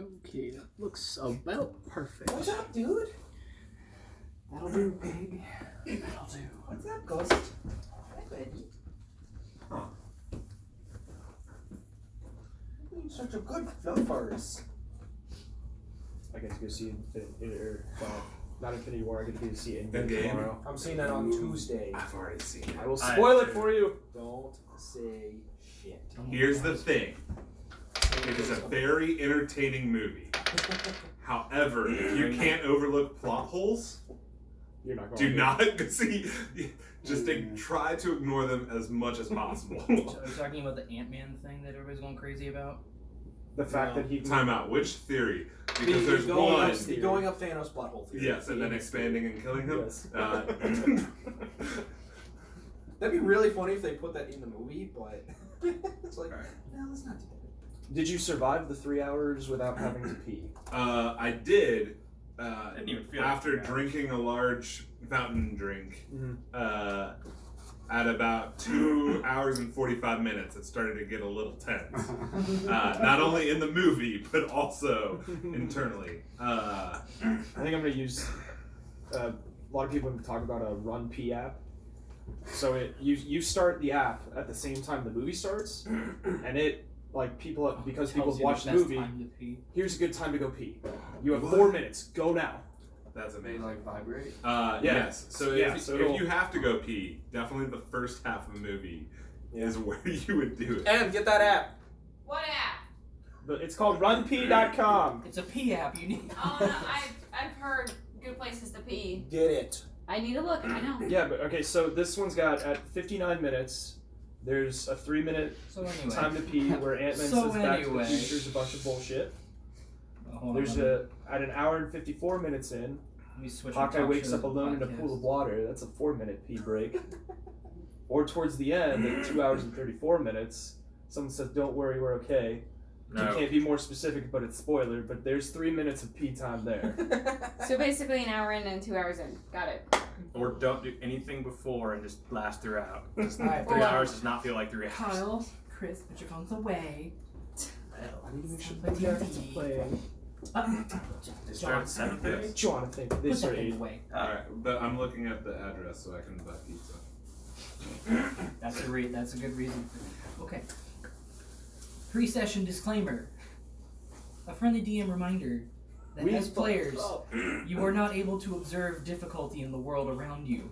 Okay, that looks about perfect. What's up, dude? That'll do, pig. That'll do. What's up, Ghost? Hi, baby. Huh. You're such a good film artist. I get to go see not Infinity War, I get to go see it The game? tomorrow. I'm seeing that on Tuesday. I've already seen it. I will spoil it for you. Don't say shit. Here's the thing. It is a very entertaining movie. However, if you can't overlook plot holes, You're not going do to. not see. Just try to ignore them as much as possible. So are you talking about the Ant-Man thing that everybody's going crazy about? The fact that he Time out. Which theory? Because there's one. Going up Thanos' butthole theory. Yes, and then expanding and killing him. Yes. That'd be really funny if they put that in the movie, but it's like, Right. no, let's not do that. Did you survive the 3 hours without having to pee? I did. Didn't even feel After like drinking a large fountain drink, Mm-hmm. at about 2 hours and 45 minutes, it started to get a little tense. Not only in the movie, but also internally. I think I'm going to use. A lot of people talk about a Run P app. So you start the app at the same time the movie starts, and it because people watch the movie. Here's a good time to go pee. You have 4 minutes. Go now. That's amazing. Like vibrate? Yes. So Yeah, if so you have to go pee, definitely the first half of the movie is where you would do it. And get that app. What app? But it's called runpee.com. It's a pee app. You need. Oh no, I've heard good places to pee. Get it. I need to look. I know. Yeah, but okay, so this one's got at 59 minutes, there's a 3-minute So anyway. time to pee where Ant-Man So says Back to the anyway. Future is a bunch of bullshit. Hold on, There's let at an hour and 54 minutes in, me switch my Hawkeye talk wakes show up to alone in a podcast. pool of water. That's a 4-minute pee break. Or towards the end, at 2 hours and 34 minutes, someone says, "Don't worry, we're okay." No. You can't be more specific, but it's spoiler. But there's 3 minutes of pee time there. So basically, an hour in and 2 hours in. Got it. Or don't do anything before and just blast throughout. Just Alright, 3 or- hours does not feel like 3 hours. Kyle, Chris, put your phones away. I need to make sure Play the guys D&D. playing. They start at 7:30. Jonathan, they Put that start thing 8. away. Alright, but I'm looking at the address so I can buy pizza. That's a good reason. Okay. Pre-session disclaimer. A friendly DM reminder that as players, you are not able to observe difficulty in the world around you.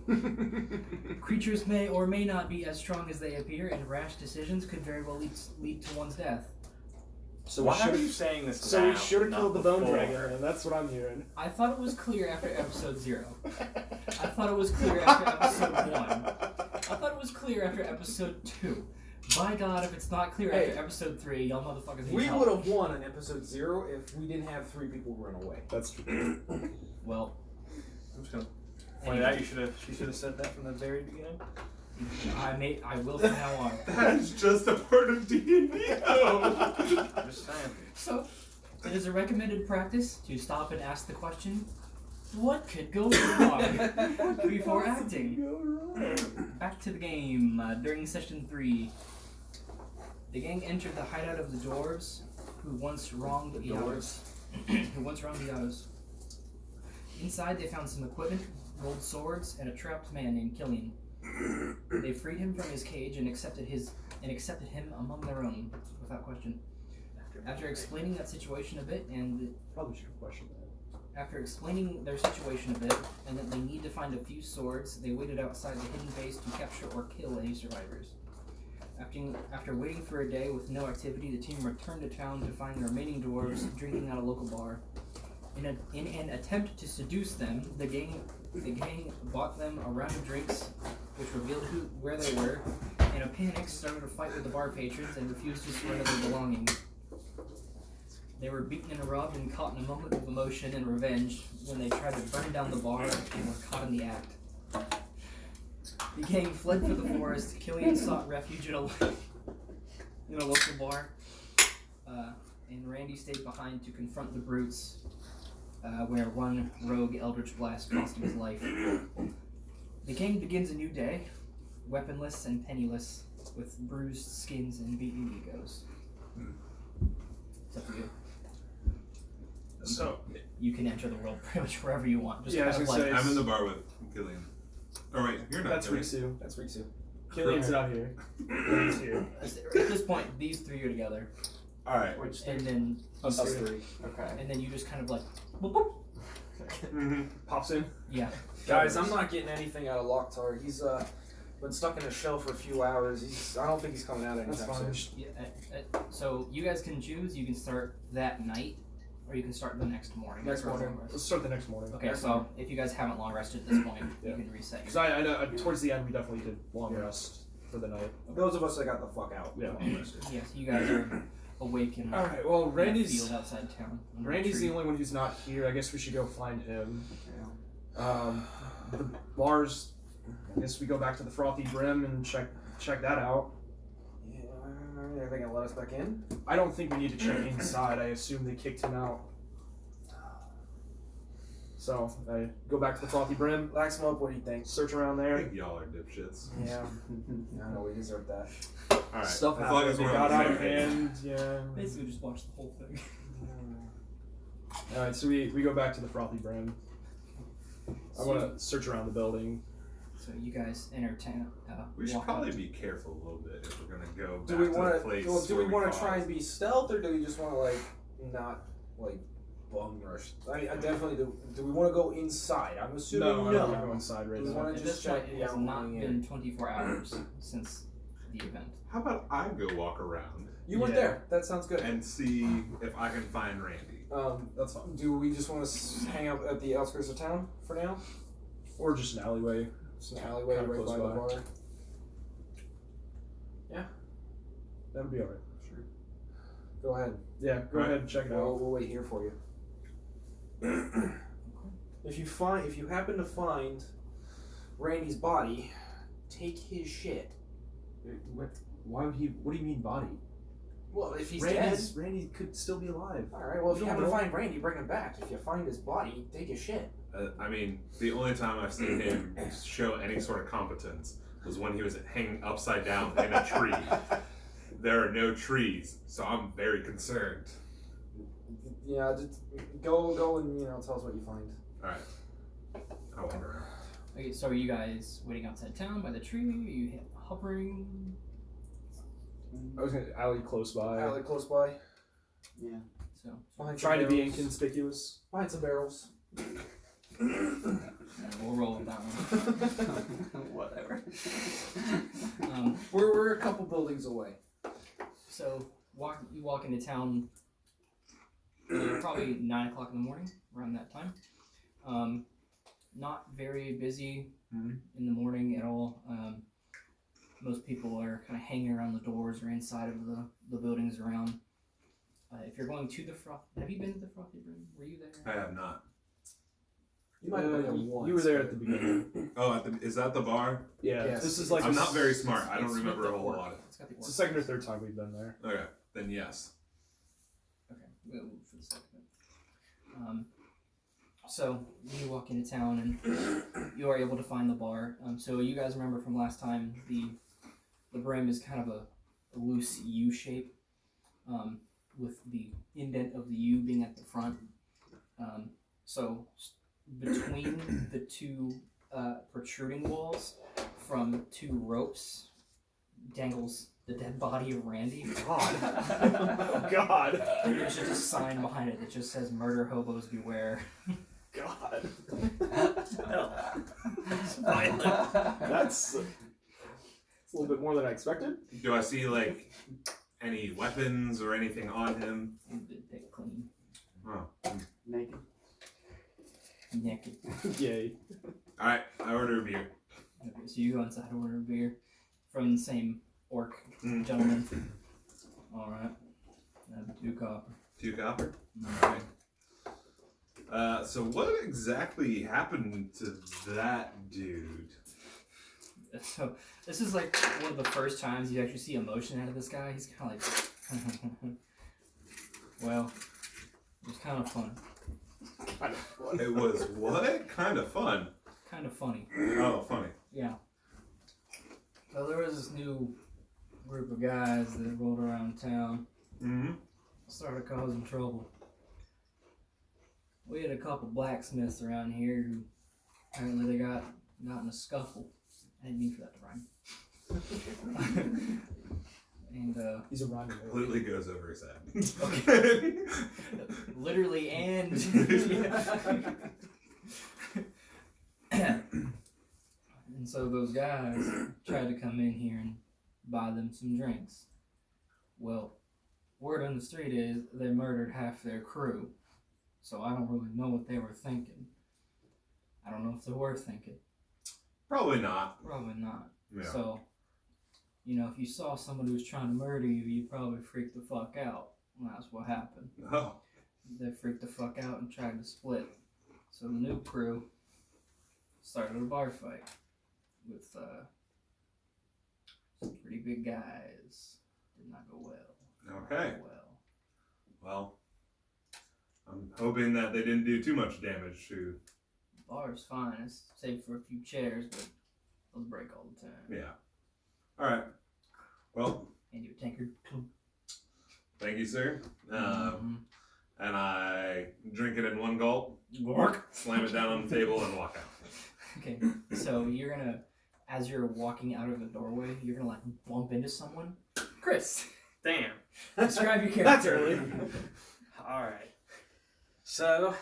Creatures may or may not be as strong as they appear, and rash decisions could very well lead to one's death. So Why are you saying this So now, we should have not killed the bone before? dragon, and that's what I'm hearing. I thought it was clear after episode 0. I thought it was clear after episode 1. I thought it was clear after episode 2. By God, if it's not clear after episode 3, y'all motherfuckers need We help. would have won in episode 0 if we didn't have 3 people run away. That's true. Well, I'm just gonna point out she should have said that from the very beginning. I will from now on. That's just a part of D&D though. I'm just saying. So, it is a recommended practice to stop and ask the question, what could go wrong before acting? Back to the game. During session 3, the gang entered the hideout of the dwarves who once wronged the Yados. Inside, they found some equipment, gold swords, and a trapped man named Kylian. They freed him from his cage and accepted him among their own, without question. After explaining that situation a bit, Probably should have questioned that. after explaining their situation a bit, and that they need to find a few swords, they waited outside the hidden base to capture or kill any survivors. After waiting for a day with no activity, the team returned to town to find the remaining dwarves drinking at a local bar. In an attempt to seduce them, the gang bought them a round of drinks, which revealed where they were. In a panic, started a fight with the bar patrons and refused to surrender their belongings. They were beaten and robbed and caught in a moment of emotion and revenge when they tried to burn down the bar and were caught in the act. The gang fled for the forest. Kylian sought refuge in a local bar, and Randy stayed behind to confront the brutes, where one rogue Eldritch Blast cost him his life. The gang begins a new day, weaponless and penniless, with bruised skins and beaten egos. It's up to you. you can enter the world pretty much wherever you want. Just Yeah, I kind was of gonna like say- I'm in the bar with Kylian. Oh wait, you're not. That's Kylian. Rikzu. That's Rikzu. Killian's out here. Killian's here. at this point, these three are together, All right. Which and then Us three. okay. and then you just kind of like, boop, boop. Mm-hmm. Pops in. Yeah. Guys, I'm not getting anything out of Lok'Tar. He's been stuck in a shell for a few hours. I don't think he's coming out That's anytime fine. soon. Yeah, so you guys can choose. You can start that night, or you can start the next morning. Next morning. Let's start the next morning. Okay, so if you guys haven't long rested at this point, Yeah. you can reset. Because I know towards the end we definitely did long rest for the night. Those of us that got the fuck out. Yeah. Yes, you guys are awake in All right. Well, in a Randy's field outside town. under a Randy's tree. the only one who's not here. I guess we should go find him. The bars. I guess we go back to the Frothy Brim and check that out. Yeah, are they gonna let us back in? I don't think we need to check inside. I assume they kicked him out. So I go back to the Frothy Brim, Laxmope, what do you think? search around I there. think y'all are dipshits. Yeah, I know we deserve that. All right. Stuff as long happened. as They we're got on the out same of page. hand. Yeah. Basically, just watch the whole thing. All right. So we go back to the Frothy Brim. I want to search around the building. So you guys enter town. We should walk probably up. be careful a little bit if we're gonna go back Do we to want the place. to? Do we where want to caused. try and be stealth, or do we just want to like not like bum rush? I definitely do. Do we want to go inside? I'm assuming No, I no. don't want to go inside right We now. wanna At just this check point, it the has not outlying been 24 hours since the event. How about I go walk around You went Yeah. there. That sounds good. and see if I can find Randy? That's fine. Do we just want to hang out at the outskirts of town for now? Or just an alleyway. It's an alleyway Kinda right close by the by. bar. That would be alright. Sure. Go ahead. Yeah, go ahead and check it out. We'll wait here for you. If you happen to find Randy's body, take his shit. What? Why would he? What do you mean body? Well, if he's Randy could still be alive. dead. All right. Well, if you don't happen to know. find Randy, bring him back. If you find his body, take his shit. I mean, the only time I've seen him show any sort of competence was when he was hanging upside down in a tree. There are no trees, so I'm very concerned. Yeah, just go and tell us what you find. All right, I wander around. Okay, so are you guys waiting outside town by the tree? Are you hovering? I was gonna alley close by. Alley close by. Yeah. So Behind Trying to some be barrels. inconspicuous. Behind some barrels. we'll roll with that one. Whatever. We're a couple buildings away. So you walk into town probably 9 o'clock in the morning, around that time. Not very busy in the morning at all. Most people are kind of hanging around the doors or inside of the buildings around. If you're going to the Froth, have you been to the Frothy Brim? Were you there? I have not. You might have been there once. You were there but- at the beginning. Oh, is that the bar? Yeah. Yes. This is like I'm the not very smart. I don't It's remember with a the whole orc. lot. It's got the It's orc. the second or third time we've been there. Okay, then yes. Okay, we'll move for the second. So you walk into town and you are able to find the bar. So you guys remember from last time the brim is kind of a loose U shape, with the indent of the U being at the front. So between the two protruding walls, from two ropes, dangles the dead body of Randy. God. Oh, God. There's just a sign behind it that just says "Murder Hobos Beware." God. Violent. That's a little bit more than I expected. Do I see like any weapons or anything on him? Pick clean. Oh. Naked. Naked. Yay. All right, I order a beer. Okay, so you go inside, order a beer from the same orc Mm. gentleman. All right. 2 copper. 2 copper. All right. So what exactly happened to that dude? So this is like one of the first times you actually see emotion out of this guy. He's kind of like, well, it was kind of fun. Kind of fun. It was what? Kind of fun. Kind of funny. Oh, funny. Yeah. So there was this new group of guys that rolled around town, Mm-hmm. started causing trouble. We had a couple blacksmiths around here who apparently they got in a scuffle. I didn't mean for that to rhyme. And He's a rhyming. Completely goes over his head. literally and and so those guys tried to come in here and buy them some drinks. Well, word on the street is they murdered half their crew. So I don't really know what they were thinking. I don't know if they were thinking. Probably not. Probably not. Yeah. So, you know, if you saw somebody who was trying to murder you, you'd probably freak the fuck out. And that's what happened. Oh. They freaked the fuck out and tried to split. So the new crew started a bar fight with some pretty big guys. Did not go well. Okay. Well, I'm hoping that they didn't do too much damage to. The bar's fine. It's safe for a few chairs, but they'll break all the time. Yeah. All right. Well. And you a tankard. Thank you, sir. And I drink it in one gulp, slam it down on the table, and walk out. Okay, so you're gonna, as you're walking out of the doorway, you're gonna like bump into someone. Chris, Damn. describe your character. That's early. Alright. So,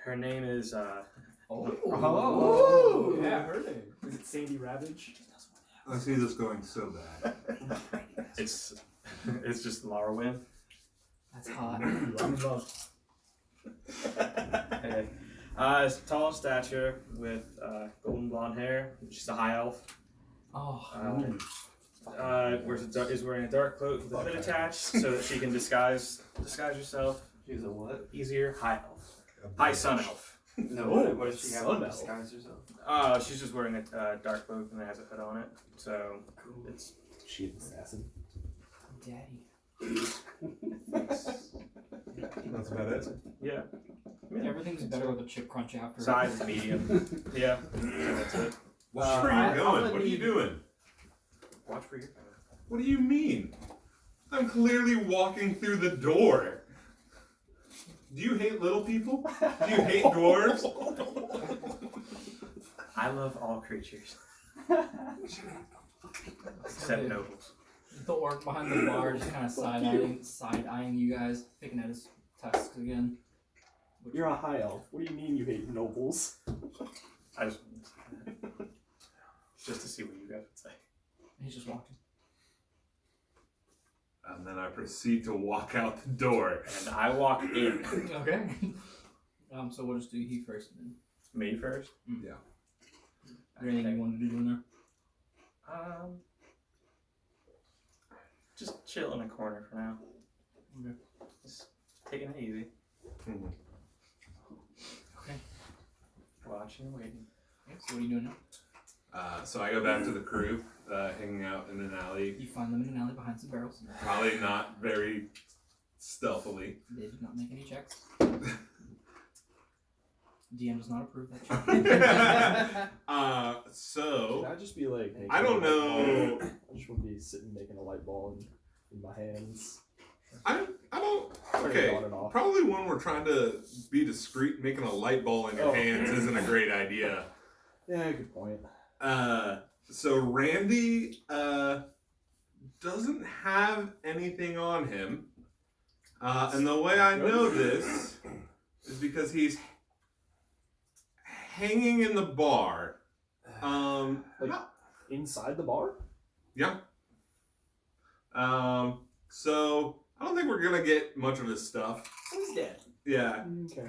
her name is, Oh, yeah, her name. Is it Sandy Ravage? I see this going so bad. it's just Larawen. That's hot. I'm in love. Okay. Is tall in stature with golden blonde hair. She's a high elf. Oh, Is wearing a dark cloak with a hood attached so that she can disguise herself. She's a what? Easier. High elf. High sun elf. No, what does she have to disguise herself? She's just wearing a dark cloak and it has a hood on it. So it's She an assassin. daddy. That's about it. yeah. Everything's better with a chip crunch after. Size is medium. Yeah. So that's it. Where are you going? What are you doing? Watch for your. What do you mean? I'm clearly walking through the door. Do you hate little people? Do you hate dwarves? I love all creatures. Except nobles. The orc behind the bar just kind of side-eyeing you guys, picking at his tusks again. You're a high elf. What do you mean you hate nobles? I just to see what you guys would say. He's just walking. And then I proceed to walk out the door. And I walk in. Okay. So we'll just do he first then. Me first? Yeah. Is there anything you wanted to do in there? Just chill in a corner for now. Okay. Just taking it easy. Mm-hmm. Okay. Watching and waiting. Okay, so what are you doing now? So I go back to the crew, hanging out in an alley. You find them in an alley behind some barrels. Probably not very stealthily. They did not make any checks. DM does not approve that check. So Should I just be like? making I don't a light know. ball? I just want to be sitting making a light ball in my hands. I don't. Turn it Okay. on and off. Probably when we're trying to be discreet, making a light ball in your Oh. hands isn't a great idea. Yeah, good point. So Randy doesn't have anything on him, and the way I know this is because he's hanging in the bar. Inside the bar? Yeah. So I don't think we're gonna get much of his stuff. He's dead. Yeah. Okay.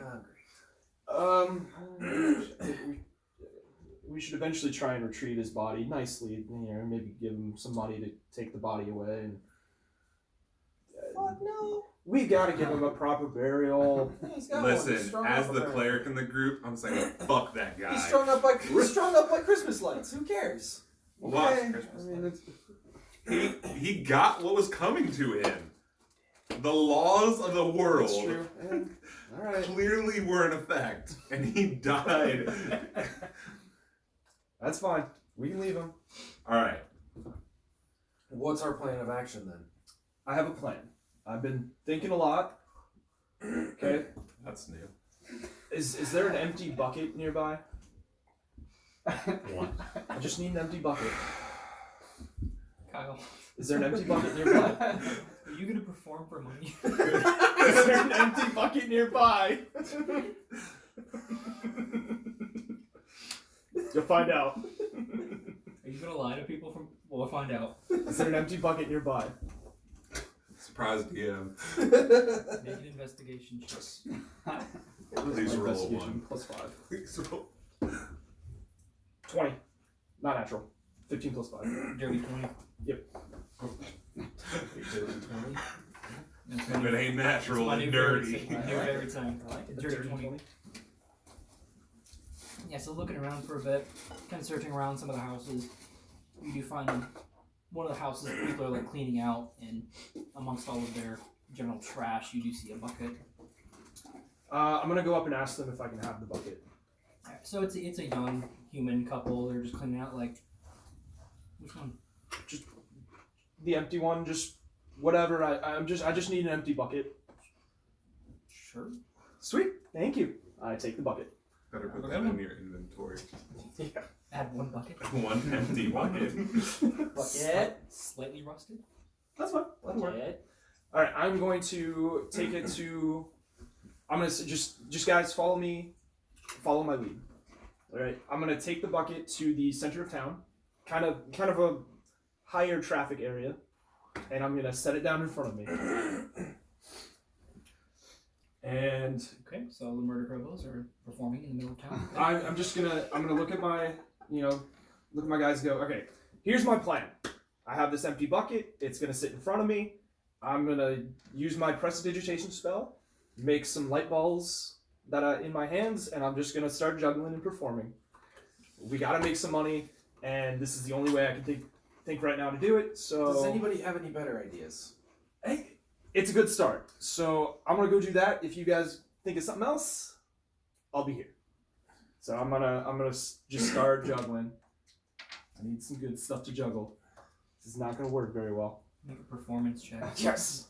Hungry. We should eventually try and retrieve his body nicely. You know, maybe give him some money to take the body away. And Fuck no. we gotta give him a proper burial. He's got one. He's Listen, strung as up the already. cleric in the group, I'm saying, fuck that guy. He's strung up like Christmas lights. Who cares? What? I mean, it's, He got what was coming to him. The laws of the world that's true. Yeah. All right. clearly were in effect, and he died. That's fine. We can leave him. All right. What's our plan of action then? I have a plan. I've been thinking a lot. Okay. That's new. Is there an empty bucket nearby? One. I just need an empty bucket. Kyle, Is there an empty bucket nearby? are you gonna perform for money? Is there an empty bucket nearby? You'll find out. Are you gonna lie to people from? We'll find out. Is there an empty bucket nearby? Surprise DM. Make an investigation check. Please roll a Investigation 1. +5. Please roll. 20. Not natural. 15 +5. Dirty 20. Yep. Dirty 20. That's If it ain't natural my and new dirty. favorite thing. Every time. I like it. Dirty 20. Yeah, so looking around for a bit, kind of searching around some of the houses, you do find one of the houses that people are like cleaning out, and amongst all of their general trash, you do see a bucket. I'm gonna go up and ask them if I can have the bucket. Alright, so it's a young human couple. They're just cleaning out like which one? The empty one, just whatever. I just need an empty bucket. Sure. Sweet. Thank you. I take the bucket. Better put that in your inventory. Add one bucket. One empty bucket. Bucket. Slightly rusted. That's fine. That'll work. Bucket. All right. I'm going to take it to. I'm gonna just guys follow me. Follow my lead. All right. I'm gonna take the bucket to the center of town, kind of a higher traffic area, and I'm gonna set it down in front of me. And Okay, so the murder hobos are performing in the middle of town. I'm gonna look at my guys and go, okay, here's my plan. I have this empty bucket, it's gonna sit in front of me. I'm gonna use my prestidigitation spell, make some light balls that are in my hands, and I'm just gonna start juggling and performing. We gotta make some money, and this is the only way I can think right now to do it, so Does anybody have any better ideas? hey, it's a good start. So I'm gonna go do that. If you guys think of something else, I'll be here. So I'm gonna just start juggling. I need some good stuff to juggle. This is not gonna work very well. Make a performance check. Yes.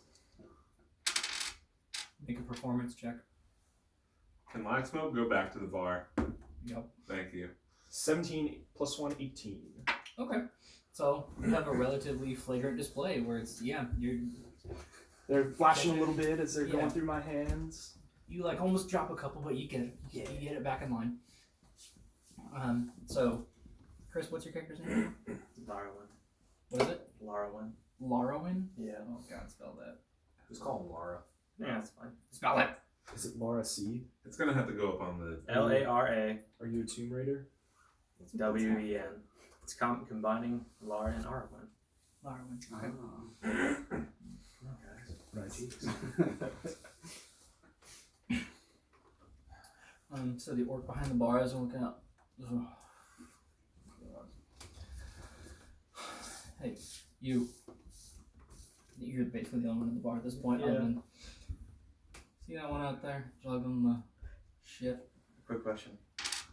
Make a performance check. Can Laxmope go back to the bar? Yep. Thank you. 17 + 1, 18. Okay. So you have a relatively flagrant display where it's They're flashing a little bit as they're Yeah. going through my hands. you like almost drop a couple, but you get it. You get it back in line. So Chris, what's your character's name? Larawen. What is it? Larawen. Larawen? Yeah. Oh god, spell that. Just call him Lara. Yeah, that's fine. Spell it. Is it Laura C? It's gonna have to go up on the. Lara Are you a Tomb Raider? WEN. It's combining Lara and Arwen. Larawen. Okay. Nice. So the orc behind the bar is looking up. Hey, you. You're basically the only one in the bar at this point. Yeah. See that one out there juggling the shit? Quick question.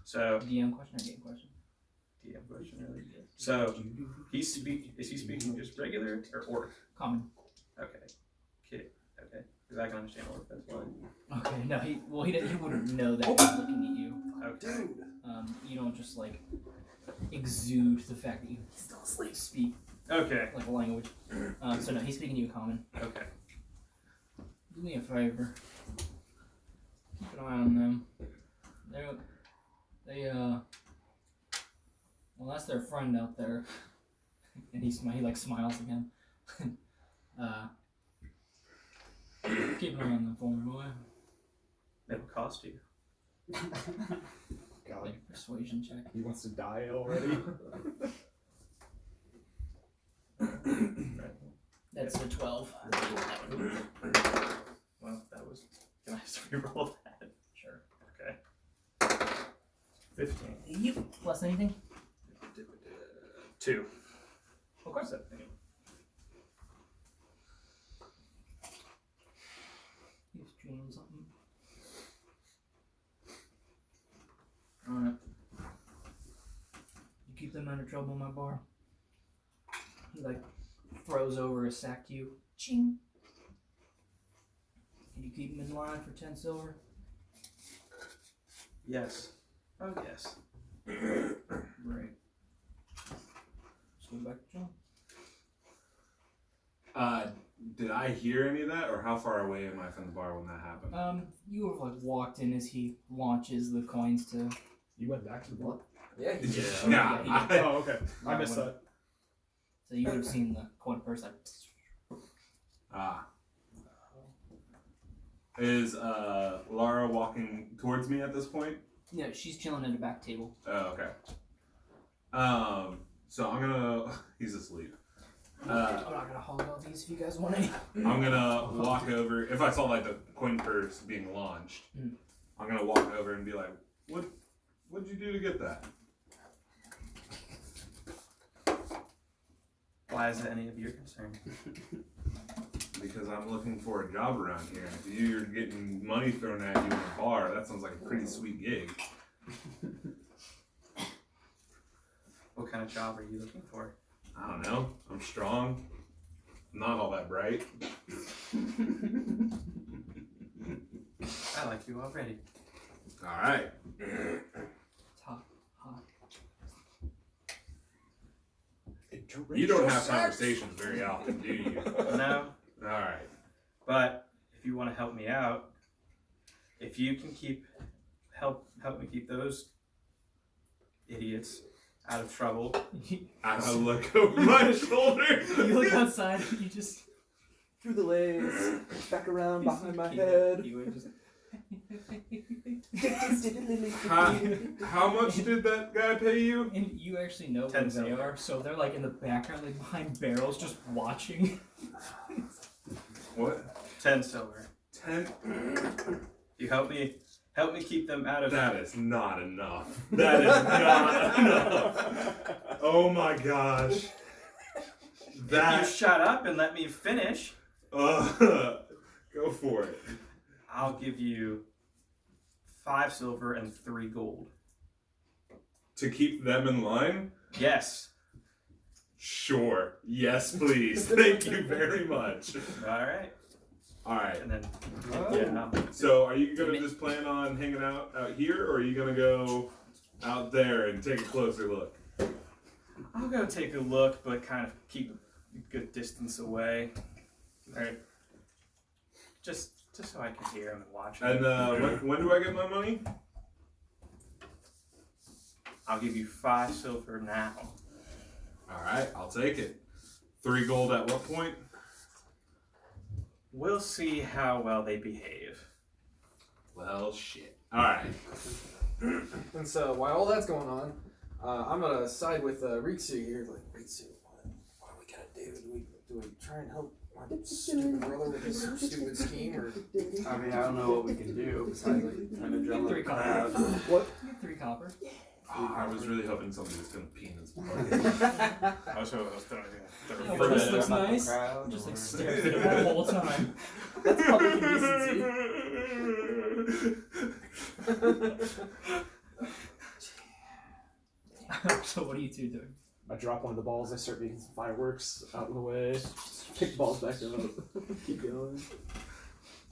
So, DM question or game question? DM question really. So, is he speaking just regular or orc? Common. Okay. Okay. Because I can understand orc, that's fine. Okay, no, he wouldn't know that he's looking at you. Okay. You don't just like exude the fact that you still speak Okay. like a language. So no, he's speaking to you common. Okay. Do me a favor. Keep an eye on them. Well, that's their friend out there. And he like smiles again. Keep an eye on them for me, boy. It'll cost you. God, Make a persuasion check. he wants to die already. That's a 12. Well, that was. Can I just reroll that? Sure. Okay. 15. You plus anything? 2. Okay. So, He's chewing on something. Alright. You keep them out of trouble in my bar. He like throws over a sack to you. Ching. Can you keep him in line for 10 silver? Yes. Oh, yes. Right. Let's go back to John. Did I hear any of that, or how far away am I from the bar when that happened? You have like walked in as he launches the coins to. You went back to the bar? Yeah, he did. Yeah. yeah, he Oh, okay. I No, missed when- that. So you would have seen the coin first, like. Is Lara walking towards me at this point? Yeah, she's chilling at a back table. Oh, okay. So I'm gonna. He's asleep. I'm not gonna hog all these if you guys want any. I'm gonna walk over. If I saw like the coin purse being launched, I'm gonna walk over and be like, "What'd you do to get that?" Why is it any of your concern? Because I'm looking for a job around here. If you're getting money thrown at you in a bar, that sounds like a pretty sweet gig. What kind of job are you looking for? I don't know. I'm strong. I'm not all that bright. I like you already. All right. Top hot. You don't have conversations very often, do you? No, All right. but if you want to help me out, if you can help me keep those idiots out of trouble. I look over my shoulder. You look outside. You just. Through the legs, back around behind my You head. would just. How much did that guy pay you? And you actually know where 10 they silver. are, so they're like in the background, like behind barrels, just watching. What? 10 silver. 10? You help me keep them out of. That is not enough. That is not enough. Oh my gosh. If That. you shut up and let me finish, Go for it. I'll give you 5 silver and 3 gold. To keep them in line? Yes. Sure. Yes, please. Thank you very much. All right. All right. And then Oh. So, are you gonna just plan on hanging out here, or are you gonna go out there and take a closer look? I'll go take a look, but kind of keep a good distance away. All right. Just so I can hear him and watch him. And when do I get my money? I'll give you 5 silver now. All right, I'll take it. 3 gold at what point? We'll see how well they behave. Well, shit. All right. And so while all that's going on, I'm gonna side with Rikzu here. Like, Rikzu, what are we gonna do? Do we try and help my stupid brother with his stupid scheme, or? I mean, I don't know what we can do besides like kind of drum up 3 the copper. crowd. What? 3 copper. Oh, I was really hoping somebody was gonna pee in this party. I was throwing Yeah, it. well, this looks Drum up the nice. crowd, Just like or- stares at it the whole time. That's public indecency. So what are you two doing? I drop one of the balls, I start making some fireworks out of the way, pick the balls back up, keep going.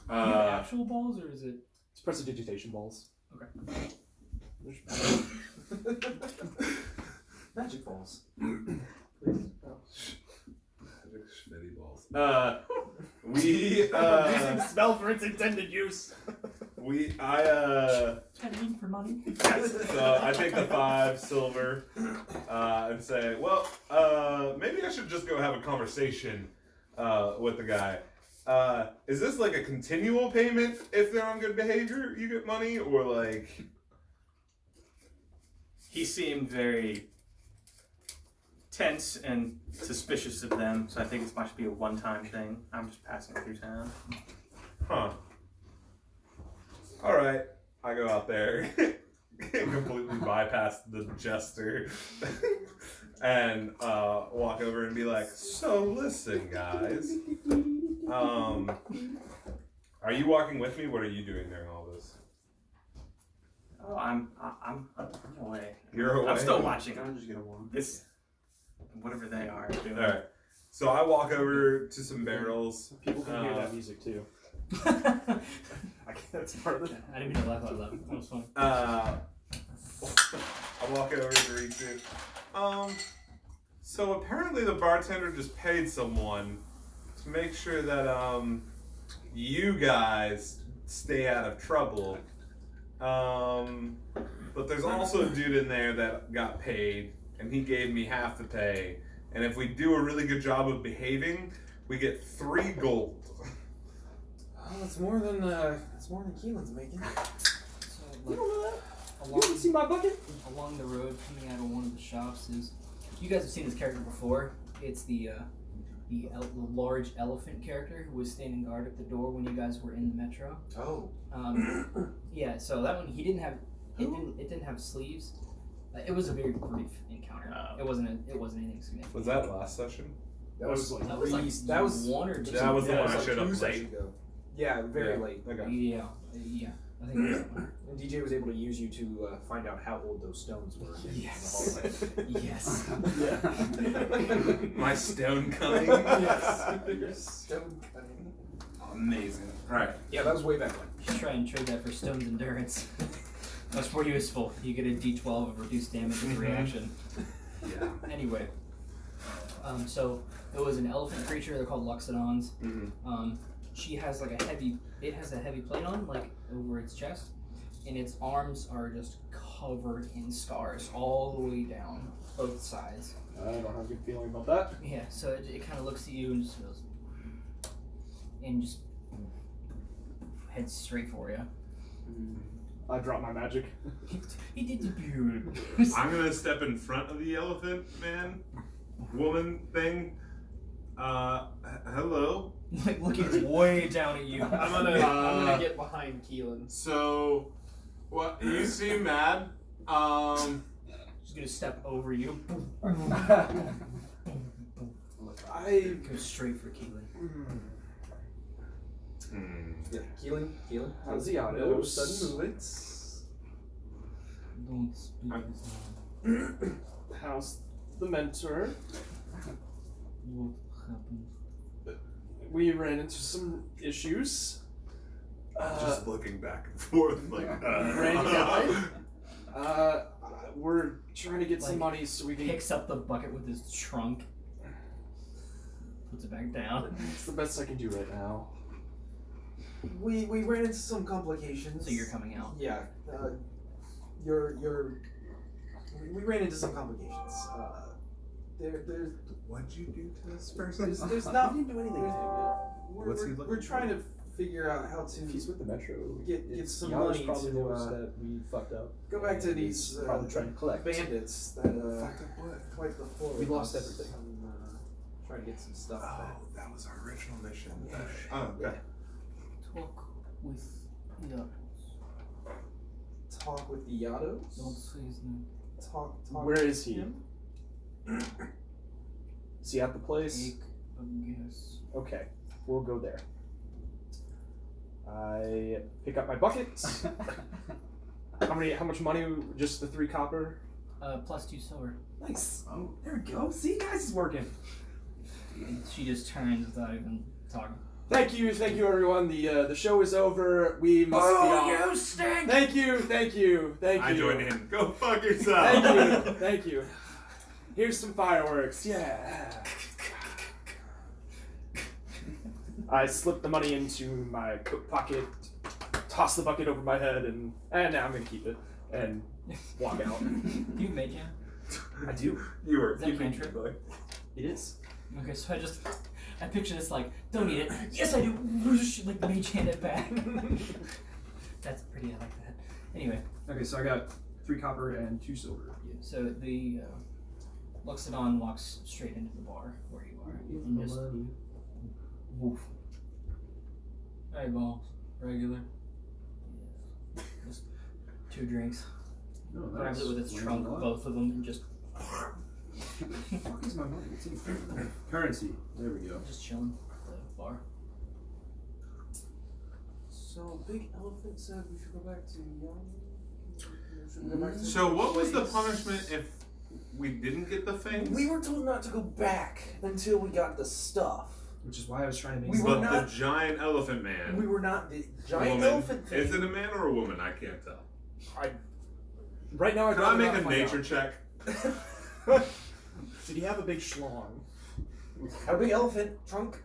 Actual balls or is it? It's prestidigitation balls. Okay. Magic balls. Schmitty balls. We Spell for its intended use. Trying to eat for money. So I take the 5 silver and say, well, maybe I should just go have a conversation with the guy. Is this like a continual payment if they're on good behavior, you get money, or like? He seemed very tense and suspicious of them, so I think this might be a one-time thing. I'm just passing through town. Huh. Alright, I go out there, completely bypass the jester, and walk over and be like, so listen guys, are you walking with me? What are you doing during all this? Oh, I'm away. You're away? I'm still watching I'm just gonna one. this, whatever they are doing. Alright, so I walk over to some barrels. People can hear that music too. That's part of it. I didn't mean to laugh out loud. That was funny. I walk over to Rikzu. So apparently the bartender just paid someone to make sure that you guys stay out of trouble. But there's also a dude in there that got paid, and he gave me half the pay. And if we do a really good job of behaving, we get 3 gold. Oh, that's more than Keylen's making. So, like, You haven't seen my bucket? along the road coming out of one of the shops is, you guys have seen this character before. It's the large elephant character who was standing guard at the door when you guys were in the metro. Oh. Yeah, so that one, he didn't have, it didn't have sleeves. It was a very brief encounter. It wasn't anything significant. Was that last session? That was like That was like that was 1 or 2. That was the yeah, one it I was showed like up 2 sessions late. ago. Yeah, very late. Okay. Yeah. I think it was that one. And DJ was able to use you to find out how old those stones were. Yes. Yes. My stone cutting. Yes. Your stone cutting. Amazing. Alright. Yeah, that was way back when. You should try and trade that for Stone's Endurance. Much more useful. You get a D12 of reduced damage with reaction. Yeah. Anyway, so it was an elephant creature. They're called Loxodons. She has like it has a heavy plate on, like over its chest, and its arms are just covered in scars all the way down both sides. I don't have a good feeling about that. Yeah, so it kind of looks at you and just goes, and just heads straight for you. I dropped my magic. He did the beauty. I'm gonna step in front of the elephant woman thing. Hello. Like looking way down at you. I'm gonna get behind Keylen. So, what? You seem mad. She's gonna step over you. I Go straight for Keylen. Yeah, Keylen. How's the auto? No sudden movements. Don't speak his name. How's the mentor? What happened? We ran into some issues. Just looking back and forth, like. Randy died. We're trying to get some Like, money so we can. Picks up the bucket with his trunk. Puts it back down. It's the best I can do right now. We ran into some complications. So you're coming out. Yeah. We ran into some complications. There's What'd you do to this person? there's not. We didn't do anything to him. What's he We're looking trying to figure out how If he's to with the Metro, get some Yanosh money probably to knows that we fucked up. go back to these probably trying to collect. bandits that quite before We lost everything. Trying to get some stuff Oh, back. that was our original mission. Yeah. Oh, okay. Talk with the Talk with the Yados. Don't say his name. Talk. Where with is he? him? Is he at the place? Take a guess. Okay, we'll go there. I pick up my buckets. How much money? Just the 3 copper? Plus 2 silver. Nice. Oh, there we go. See, guys, it's working. And she just turns without even talking. Thank you, everyone. The show is over. We must be off. You stink! Thank you. I joined in. Go fuck yourself. Thank you. Here's some fireworks. Yeah. I slip the money into my coat pocket, toss the bucket over my head, and now I'm gonna keep it and walk out. Do you mage hand? I do. You were. Is that cantrip? It is. Okay, so I picture this like, don't eat it. Yes, I do. Like mage hand it back. That's pretty. I like that. Anyway. Okay, so I got 3 copper and 2 silver. Yeah, so the Loxodon walks straight into the bar where you are and just woof. Hey, balls. Regular. Yeah. Just 2 drinks. Oh, Grabs it with its trunk, both of them, and just Fuck is my money? It's in currency. There we go. just chilling at the bar. So Big Elephant said we should go back to Young. So, what was the punishment if we didn't get the things? We were told not to go back until we got the stuff. which is why I was trying to make. We were But not- the giant elephant man. We were not the giant woman. elephant thing. Is it a man or a woman? I can't tell. Right now, Can I make a nature check? Did he have a big schlong? How big elephant trunk?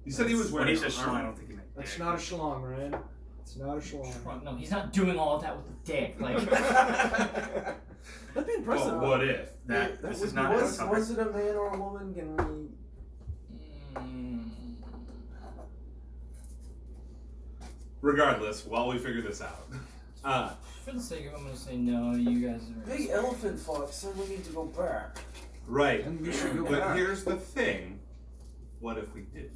You said he was When wearing he says armor. shrine, I don't think he meant That's dick. not a schlong, Ryan. It's not a schlong. No, he's not doing all of that with the dick. Like, That'd be impressive. Well, what if? This is not was Avatar. it a man or a woman? Can we? Regardless, while we figure this out. for the sake of it, I'm gonna say no. You guys are Big elephant fuck, so we need to go back. Right. And we should go But back. here's the thing. What if we didn't?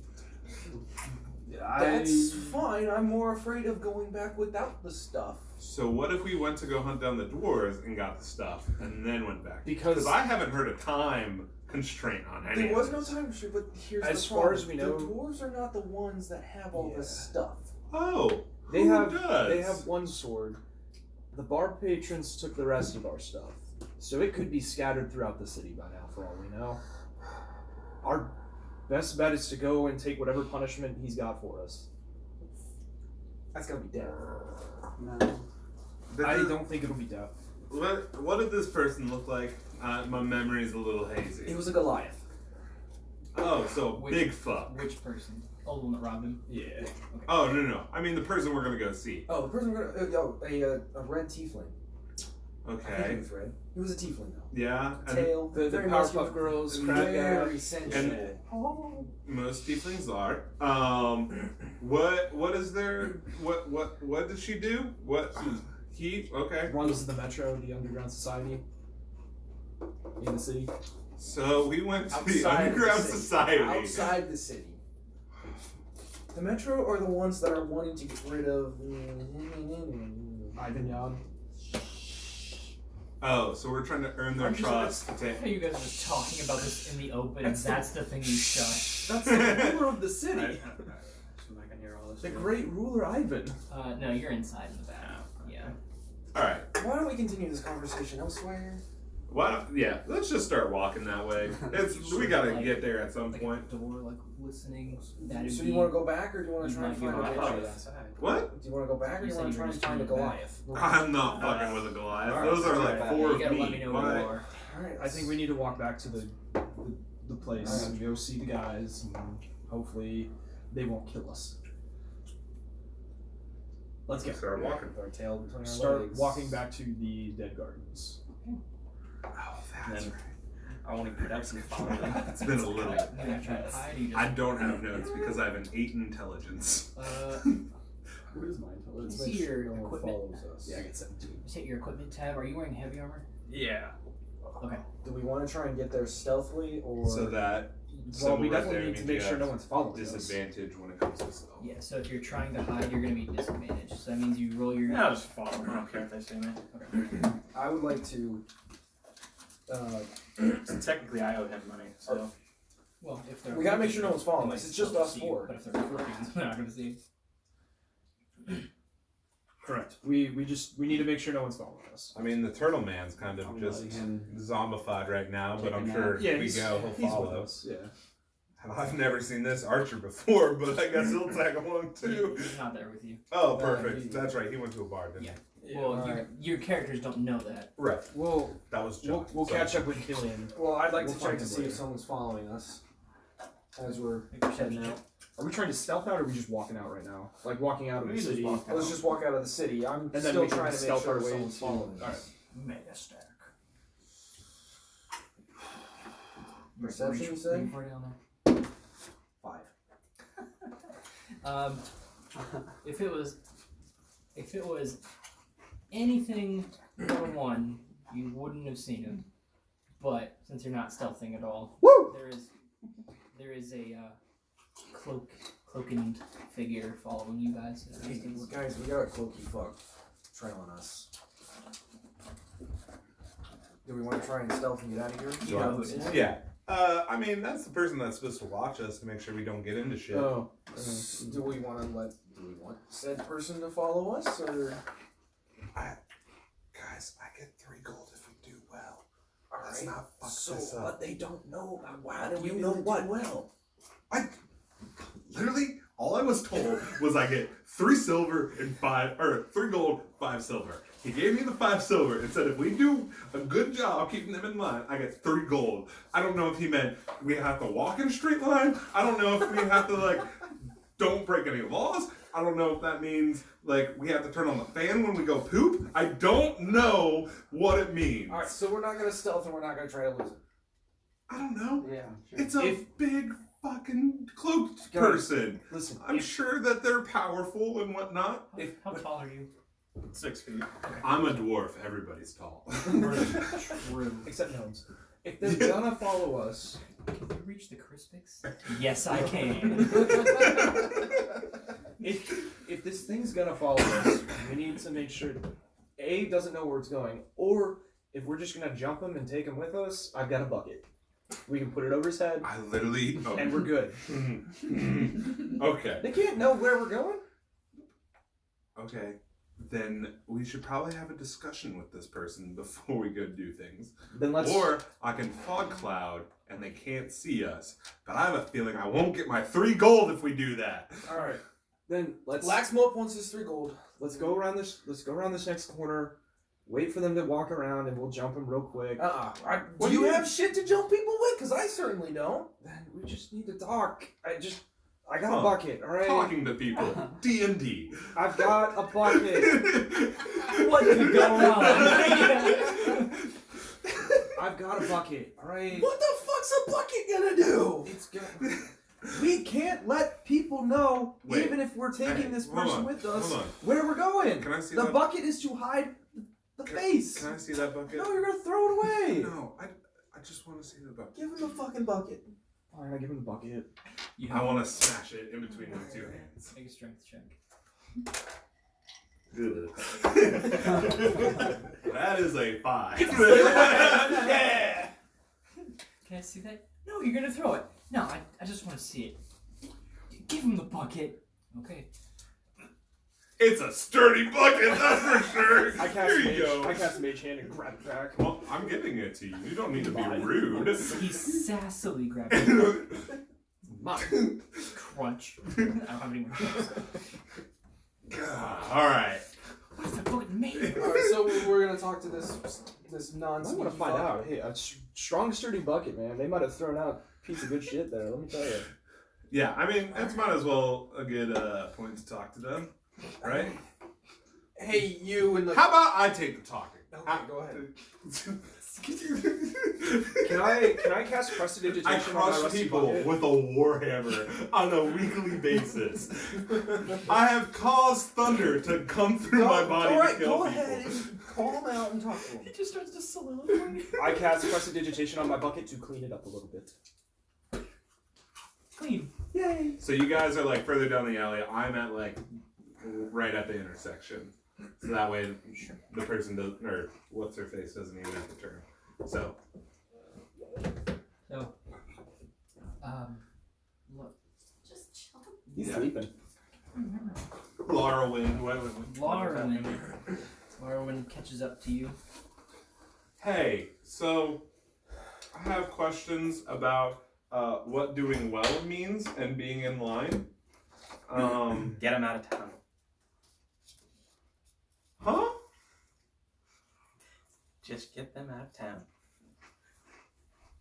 That's fine. I'm more afraid of going back without the stuff. So what if we went to go hunt down the dwarves and got the stuff and then went back? Because I haven't heard a time constraint on any There of was no this. time constraint, but here's As the far problem. as we know- the dwarves are not the ones that have all Yeah. the stuff. Oh, They who have does? they have one sword. The bar patrons took the rest of our stuff, so it could be scattered throughout the city by now, for all we know. Our best bet is to go and take whatever punishment he's got for us. That's gonna be dead. I don't think it'll be death. What did this person look like? My memory's a little hazy. It was a Goliath. Oh, so Which- big fuck. which person? Oh, the one that robbed him. Yeah. Oh no. I mean the person we're gonna go see. Oh, the person we're gonna a red tiefling. I think he Okay. was red. He was a tiefling though. Yeah. And Tail, The very Powerpuff muscular, Girls, crab guy. very sensual. most tieflings are. What is there? What did she do? What he? Okay. Runs the Metro, the underground society in the city. So we went to the Outside of underground city. society. Outside the city. The Metro are the ones that are wanting to get rid of. Ivan Yad. Oh, so we're trying to earn their I'm just- trust to How take. you guys are just talking about this in the open, and that's the thing you shut. That's the ruler of the I, city. I'm not gonna hear all this. The great ruler Ivan. No, you're inside in the back. Yeah. All right. Why don't we continue this conversation elsewhere? Why don't? Yeah. Let's just start walking that way. We gotta Like- get there at some Like point. a door, like listening. That'd So be. you want to go back, or do you want to You try and might find go a back. Goliath? What? Do you want to go back, or do You you said want you to try were and just find a doing that. Goliath? I'm not fucking with a Goliath. Alright, Those are let's like go back. four You of gotta me. let me know where you are. Alright, I think we need to walk back to the place Alright. and go see the guys, and hopefully they won't kill us. Let's go. Start walking. with our tail between our Start legs. walking back to the dead gardens. Oh, that's Then- right. I want to put up some following. It's been a little. You're gonna try to hide, or you just. I don't have notes because I have an 8 intelligence. What is my intelligence? Let's see your No one equipment. follows us. Yeah, I get 17. Just hit your equipment tab. Are you wearing heavy armor? Yeah. Do we want to try and get there stealthily, or So that. Well, we right definitely there need to means make you sure have no one's following us. disadvantage when it comes to stealth. Yeah. So if you're trying to hide, you're gonna be disadvantaged. So that means you roll your. Yeah, I'll just follow. I don't care if they see me. I would like to. So technically, I owe him money. So Well, if they're. We gotta make sure no one's following they us. might It's just still us see you, four. But if they're looking, they're not gonna see. Correct. We need to make sure no one's following us. I mean, the turtle man's kind of I'm just letting him zombified right now, but take a I'm nap. sure Yeah, if we he's, go, he'll he's with follow. us. Yeah. I've never seen this archer before, but I guess he'll tag along too. He's not there with you. Oh, he- perfect. That's right. He went to a bar, didn't Yeah. he? Well, alright. your characters don't know that. Right. We'll That was John. we'll So- catch up with Kylian. Well, I'd like We'll to check find to him see if later. someone's following us as we're Make a perception heading out. check. Are we trying to stealth out, or are we just walking out right now? Like walking out of We the just city. walk Let's just walk out of the city. I'm And then still we can trying to make stealth sure our way someone's to- following Alright. us. Mega stack. Perception, you Reach say? for it down there. 5. If it was anything but a 1, you wouldn't have seen him. But since you're not stealthing at all, there is a cloakened figure following you guys. at a Hey, distance. guys, we got a cloaky fuck trailing us. Do we want to try and stealth and get out of here? You know who it is. Yeah. I mean, that's the person that's supposed to watch us to make sure we don't get into shit. Oh. Do we want said person to follow us, or? Guys, I get 3 gold if we do well. All Let's right. not fuck So, this up. but they don't know about why do we You do know it what? well? Literally, all I was told was I get 3 silver and 3 gold, 5 silver. He gave me the 5 silver and said if we do a good job keeping them in line, I get 3 gold. I don't know if he meant we have to walk in a straight line. I don't know if we have to like don't break any laws. I don't know if that means like we have to turn on the fan when we go poop. I don't know what it means. Alright, so we're not gonna stealth and we're not gonna try to lose it. I don't know. Yeah. It's a big fucking cloaked person. Listen, I'm sure that they're powerful and whatnot. How tall are you? 6 feet. I'm a dwarf. Everybody's tall. True. except gnomes. If they're gonna follow us, Can you reach the Crispix? Yes, I can. if this thing's gonna follow us, we need to make sure A doesn't know where it's going, or if we're just gonna jump him and take him with us, I've got a bucket. We can put it over his head, I literally. Oh. and we're good. Okay. They can't know where we're going. Okay. Then we should probably have a discussion with this person before we go do things. Then let's. Or I can fog cloud and they can't see us. But I have a feeling I won't get my 3 gold if we do that. All right. Then let's. Laxmope wants his 3 gold. Let's go around this. Let's go around this next corner. Wait for them to walk around, and we'll jump them real quick. Do you have shit to jump people with? Because I certainly don't. Then we just need to talk. I got a bucket. All right. Talking to people. D&D. I've got a bucket. What could go wrong? I've got a bucket. All right. What the fuck's a bucket gonna do? It's good. We can't let people know, Wait. even if we're taking this Hold person on, with us, hold on. where we're going. Can I see the that? bucket is to hide the face. Can I see that bucket? No, you're gonna throw it away. No, I just want to see the bucket. Give him the fucking bucket. Fine, I give him the bucket. I want to smash it in between my 2 hands. Make a strength check. That is a 5. Yeah! Can I see that? No, you're gonna throw it. No, I just want to see it. Give him the bucket. Okay. It's a sturdy bucket, that's for sure. I cast Here you mage. go. I cast mage hand and grab it back. Well, I'm giving it to you. You don't need to be rude. He sassily grabbed it. Mine. Crunch. I don't have any more chips. All right. What's that bucket made of? Alright, so we're gonna talk to this I non-sneaky want to find fuck. out. Hey, a strong, sturdy bucket, man. They might have thrown out a piece of good shit there. Let me tell you. Yeah, I mean, it's might as well a good point to talk to them, right? Hey, you and the. How about I take the talking? Okay, go ahead. Can I cast prestidigitation I on my crush rusty people bucket? with a warhammer on a weekly basis. I have caused thunder to come through my body to kill go people. ahead and call him out and talk to him. He just starts to soliloquy. I cast prestidigitation on my bucket to clean it up a little bit. Clean. Yay! So you guys are like further down the alley. I'm at like right at the intersection. So that way the person doesn't, or what's her face doesn't even have to turn. So. So, look. Just chill. He's Yeah. sleeping. Larawen. Larawen catches up to you. Hey, so I have questions about what doing well means and being in line. Get him out of town. Huh? Just get them out of town.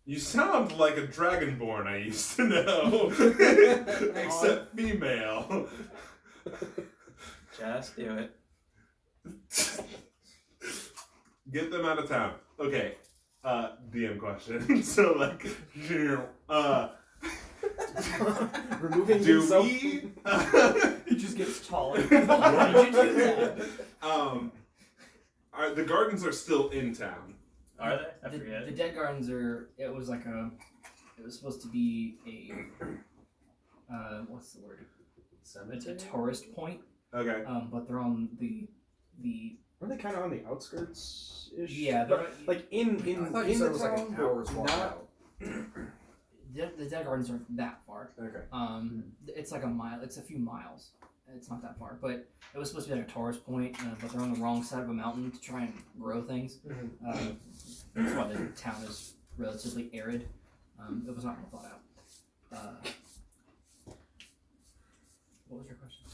You sound like a dragonborn I used to know. Except female. Just do it. Get them out of town. Okay. DM question. So like Removing do himself. we He just gets taller. Why did you do that? the gardens are still in town. Are they? I The forget. dead gardens are. It was supposed to be a. What's the word? It's a tourist point. Okay. But they're on the. Aren't they kind of on the outskirts ish? Yeah, but like in I thought you in said the it was like town, an hour's walk not- out. The dead gardens aren't that far. Okay. It's like a mile. It's a few miles. It's not that far, but it was supposed to be like a tourist point. But they're on the wrong side of a mountain to try and grow things. That's why the town is relatively arid. It was not well thought out. What was your question?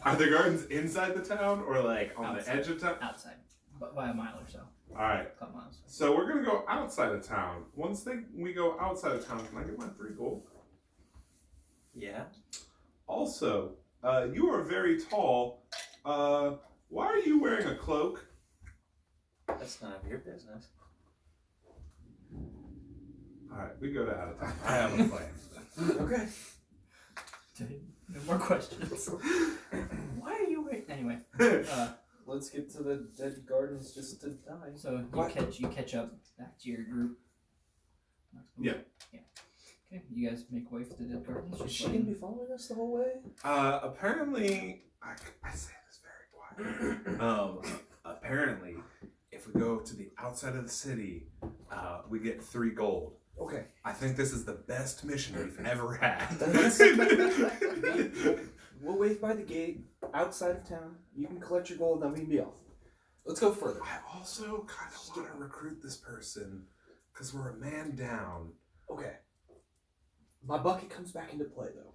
Are the gardens inside the town or like on Outside. the edge of town? Outside, but by a mile or so. Alright. A couple miles. So we're gonna go outside of town. Once we go outside of town, can I get my 3 gold? Yeah. Also, you are very tall. Why are you wearing a cloak? That's none of your business. Alright, we go to out of town. I have a plan. Okay. No more questions. Why are you waiting? Anyway, Let's get to the dead gardens just to die. so What? you catch up back to your group. Yeah. Yeah. Okay, you guys make way for the dead gardens. Is just she gonna be following us the whole way? Apparently, I say this very quietly. Apparently, if we go to the outside of the city, we get 3 gold. Okay. I think this is the best mission we've ever had. We'll wait by the gate outside of town. You can collect your gold, then we can be off. Let's go further. I also kind of want to recruit this person because we're a man down. Okay. My bucket comes back into play though.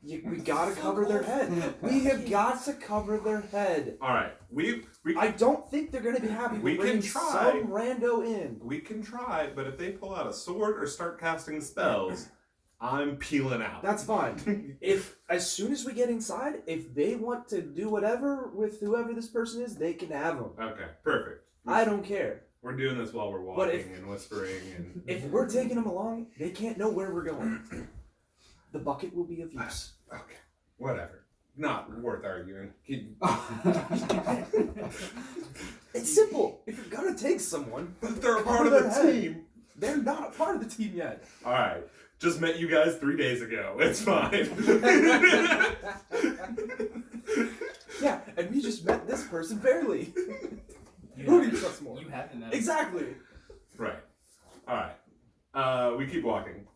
We gotta cover their head. We have got to cover their head. All right, we I don't think they're gonna be happy. We with can bringing try. some rando in. we can try, but if they pull out a sword or start casting spells, I'm peeling out. That's fine. If as soon as we get inside, if they want to do whatever with whoever this person is, they can have them. Okay, perfect. I don't care. We're doing this while we're But walking and whispering and. If we're taking them along, they can't know where we're going. The bucket will be of use. Okay, whatever. Not worth arguing. It's simple. If you're gonna take someone, But they're a cover part of their the head. team. They're not a part of the team yet. All right, just met you guys 3 days ago. It's fine. Yeah, and we just met this person barely. You Who do you haven't- trust more? You haven't met. Exactly. Right. All right. We keep walking.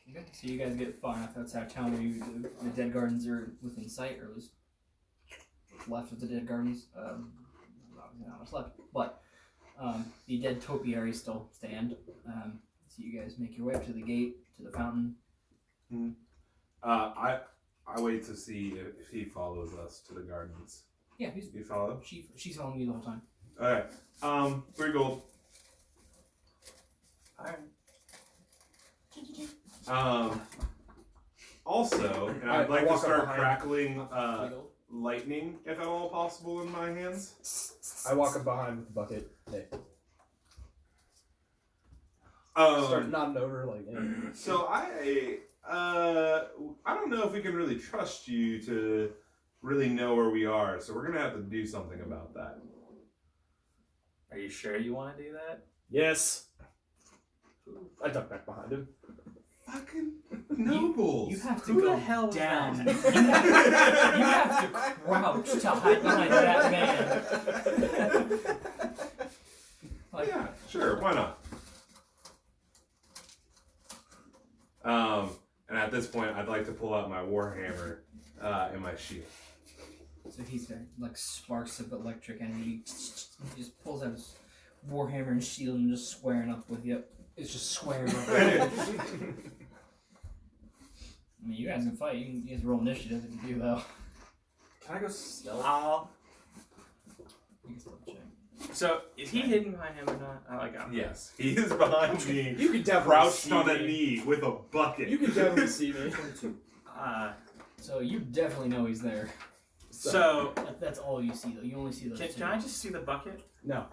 Okay, so you guys get far enough outside of town where the dead gardens are within sight, or was left of the dead gardens. Obviously not much left, but the dead topiaries still stand. So you guys make your way up to the gate, to the fountain. I wait to see if he follows us to the gardens. Yeah, You follow? she's following you the whole time. Okay. 3 gold. Alright. Also, and I'd I like to walk up start behind. crackling lightning, if at all possible, in my hands. I walk up behind with the bucket. Hey. Start nodding over like. Yeah. So I don't know if we can really trust you to really know where we are. So we're gonna have to do something about that. Are you sure you want to do that? Yes. I duck back behind him. Fucking nobles. You have to Who go the hell was down. that? You have to crouch to hide behind that man. Like, Yeah, sure. Why not? And at this point, I'd like to pull out my warhammer and my shield. So he's got like sparks of electric energy. He just pulls out his warhammer and shield and just squaring up with you. It's just squaring up. I mean, you guys can fight. You guys roll initiative if you do, though. Can I go stealth? You can still check. So, is he hidden behind him or not? I like him. Yes, he is behind me, You can definitely crouched see on a me. knee with a bucket. You can definitely see me. So you definitely know he's there. So, That's all you see, though. You only see those two. can I just see the bucket? No.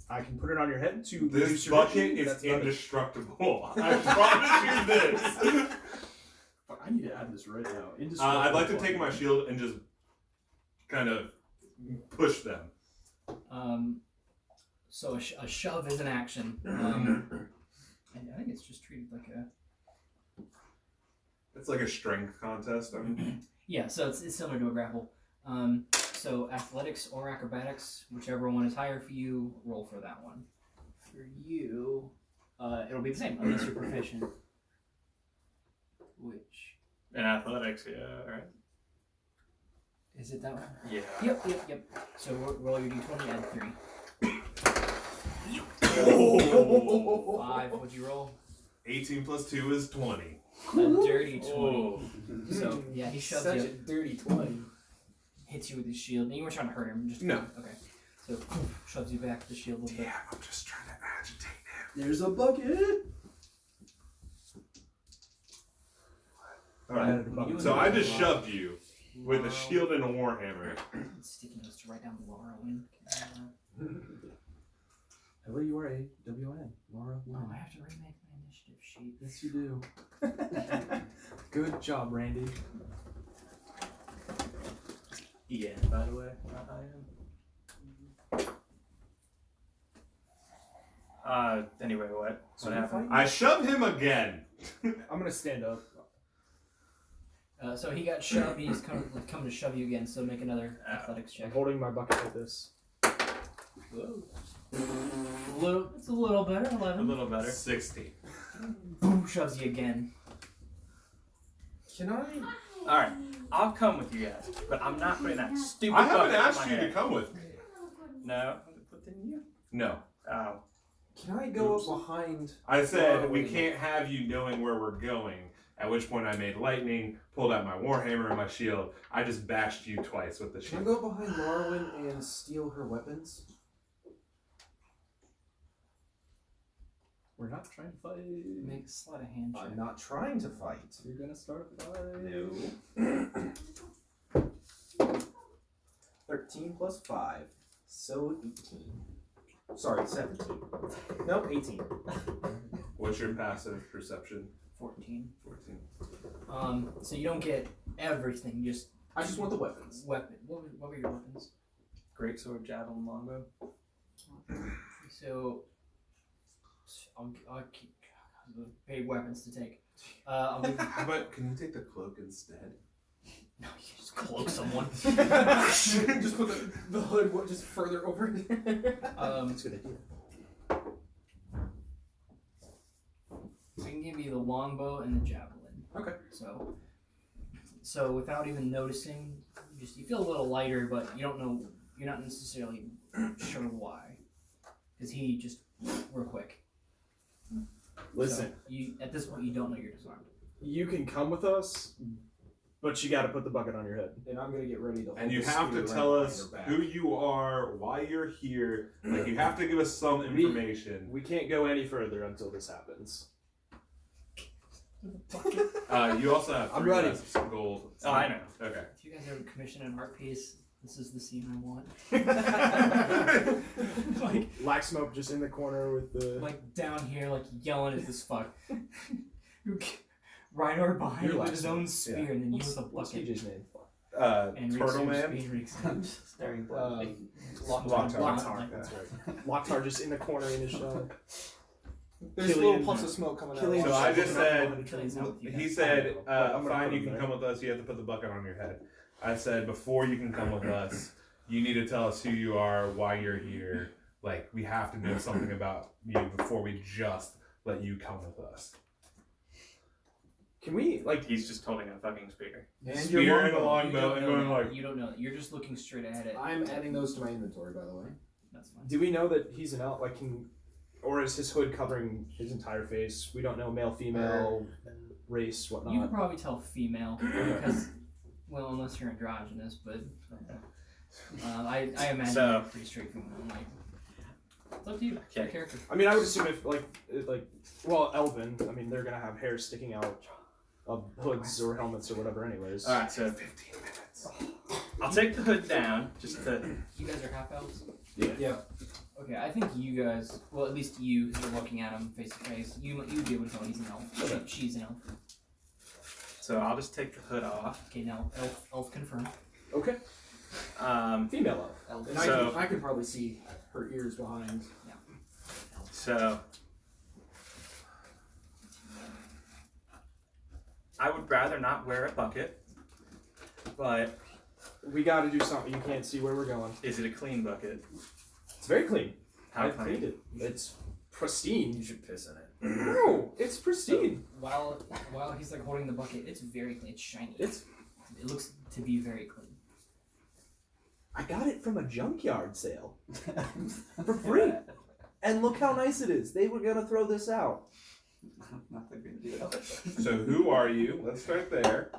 I can put it on your head to This reduce your bucket vision. is That's about it. indestructible. I promise you this. Fuck, I need to add this right now. I'd like to take my shield and just kind of push them. So a shove is an action. And I think it's just treated like a... It's like a strength contest. I mean, Yeah, so it's similar to a grapple. So athletics or acrobatics, whichever one is higher for you, roll for that one. For you, it'll be the same unless you're proficient. Which In athletics, yeah, right? is it that one? Yeah. Yep. So roll your d20, add 3. oh, 5. What'd you roll? 18 plus 2 is 20. A dirty 20. Oh. So yeah, he shoves Such you, a dirty 20. hits you with his shield. And you weren't trying to hurt him. Just No. Okay. So shoves you back with the shield a little bit. Yeah, I'm just trying to agitate him. There's a bucket. Alright. So I just shoved you with a shield and a warhammer. Sticky notes to write down the Larawen. Lurawn. Laura. Oh, I have to remake my initiative sheet. Yes, you do. Good job, Randy. Yeah, by the way, I am. Anyway, what? What happened? I shoved him again. I'm gonna stand up. So he got shoved. He's coming to shove you again. So make another athletics I'm check. holding my bucket like this. Whoa. It's a little better. A 11. little better. 16. Boom, shoves you again. Can I? Alright, I'll come with you guys, but I'm not putting that stupid I haven't bucket on asked my you to head. come with me. No, but didn't you? No. Oh. Can I go up behind? I said Oh, we wait. can't have you knowing where we're going. At which point I made lightning, pulled out my warhammer and my shield. I just bashed you twice with the Can I shield. go behind Larawen and steal her weapons? We're not trying to fight. Make a sleight of hand check. I'm not trying to fight. You're gonna start a fight. No. 13 plus 5. So 18. Sorry, 17. Nope, 18. What's your passive perception? 14. 14. So you don't get everything. Just I just want the weapons. weapon. What were your weapons? Greatsword, javelin, longbow. So I'll keep big weapons to take. I'll give you, How about, can you take the cloak instead? no, you just cloak someone. Just put the hood just further over. That's a good idea. I can give you the longbow and the javelin. Okay. So without even noticing, you feel a little lighter, but you don't know. You're not necessarily sure why, because he just real quick. Listen, So you at this point you don't know you're disarmed. you can come with us, but you got to put the bucket on your head. And I'm gonna get ready to. And hold you the have to spear tell right us behind her who back. you are, why you're here. Like, you have to give us some information. We can't go any further until this happens. You also have I'm 3 ready. less gold. Oh, I know. Okay. If you guys ever commission an art piece, this is the scene I want. like Laxmope just in the corner with the. down here, like yelling at this fuck. Ryynor behind You're him with his own Laxmope, spear, yeah. and then you with a What's bucket. TJ's name? And Turtle Rikzu's Man? speed Rikzu. I'm just staring blankly. Lok'Tar. That's right. Lok'Tar just in the corner in his shell. There's Kylian. little puffs of smoke coming out. Kylian. So I just said, Kylian's not with you he guys. said, I'm gonna fine, put you him can there. come with us, you have to put the bucket on your head. I said, before you can come with us, you need to tell us who you are, why you're here. Like, we have to know something about you before we just let you come with us. Can we, like, He's just holding a fucking spear. And Spear your and a longbow. You longbow don't and know going that. like, You don't know that. You're just looking straight ahead at. I'm adding those to my inventory, by the way. That's fine. do we know that he's an elf? Like, or is his hood covering his entire face? We don't know male, female, race, whatnot. You could probably tell female because, well, unless you're androgynous, but I imagine So- you're pretty straight female. Like, it's up to you. Your Okay. character. I mean, I would assume if, well, elven, I mean, they're gonna have hair sticking out of hoods or helmets or whatever anyways. Alright, so 15 minutes. I'll take the hood down, just to... You guys are half elves. Yeah. Okay, I think you guys, well, at least you, because you're looking at him face to face, you'd be able to tell he's an elf. She's an elf. So I'll just take the hood off. Okay, now elf confirmed. Okay. Female elf. Elf. And So- I can probably see her ears behind. So... I would rather not wear a bucket, but We gotta do something. You can't see where we're going. is it a clean bucket? It's very clean. How I've cleaned clean? it. It's pristine. You should piss in it. No, it's pristine. While he's like holding the bucket, it's very clean. It's shiny. It's. It looks to be very clean. I got it from a junkyard sale for free. And look how nice it is. They were gonna throw this out. Not a good deal. So who are you? Let's start there.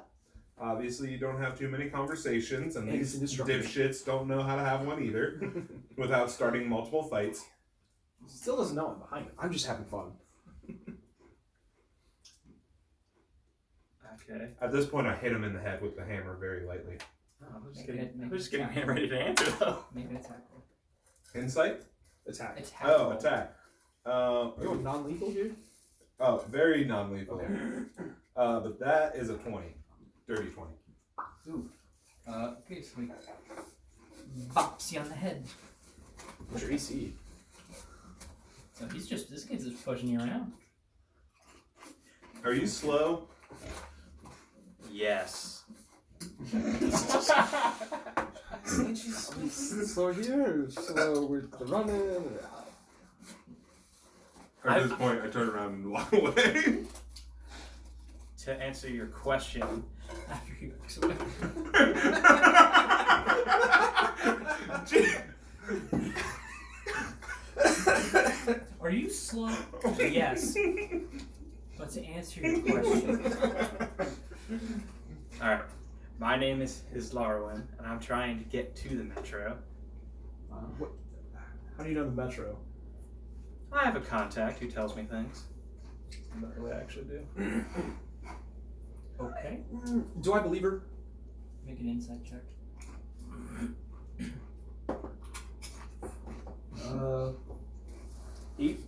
Obviously, you don't have too many conversations, and these dipshits don't know how to have one either without starting multiple fights. Still doesn't know I'm behind him. I'm just having fun. Okay. At this point, I hit him in the head with the hammer very lightly. I'm just Make getting an him ready to answer though. Make an attack roll. Insight? Attack. Attack Oh, roll. attack. Are you going non-lethal here? Oh, very non-lethal. But that is a 20. Dirty 20. Ooh. Okay, so he bops you on the head. What's your AC? So this kid's just pushing you around. Are you slow? Yes. Slow here, slow with the running. At this point, I turn around and walk away. To answer your question, After he walks away. Are you slow? Yes. But to answer your question, alright. My name is Larawen, and I'm trying to get to the metro. How do you know the metro? I have a contact who tells me things. Not really actually do. okay. Do I believe her? Make an insight check. Eight.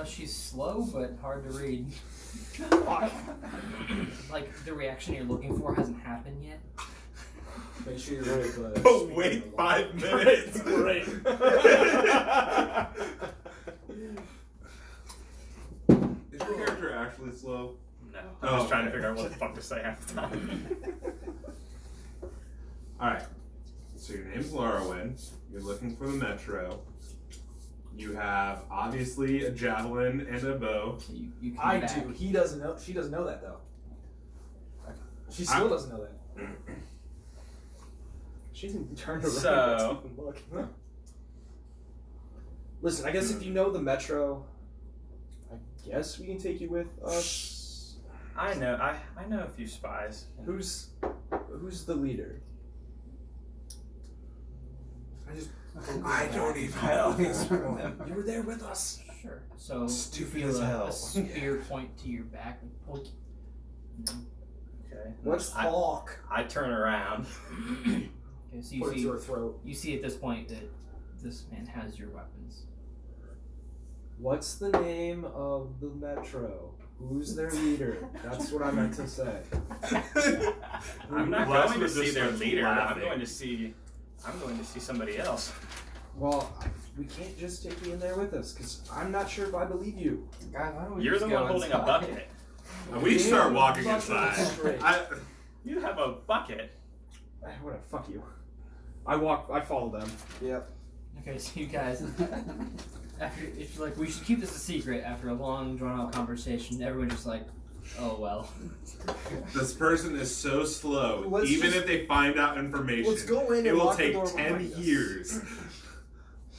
She's slow but hard to read. Like the reaction you're looking for hasn't happened yet. Make sure you're ready for that. Oh, wait 5 minutes. Great. Is your character actually slow? No. I'm Oh, just trying to okay. figure out what the fuck to say half the time. Alright. So your name's Larawen. You're looking for the metro. You have obviously a javelin and a bow. So you come I back. do. He doesn't know. She doesn't know that though. She still doesn't know that. She didn't turn around. So- and look. Listen, I guess if you know the metro, I guess we can take you with us. I know a few spies. Who's the leader? I don't even You were there with us. Sure. So Stupid you as feel hell. a spear point to your back. Like, poink. Okay. Let's talk. I turn around. Okay, so you Put it see to her throat. you see at this point that this man has your weapons. What's the name of the metro? Who's their leader? That's what I meant to say. I'm not Laxmope going to just see their starts leader. laughing. I'm going to see somebody else. Well, we can't just take you in there with us, because I'm not sure if I believe you. Guys, why don't we You're just the go one holding a inside? bucket. And we start walking Fuck inside. straight. You have a bucket. Whatever, fuck you. I follow them. Yep. Okay, so you guys, after if you're like we should keep this a secret. After a long drawn out conversation, everyone's just like, oh well. This person is so slow. Let's Even just- if they find out information, Let's go in it and will lock the take door 10 behind us. years.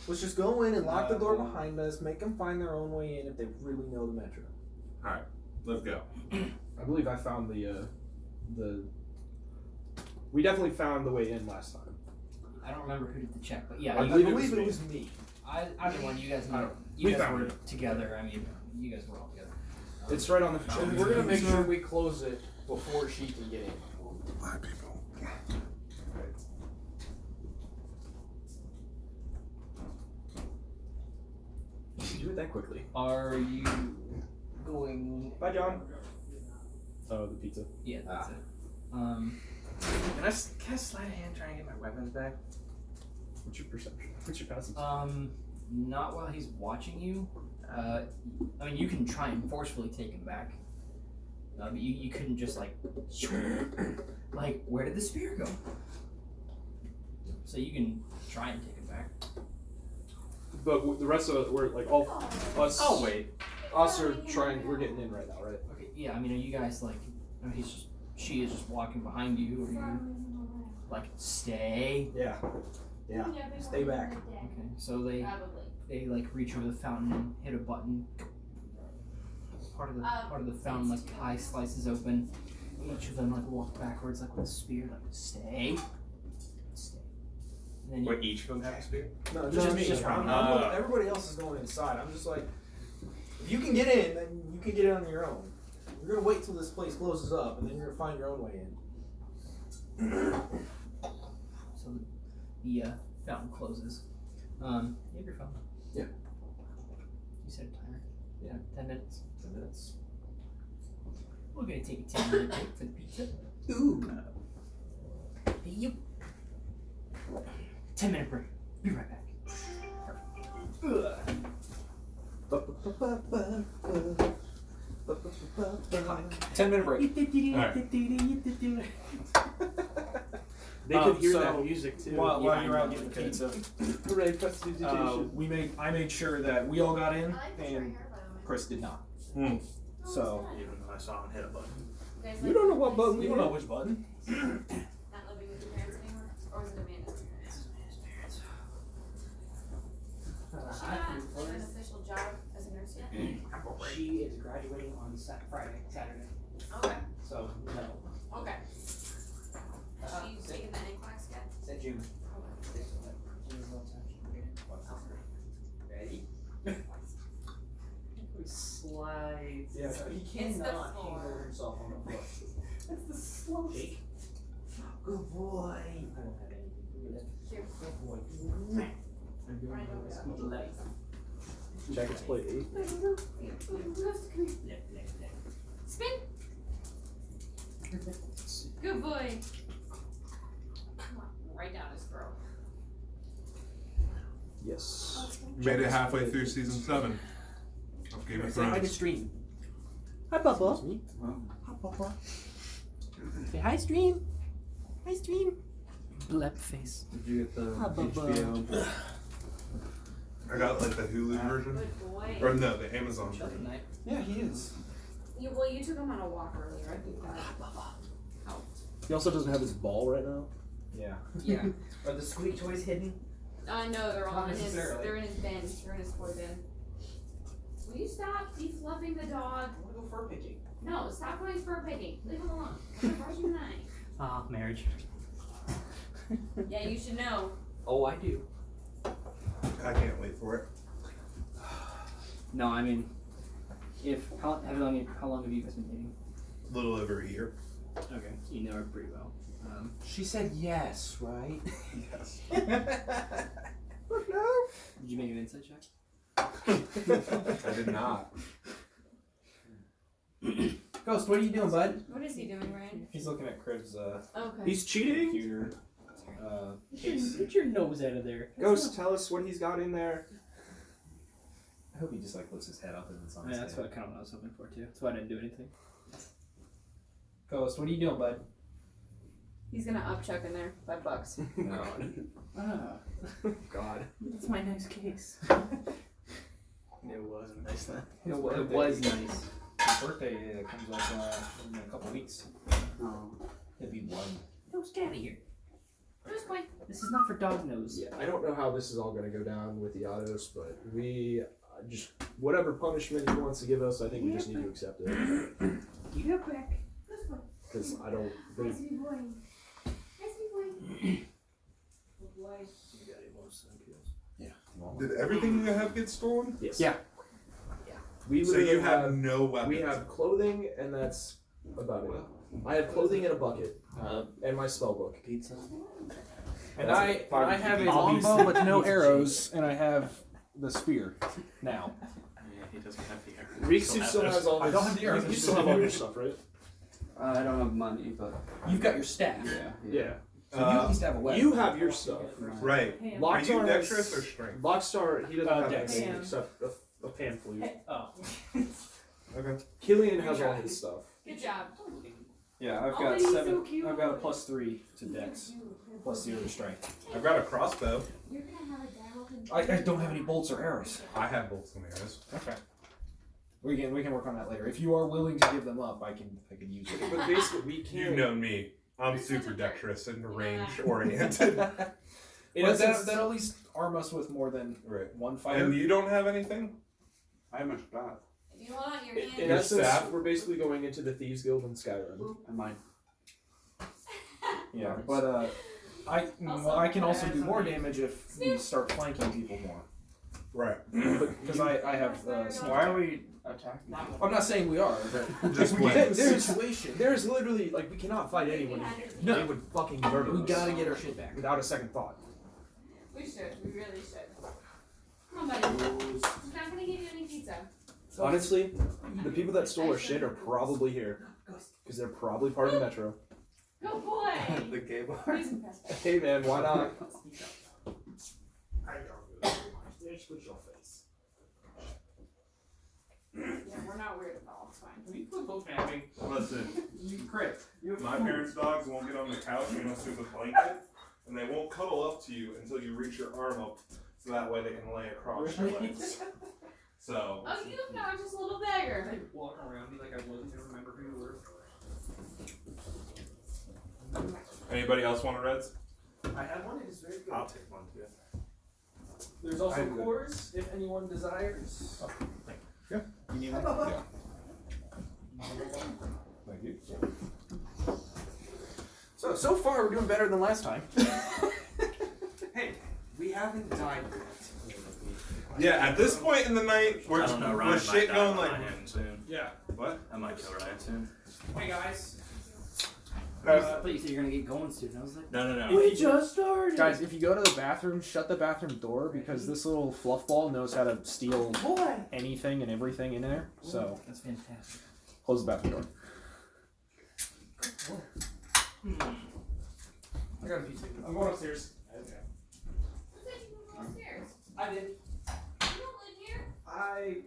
Let's just go in and lock the door behind us. Make them find their own way in if they really know the metro. Alright, let's go. I believe I found the. We definitely found the way in last time. I don't remember who did the check, but yeah, I you, believe it was me. either one. You guys I know. don't- You we guys found were it. together. I mean, you guys were all together. It's right on the. And we're gonna make sure we close it before she can get in. Black people. You do it that quickly. Are you going? Bye, John. Oh, the pizza. Yeah, that's it. Can I slide a hand trying to get my weapons back? What's your perception? What's your passive? Not while he's watching you. I mean, you can try and forcefully take him back. But you couldn't just like, where did the spear go? So you can try and take him back. But the rest of it, we're like all us. I'll wait. Us are trying. We're getting in right now, right? Okay, yeah. I mean, are you guys like? I mean, she is just walking behind you. Or you like stay? Yeah. Yeah. Stay back. Okay, so they like reach over the fountain and hit a button. part of the fountain like pie slices open. Each of them like walk backwards like with a spear, like stay. And then What, each of them have a spear? No, just me. Everybody else is going inside. I'm just like, if you can get in, then you can get in on your own. You're gonna wait till this place closes up, and then you're gonna find your own way in. So the fountain closes. You have your phone. Yeah. You set a timer. Yeah. 10 minutes. 10 minutes. We're gonna take a 10-minute break for the pizza. Ooh. Yep. 10-minute break. Be right back. 10-minute break. They could hear so that music too. While Yeah, you're I out know. getting pizza, Hooray, prestidigitation. I made sure that we all got in, I like this right and here, by the way. Chris did not. Oh, So it's Even though I saw him hit a button. not. You guys you like don't know this what place? button. You don't know which button. Not living with your parents anymore? Or is it Amanda's parents? She not like an official job as a nurse yet? She is graduating on Saturday. Okay. So no. Okay. She's taking the NCLEX yet? Said June. Okay. Ready? We slide. Yeah. He It's the cannot floor. handle himself on the floor. That's the slow shake. Good boy. I don't have anything for you. Here. Good boy. I'm doing Right over this there. with light. Check its plate 8. Come here. Spin. Good boy. Come on, right down his throat. Yes. Made it halfway through season 7 of Game of Say hi to Thrones. stream. Hi, Bubba. Hi, Bubba. Say hi, stream. Hi, stream. Blep face. Did you get the Hi, Bubba. HBO? I got like the Hulu version, Good boy. or no, the Amazon version. Night. Yeah, he is. Well, you took him on a walk earlier. I think that helped. He also doesn't have his ball right now. Yeah. Yeah. Are the squeak toys hidden? No, they're all Not in his. necessarily. They're in his bin. They're in his toy bin. Will you stop defluffing the dog? I want to go fur picking. No, stop going fur picking. Leave him alone. I'm brushing your knife. Ah, marriage. Yeah, you should know. Oh, I do. I can't wait for it. No, I mean, how long have you guys been dating? A little over a year. Okay, so you know her pretty well. She said yes, right? Yes. Did you make an insight check? I did not. Ghost, what are you doing, bud? What is he doing, Ryan? He's looking at Crib's Okay. He's cheating. computer case. Get your nose out of there. Ghost, tell us what he's got in there. I hope he just like lifts his head up and it's on Yeah, his that's head. what I was hoping for too. That's why I didn't do anything. Ghost, what are you doing, bud? He's gonna up Chuck in there. $5. No. God. That's my nice case. It wasn't nice then. It was nice. His birthday comes up in a couple weeks. Oh. He'll be 1. Nose, get out of here. Who's going? This is not for dog nose. Yeah, I don't know how this is all going to go down with the autos, but we just whatever punishment he wants to give us, I think we just need to accept it You go back. Who's going? because I don't. Nice to be boy. Nice to be boy. Good boy. Did everything you have get stolen? Yes. Yeah. We So literally you have no weapons. we have clothing, and that's about it. I have clothing in a bucket and my spell book. Pizza. And That's I have a Obviously. longbow with no arrows, and I have the spear now. Yeah, he doesn't have the arrow. Rikzu still has all I his. don't have the arrows. You still have all your stuff, right? I don't have money, but You've got your staff. Yeah. So you at least have a weapon. You have your stuff. Right. Ham. Are you Lok'Tar dexterous has- or strength? Lok'Tar, he doesn't have Dex. anything Ham. except a pan flute. Oh. Okay. Killian has all his stuff. Good job. Yeah, I've Oh, got he's 7. so cute. I've got a +3 to Dex, plus 0 to strength. I've got a crossbow. You're gonna have a dad. I don't have any bolts or arrows. I have bolts and arrows. Okay. We can work on that later. If you are willing to give them up, I can use it. But basically, we can't. You know me. I'm super dexterous and range oriented. But that at least arm us with more than Right. one fighter. And you don't have anything? I have my staff. If You want your In hand? In Your essence, staff? we're basically going into the Thieves Guild in Skyrim. And mine. Yeah, but I can also do more damage if we start flanking people more. Right. Because I have sneak Why attack. are we attacking? I'm not saying we are, but Just if we wait. get in There's- situation, There's literally, like, we cannot fight anyone. No. They would fucking murder we us gotta get our shit back. without a second thought. We should. We really should. Come on, buddy. He's not gonna give you any pizza. Honestly, the people that stole our shit are probably here. Because they're probably part of the Metro. Good boy. The gay bar. He's impressed. Hey man, why not? Yeah, we're not weird at all. It's fine. We put both mapping. Listen, Crit. my parents' dogs won't get on the couch unless there's a blanket, and they won't cuddle up to you until you reach your arm up, so that way they can lay across your legs. So. Oh, you are just a little beggar. I walk around me like I wasn't gonna remember who you were. Anybody else want a Reds? I have one. It is very good. I'll take one too. There's also cores if anyone desires. Yeah. You need one? Yeah. Thank you. So far we're doing better than last time. Hey, we haven't died yet. Yeah, at this point in the night, I don't know, Ryan we're might shit die going on like. my hand soon. Yeah. What? I might kill Ryan soon. Hey guys. I thought you said you're gonna get going soon. I was like, No. We just started. Guys, if you go to the bathroom, shut the bathroom door because this little fluff ball knows how to steal anything and everything in there. So That's fantastic. close the bathroom door. I got a pizza. I'm going upstairs. Who said you can go upstairs? I did. You don't live here.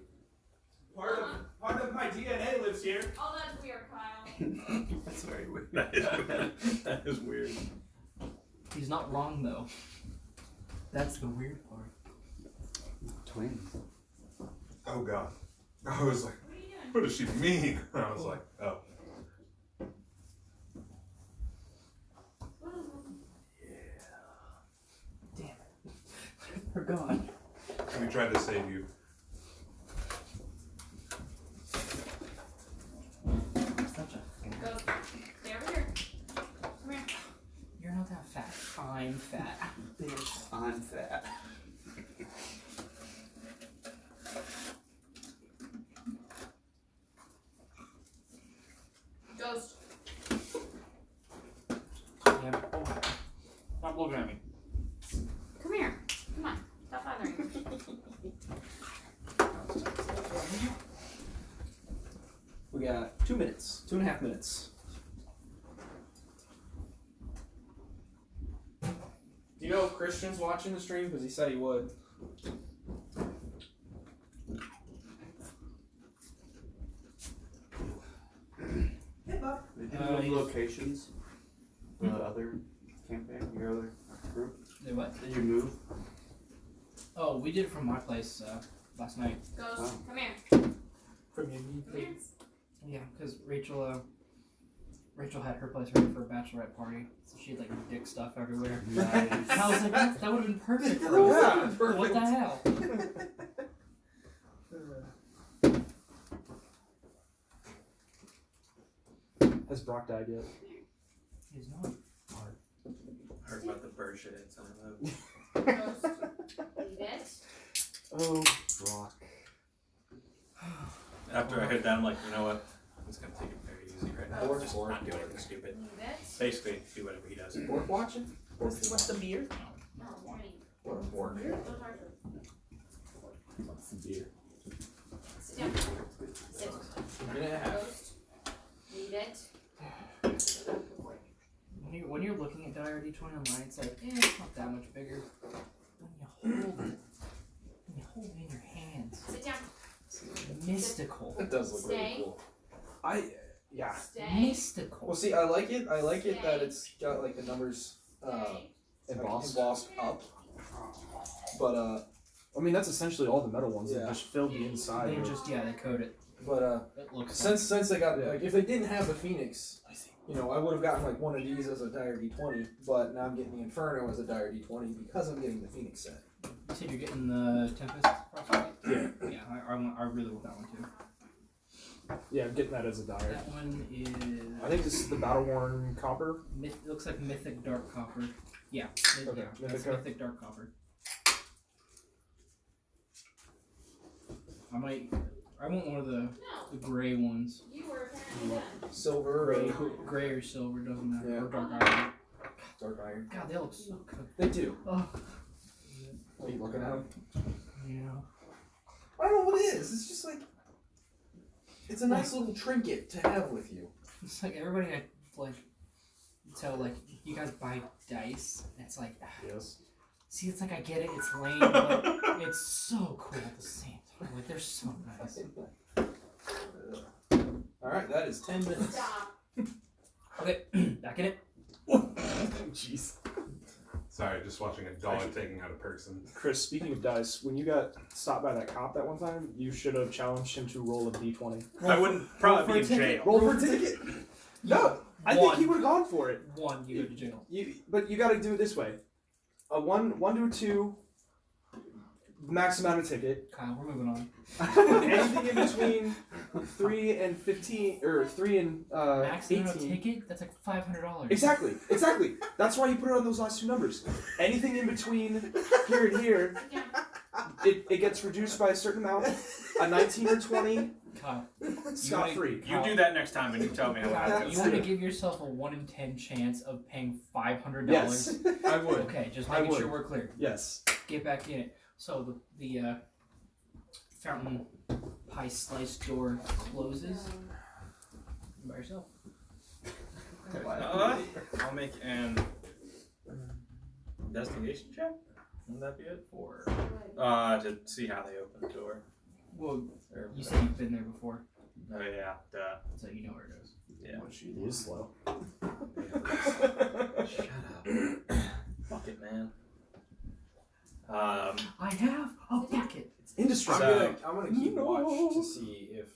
Part of my DNA lives here. Oh, that's weird, Kyle. That's very weird. That is weird. He's not wrong though. That's the weird part. Twins. Oh god. I was like, What are you doing? what does she mean? I was like, oh. Damn it. They're gone. We tried to save you. Such a. Go. Stay over here. Come here. You're not that fat. I'm fat. Bitch. I'm fat. Ghost. Damn it. Oh, stop looking at me. Come here. Come on. Stop bothering me. We got 2 minutes. 2.5 minutes. Do you know if Christian's watching the stream? Because he said he would. Did you move locations? The other campaign, your other group? They what? Did you move? Oh, we did it from my place last night. Ghost. Oh. Come here. From your Come here. Yeah, because Rachel had her place ready for a bachelorette party, so she had like dick stuff everywhere. Nice. And I was like, that would have been perfect for us. Yeah, What the hell? Has Brock died yet? He's not. Heard about the bird shit in some of Ghost. Leave it. Oh, Brock. After I heard that, I'm like, you know what? I'm just gonna take it very easy right now. Just not do anything stupid. Leave it. Basically, do whatever he does. Bork watching? What's the beer? No, wait. What a bork. Don't talk to him. Beer. Sit down. Sit. 1.5. Ghost. Leave it. When you're looking at Dire D20 online, it's like, it's not that much bigger. When you hold it in your hands, Sit down. it's mystical. It does look Stay. really cool. Yeah. Stay. Mystical. Well, see, I like it. I like it that it's got like the numbers Stay. embossed up. But I mean, that's essentially all the metal ones. Yeah. They just filled the inside. They with- just, they code it. but It looks since they got like if they didn't have the Phoenix, you know, I would have gotten like one of these as a Dire D20. But now I'm getting the Inferno as a Dire D20 because I'm getting the Phoenix set. You said you're getting the Tempest Frostbite? Yeah, I really want that one too. Yeah, I'm getting that as a dire. That one is. I think this is the battle worn copper. It looks like mythic dark copper. Yeah. Okay, That's mythic. mythic dark copper. I want one of the gray ones. You were apparently done. Silver. Gray or silver, doesn't matter. Yeah. Or dark iron. Dark iron. God, they look so good. They do. Oh. What are you looking at them? Yeah. I don't know what it is. It's just like it's a nice little trinket to have with you. It's like everybody I like tell like you guys buy dice. It's like Yes. see, it's like I get it, it's lame, but it's so cool at the same time. Like they're so nice. Alright, that is 10 minutes. Stop. Okay, back in it. Jeez. Sorry, just watching a dog taking out a person. Chris, speaking of dice, when you got stopped by that cop that one time, you should have challenged him to roll a d20. I wouldn't probably be in jail. Roll for a ticket. No, I think he would have gone for it. One, you go to jail. But you got to do it this way: a one to a 2, max amount of ticket. Kyle, we're moving on. Anything in between 3 and 15, or 3 and Max 18. amount of ticket? That's like $500. Exactly. That's why you put it on those last 2 numbers. Anything in between here and here, it gets reduced by a certain amount. A 19 or 20, Kyle, scot free. You do that next time and you tell me how Kyle, that you goes. want to give yourself a 1 in 10 chance of paying $500? Yes, I would. Okay, just I making would. sure we're clear. Yes. Get back in it. So the fountain pie slice door closes. By yourself. I'll make an investigation check. Would that be it? Or to see how they open the door. Well, Or you said you've been there before, oh yeah, duh. so you know where it goes. Yeah. She is slow. Shut up. Bucket man. I have a bucket. Industry. I'm gonna keep No. watch to see if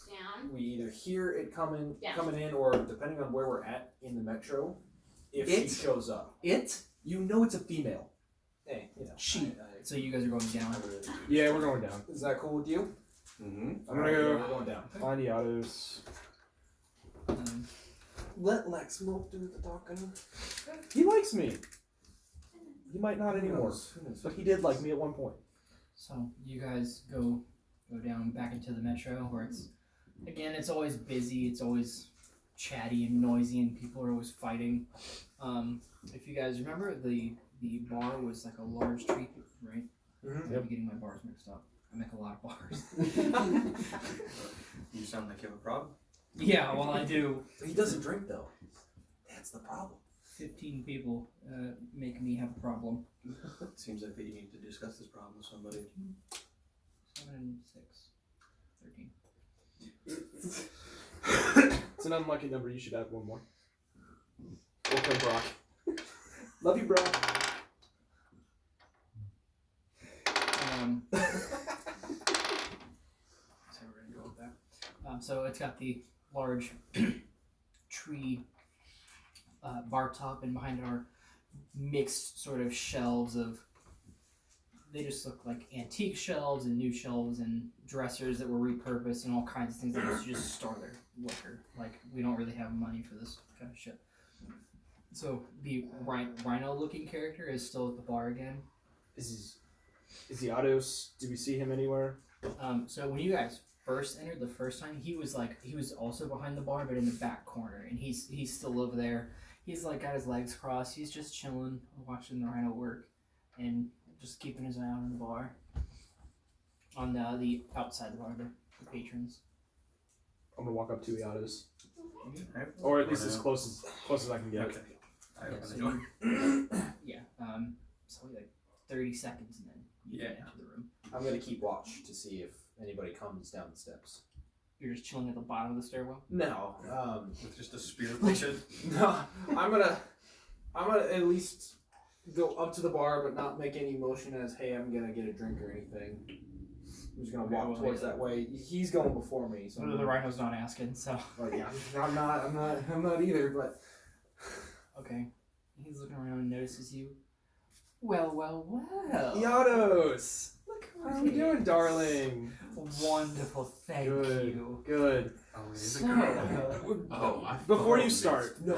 Down. we either hear it coming Yeah. in, or depending on where we're at in the metro, if she shows up. You know it's a female. Hey, you know, She. So you guys are going down. Yeah, we're going down. Is that cool with you? Mm-hmm. I'm gonna Yeah, go we're going down. find the autos. Let Laxmope do the talking. He likes me. He might not anymore, Who knows? but he did like me at one point. So you guys go down back into the metro where it's always busy, it's always chatty and noisy, and people are always fighting. If you guys remember, the bar was like a large tree, right? Mhm. I'm getting my bars mixed up. I make a lot of bars. You sound like you have a problem. Yeah, well I do. He doesn't drink though. That's the problem. 15 people make me have a problem. Seems like that you need to discuss this problem with somebody. 7 and 6. 13. It's an unlucky number. You should add one more. We'll play Brock. Love you, Brock. So we're gonna go with that. So it's got the large tree bar top, and behind it are mixed sort of shelves of. They just look like antique shelves and new shelves and dressers that were repurposed and all kinds of things that used to just store their liquor. Like, we don't really have money for this kind of shit. So the rhino-looking character is still at the bar again. Is the autos? Do we see him anywhere? So when you guys first entered the first time, he was also behind the bar, but in the back corner, and he's still over there. He's like got his legs crossed. He's just chilling, watching the rhino work, and just keeping his eye out on the bar. On the outside the bar, the patrons. I'm gonna walk up to the autos, Right. or at least as close as I can get. Okay. I Yeah, open so the door. Yeah. So like 30 seconds, and then you Yeah. get into the room. I'm gonna keep watch to see if anybody comes down the steps. You're just chilling at the bottom of the stairwell. No, With just a spear pointed. no. I'm gonna at least go up to the bar, but not make any motion as, hey, I'm gonna get a drink or anything. I'm just gonna Okay, walk well, towards yeah. that way. He's going before me, so The rhino's not asking, so like, yeah, I'm not either. But okay. He's looking around and notices you. Well. The autos. Look who How are you doing, darling? Wonderful, thank Good. you. Good. Oh, he's a So, girl. Oh, I Before thought you this- start, No.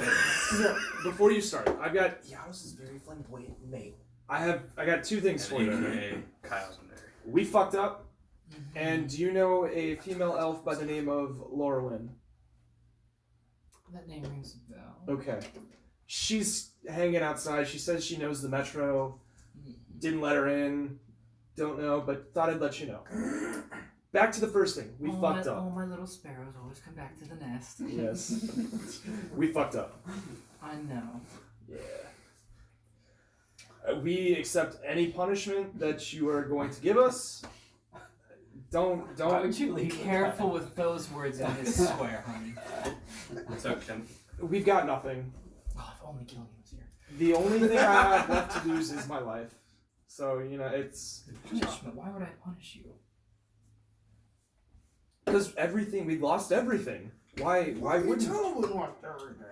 before you start, I've got Yaros is very flamboyant mate. I got two things for you. AKA Kyle's in there. We fucked up, and do you know a female elf by the name of Larawen? that name rings a bell. Okay. She's hanging outside. She says she knows the metro. Didn't let her in. Don't know, but thought I'd let you know. Back to the first thing. We fucked up. All my little sparrows always come back to the nest. Yes. We fucked up. I know. Yeah. We accept any punishment that you are going to give us. Don't. Why would you be careful with those words in this swear, honey? What's up, Kim? We've got nothing. Oh, if only Kylian was here. The only thing I have left to lose is my life. So, it's... Punishment? Why would I punish you? Because we lost everything. Why wouldn't you? we lost everything?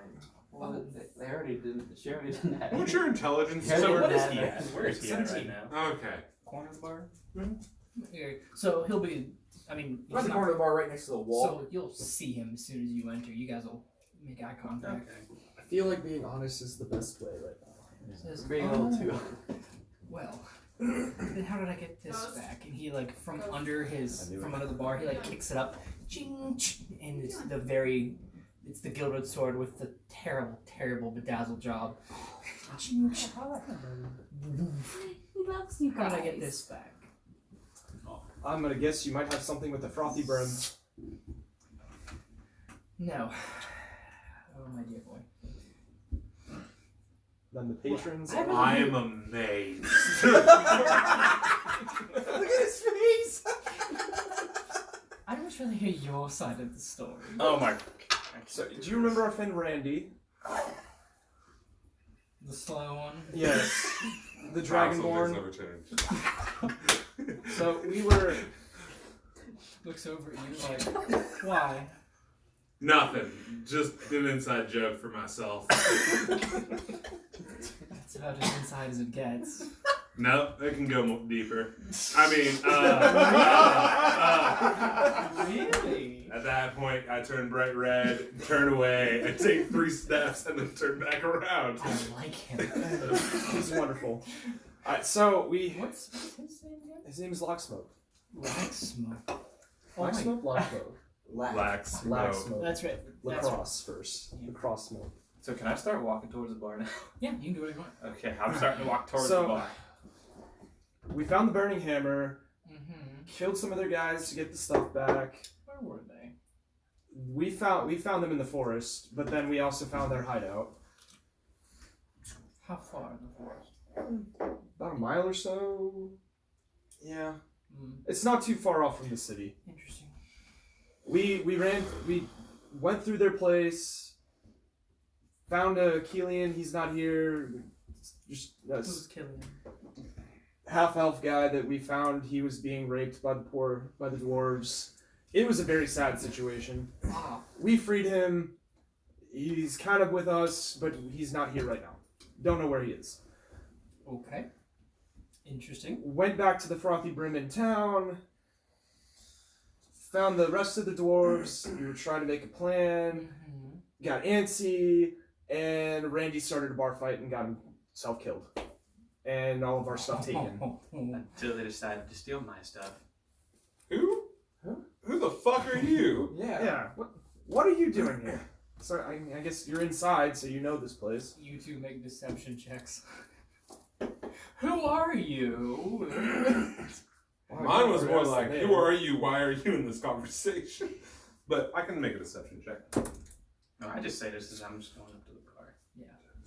Well, they already didn't. She already didn't have. What's your intelligence? Yeah, So they're what is bad he at- at? Where is he at right 17. now? Okay. Corner of the bar? Okay, so he'll be, I mean, Right in he's the not- corner of the bar, right next to the wall. so you'll see him as soon as you enter. You guys will make eye contact. Okay. I feel like being honest is the best way right now. Says, Being a little too. well, then how did I get this back? And he from under the bar, he kicks it up, ching, ching, and it's the gilded sword with the terrible bedazzled job. Ching, ching. He loves you How guys. did I get this back? I'm gonna guess you might have something with a frothy brim. No. Oh my dear boy. Then the patrons. I am amazed. Look at his face! I'd much rather hear your side of the story. Oh my. So, do you remember our friend Randy? The slow one. Yes. The Dragonborn. Never changed. So we were. Looks over at you like, why? Nothing. Just an inside joke for myself. That's about as inside as it gets. No, it can go deeper. I mean, Really? at that point, I turn bright red, turn away, I take 3 steps, and then turn back around. I like him. He's wonderful. Alright, so we. What's his name again? His name is Laxmope. Laxmope. Oh, wait. Laxmope? Laxmope. Lax. Laxmope. That's right. That's right. Lacrosse first. Lacrosse smoke. So can I start walking towards the bar now? Yeah, you can do what you want. Okay, I'm starting to walk towards So- the bar. We found the burning hammer, Mm-hmm. killed some other guys to get the stuff back. Where were they? We found them in the forest, but then we also found their hideout. How far in the forest? About a mile or so. Yeah. Mm, It's not too far off from the city. interesting. We went through their place, found a Keylen, he's not here. Just Who's Kylian? half elf guy that we found. He was being raped by the dwarves. It was a very sad situation. Ah, We freed him. He's kind of with us, but he's not here right now. Don't know where he is. okay. Interesting. Went back to the Frothy Brim in town. Found the rest of the dwarves. We were trying to make a plan. Mm-hmm. Got antsy, and Randy started a bar fight and got himself killed. And all of our stuff taken. Until they decided to steal my stuff. Who? Huh? Who the fuck are you? Yeah. What are you doing here? Sorry, I guess you're inside, so you know this place. You two make deception checks. Who are you? Mine was more like, who are you? Why are you in this conversation? But I can make a deception check. No, I just say this as I'm just going up to the bar.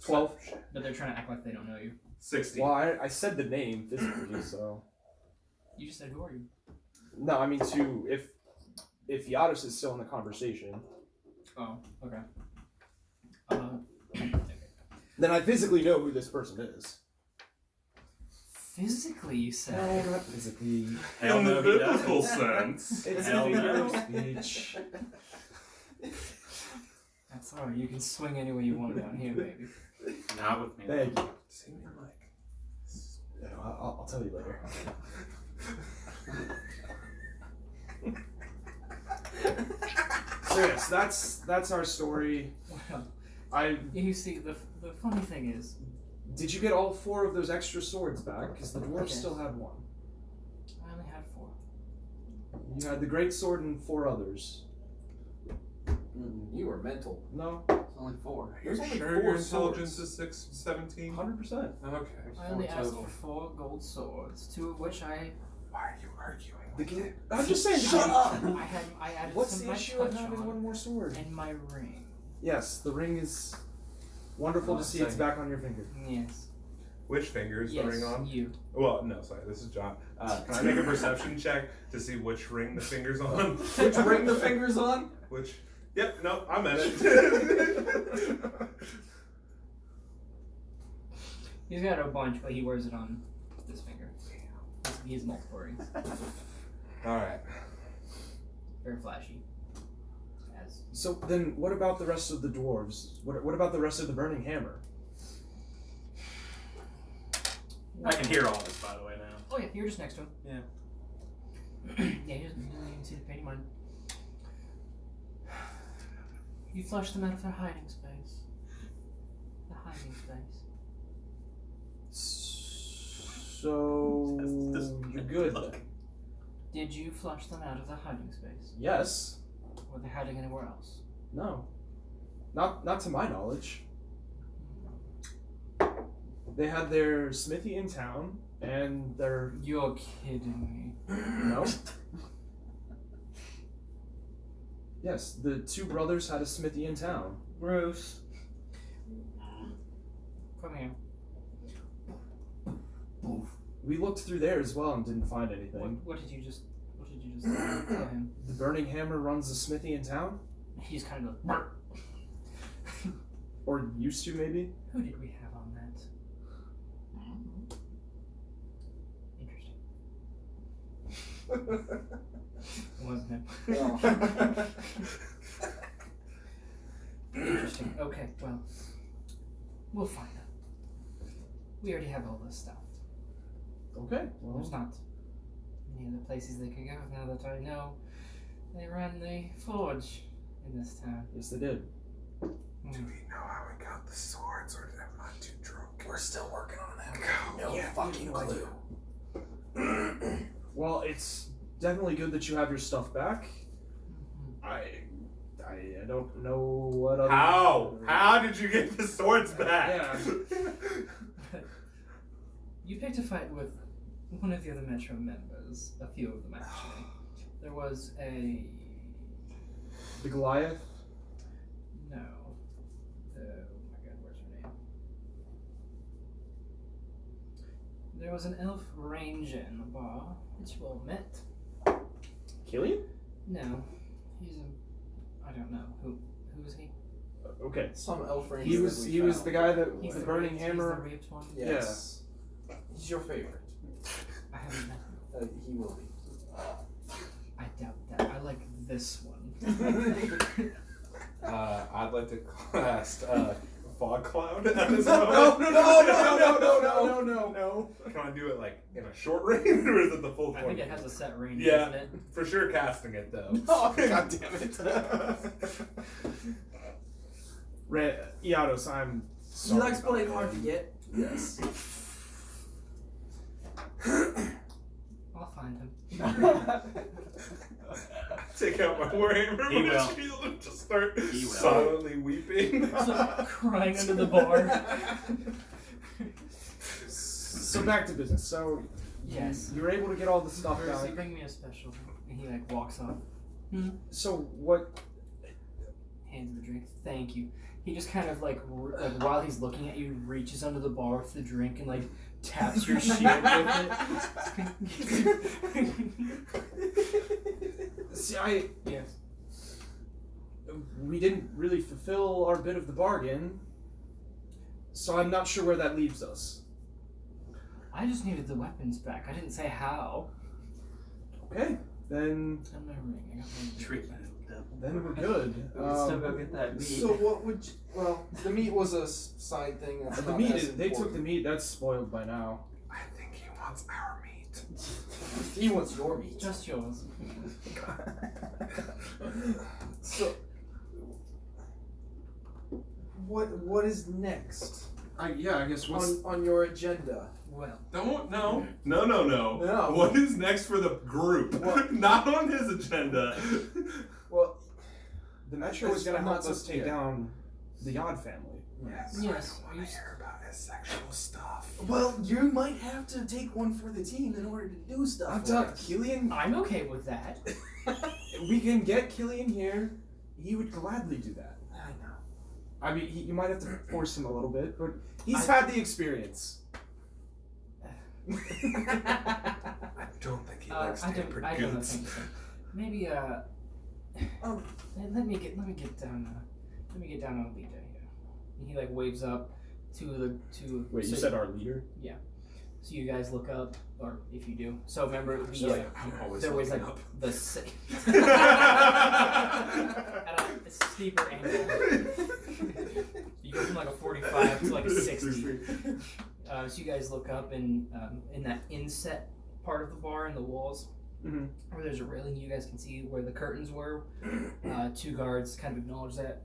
12. But they're trying to act like they don't know you. 60. Well, I said the name physically, so. You just said, who are you? No, I mean if Yados is still in the conversation, Oh, okay. then I physically know who this person is. Physically, you said. No, not physically. Hell In no, the he biblical doesn't. sense. It's Hell a figure no. of speech. That's alright, you can swing any way you want down here, baby. Not with me. Thank you. No, I'll tell you later. So yes, that's our story. Well, you see, the funny thing is, Did you get all 4 of those extra swords back? Because the dwarf Yes. still had 1. I only had 4. You had the great sword and 4 others. You were mental. No, It's only 4. There's only Sure, 4 your intelligence swords. is 17. 100%. Okay. I only 4 asked total. for 4 gold swords, 2 of which I Why are you arguing? I'm just saying. I added What's some the my issue of touch having on, 1 more sword? and my ring. Yes, the ring is wonderful Oh, to see. same. It's back on your finger. Yes. Which finger is Yes, the ring on? you. Well, no, sorry, this is John. Can I make a perception check to see which ring the finger's on? Which ring the finger's on? Which? Yep, no, I'm at it. He's got a bunch, but he wears it on this finger. He has multiple rings. Alright. Very flashy. As So then, what about the rest of the dwarves? What about the rest of the burning hammer? I can hear all this, by the way, now. Oh yeah, you're just next to him. Yeah. Yeah, he doesn't even see the painting mine. You flushed them out of their hiding space. The hiding space. So That's you're good look. then. Did you flush them out of the hiding space? Yes. Were they hiding anywhere else? No. Not to my knowledge. They had their smithy in town, and their You're kidding no. Yes, the 2 brothers had a smithy in town. me. Bruce. Come here. We looked through there as well and didn't find anything. What did you just tell him? The burning hammer runs the smithy in town, He's kind of goes, or used to maybe. who did we have on that? Interesting. It wasn't him. Interesting. Okay, well, we'll find out. We already have all this stuff. Okay. Well, There's not many other places they could go now that I know they ran the forge in this town. yes, they did. Do we know how we got the swords, or am I too drunk? We're still working on that. No fucking clue. Well, it's definitely good that you have your stuff back. I don't know what other. How did you get the swords back? Yeah. You picked a fight with one of the other Metro members, a few of them actually. There was a... The Goliath. No. Oh my god, where's her name? There was an elf ranger in the bar, which you all met. Kylian? No. He's a... I don't know. Who is he? Okay. Some elf ranger. He that was we the found. guy that He's the burning raped- hammer. He's the raped one? Yes. He's your favorite. I haven't met him. He will be. I doubt that. I like this one. I'd like to cast Fog Cloud at this No, moment. no. Can I do it like in a short range, or is it the full 20? I think it has a set range, Yeah. doesn't it? For sure casting it though. Oh, god damn it. Iados, I'm He sorry. likes playing hard to get. Yes. I'll find him. Take out my warhammer He with will. a shield and just start He will. silently weeping. Crying under the bar. So back to business. So Yes. you were able to get all the stuff Mercy, back. bring me a special. And he like walks off. So what? Hands the drink. Thank you. He just kind of like while he's looking at you, reaches under the bar with the drink and like taps your shield with it. See, Yes. we didn't really fulfill our bit of the bargain, so I'm not sure where that leaves us. I just needed the weapons back. I didn't say how. Okay, then And my ring. I got my Tricky ring back. little devil. then we're good. We can still go get that meat. So what would you, well, the meat was a side thing. That's The not meat as is, they took the important. meat. That's spoiled by now. I think he wants our meat. He wants your meat. Just yours. So, what is next I guess on your agenda? Well, No. No. What is next for the group? What? Not on his agenda. Well, the Metro is gonna I'm help not us so- take yeah. down the Yod family. yes. Are you about his sexual stuff. Well, you might have to take one for the team in order to do stuff. I'm for done. us. Kylian, I'm okay with that. we can get Kylian here. He would gladly do that. I know. I mean, you might have to force him a little bit, but he's I- had the experience. I don't think he likes I tampered don't know. goods. Thank you, sir. Maybe let me get down. Let me get down on Alita here. And he like waves up to. Wait, you so- said our leader? So you guys look up, or if you do. So remember So, I'm always there was like looking up. the at a steeper angle. You go from like a 45 to like a 60. So you guys look up and in that inset part of the bar in the walls, Mhm. where there's a railing, you guys can see where the curtains were. Two guards kind of acknowledge that.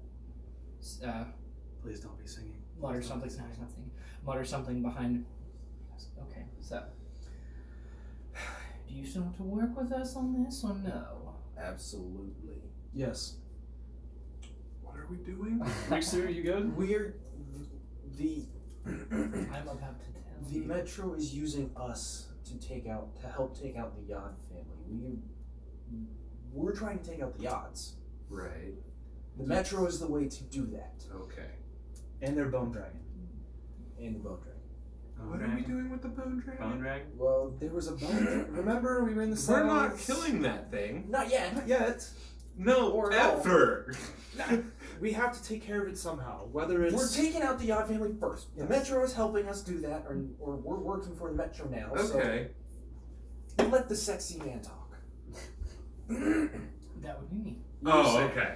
Please don't be singing. Mutter something. No, he's not singing. Mutter something behind. Okay, so do you still want to work with us on this or no? Absolutely. Yes. What are we doing? Rikzu, are you good? We're the I'm about to tell the you. Metro is using us to help take out the Yod family. We're trying to take out the Yods. Right. The Metro is the way to do that. Okay. And their bone dragon. And the Bone Dragon. What are we doing with the bone dragon? Bone dragon? Well, there was a bone. Remember, we were in the We're not silence? killing that thing. Not yet. Not yet. No, Or ever. We have to take care of it somehow. Whether it's We're taking out the Yod family first. The Metro is helping us do that, or we're working for the Metro now. Okay. So let the sexy man talk. That would be me. Oh, okay.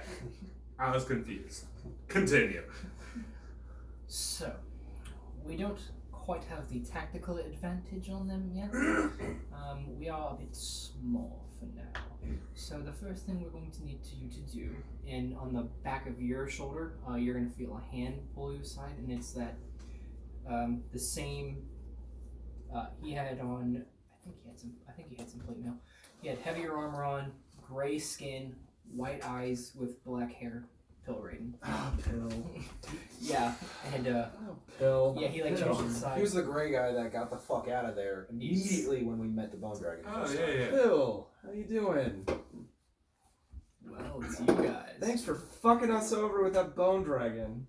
I was confused. Continue. So, we don't quite have the tactical advantage on them yet. We are a bit small for now. So the first thing we're going to need you to do, and on the back of your shoulder, you're going to feel a hand pull you aside, and it's that the same. He had on. I think he had some plate mail. He had heavier armor on, gray skin, white eyes with black hair. Pill rating. Oh, Pill. Yeah, and Pill. yeah, he like changed his side. He was the gray guy that got the fuck out of there immediately when we met the Bone Dragon. Oh, first yeah, time. yeah. Pill, how you doing? Well, it's you guys. Thanks for fucking us over with that bone dragon.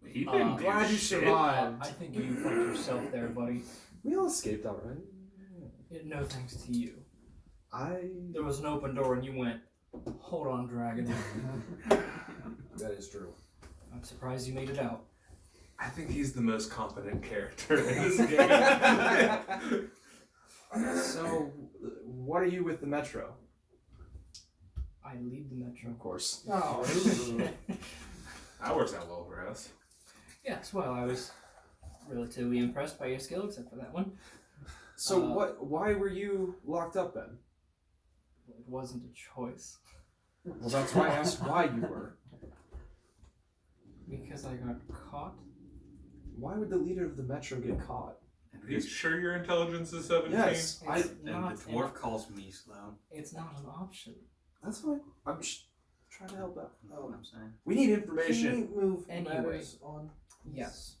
He didn't do Glad you shit. survived. I think you fucked yourself there, buddy. We all escaped alright. No thanks to you. There was an open door and you went, hold on, dragon. That is true. I'm surprised you made it out. I think he's the most competent character in this game. So, what are you with the Metro? I lead the Metro. Of course. Oh, That works out well for us. Yes, well, I was relatively impressed by your skill, except for that one. So, why were you locked up then? It wasn't a choice. Well, that's why I asked why you were. Because I got caught. Why would the leader of the Metro get caught? Are you sure your intelligence is 17? Yes, It's And not the dwarf calls me slow. It's not an option. that's fine. I'm just trying to help out. That's what I'm saying. We need Can information. we move Anyway. matters on? Yes.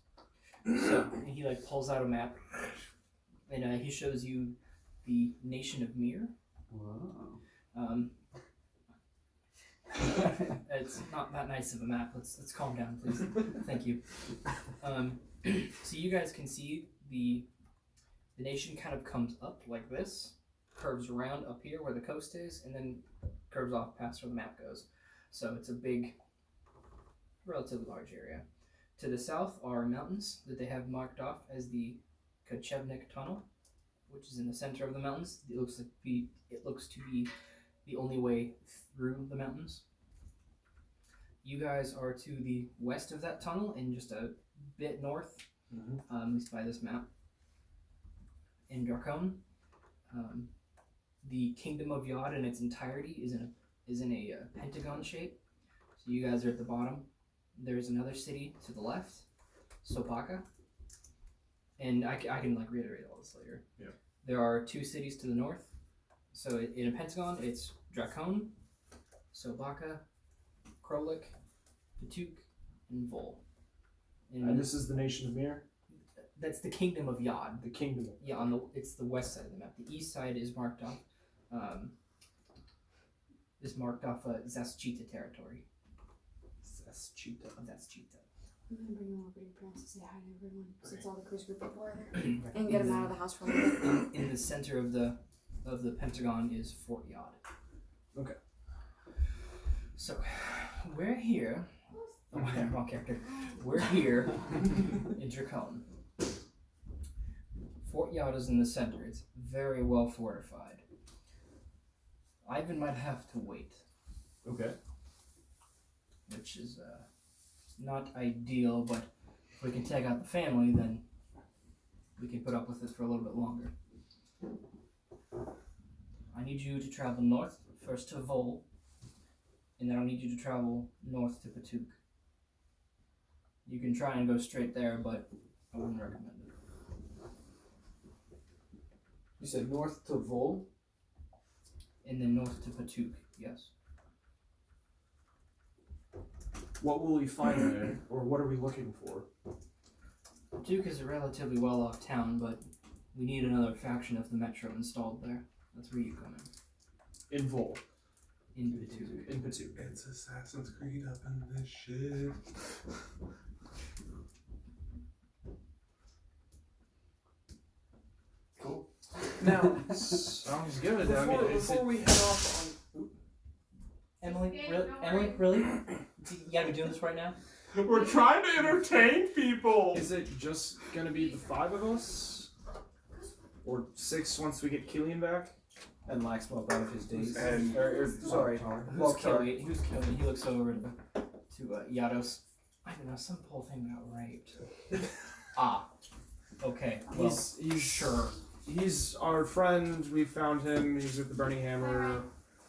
So he like pulls out a map, and he shows you the nation of Mir. Whoa. It's not that nice of a map. Let's calm down, please. Thank you. So you guys can see the nation kind of comes up like this, curves around up here where the coast is, and then curves off past where the map goes. So it's a big, relatively large area. To the south are mountains that they have marked off as the Kochevnik Tunnel, which is in the center of the mountains. It looks to be the only way through the mountains. You guys are to the west of that tunnel and just a bit north, at least by this map, in Darkon. the Kingdom of Yod in its entirety is in a pentagon shape. So you guys are at the bottom. There's another city to the left, Sobaka, and I can like reiterate all this later. Yeah. There are 2 cities to the north. So in a pentagon, it's Dracon, Sobaka, Krolik, Patuk, and Vol. And this is the nation of Mir? That's the Kingdom of Yod. The kingdom of Yeah, it's the west side of the map. The east side is marked off. Zaschita territory. Zaschita. Zaschita. I'm gonna bring him over to your parents to say hi to everyone since all the cruise group people are there. And get him out of the house for a little bit. In the center of the pentagon is Fort Yod. Okay. So we're here. Oh, wrong character. We're here in Dracon. Fort Yod is in the center. It's very well fortified. Ivan might have to wait, Okay. which is not ideal, but if we can take out the family, then we can put up with it for a little bit longer. I need you to travel north, first to Vol, and then I'll need you to travel north to Patuk. You can try and go straight there, but I wouldn't recommend it. You said north to Vol? And then north to Patuk, yes. What will we find there, or what are we looking for? Patuk is a relatively well-off town, but we need another faction of the Metro installed there. That's where you come in. In Vol. In Patuk. In Patuk. It's Assassin's Creed up in this shit. Cool. Now, Sounds good. before we head off on... Emily, Okay, really? no Emily, worries. really? You gotta be doing this right now? We're trying to entertain people. Is it just gonna be the 5 of us? Or 6 once we get Kylian back? And Laxmope out of his days. And- Sorry. Who's Kylian? Who's Kylian? He looks over to Yados. I don't know, some whole thing got raped. Okay, well, He's sure. He's our friend. We found him. He's with the Burning Hammer.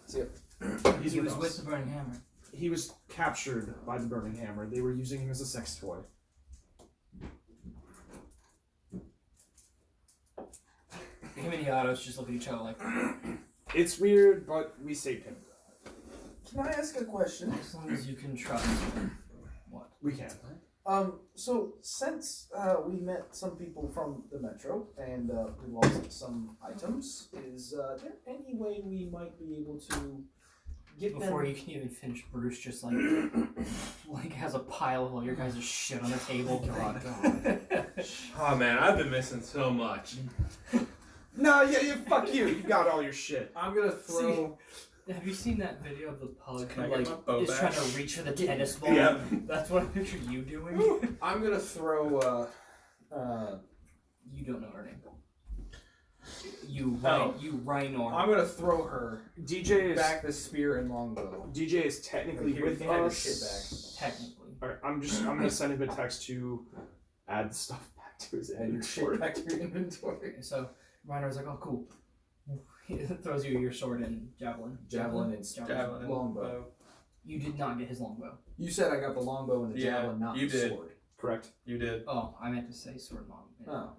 He's He with was us. with the Burning Hammer. He was captured by the Burning Hammer. They were using him as a sex toy. Him and Yados just look at each other like, It's weird, but we saved him. Can I ask a question? as long as you can trust. What? We can. So since we met some people from the Metro and we lost some items, is there any way we might be able to get Before them? you can even finish, Bruce just like has a pile of all your guys' shit on the table. God. Oh man, I've been missing so much. No, yeah, fuck you. You got all your shit. I'm gonna throw. Have you seen that video of the pug Can I who get like my bow is back? trying to reach for the tennis ball? Yeah. That's what I picture you doing. I'm gonna throw. You don't know her name. You Oh. Riynor. I'm gonna throw her DJ is back the spear and longbow. DJ is technically Here, with you can have your us. shit Technically. Alright, I'm gonna send him a text to add the stuff back to his And your shit inventory. back to your inventory. So Reinor's like, oh cool. He throws you your sword and javelin. Javelin and Javelin and longbow. bow. You did not get his longbow. You said I got the longbow and the Yeah, javelin, not you the did. sword. Correct. You did. Oh, I meant to say sword and Oh.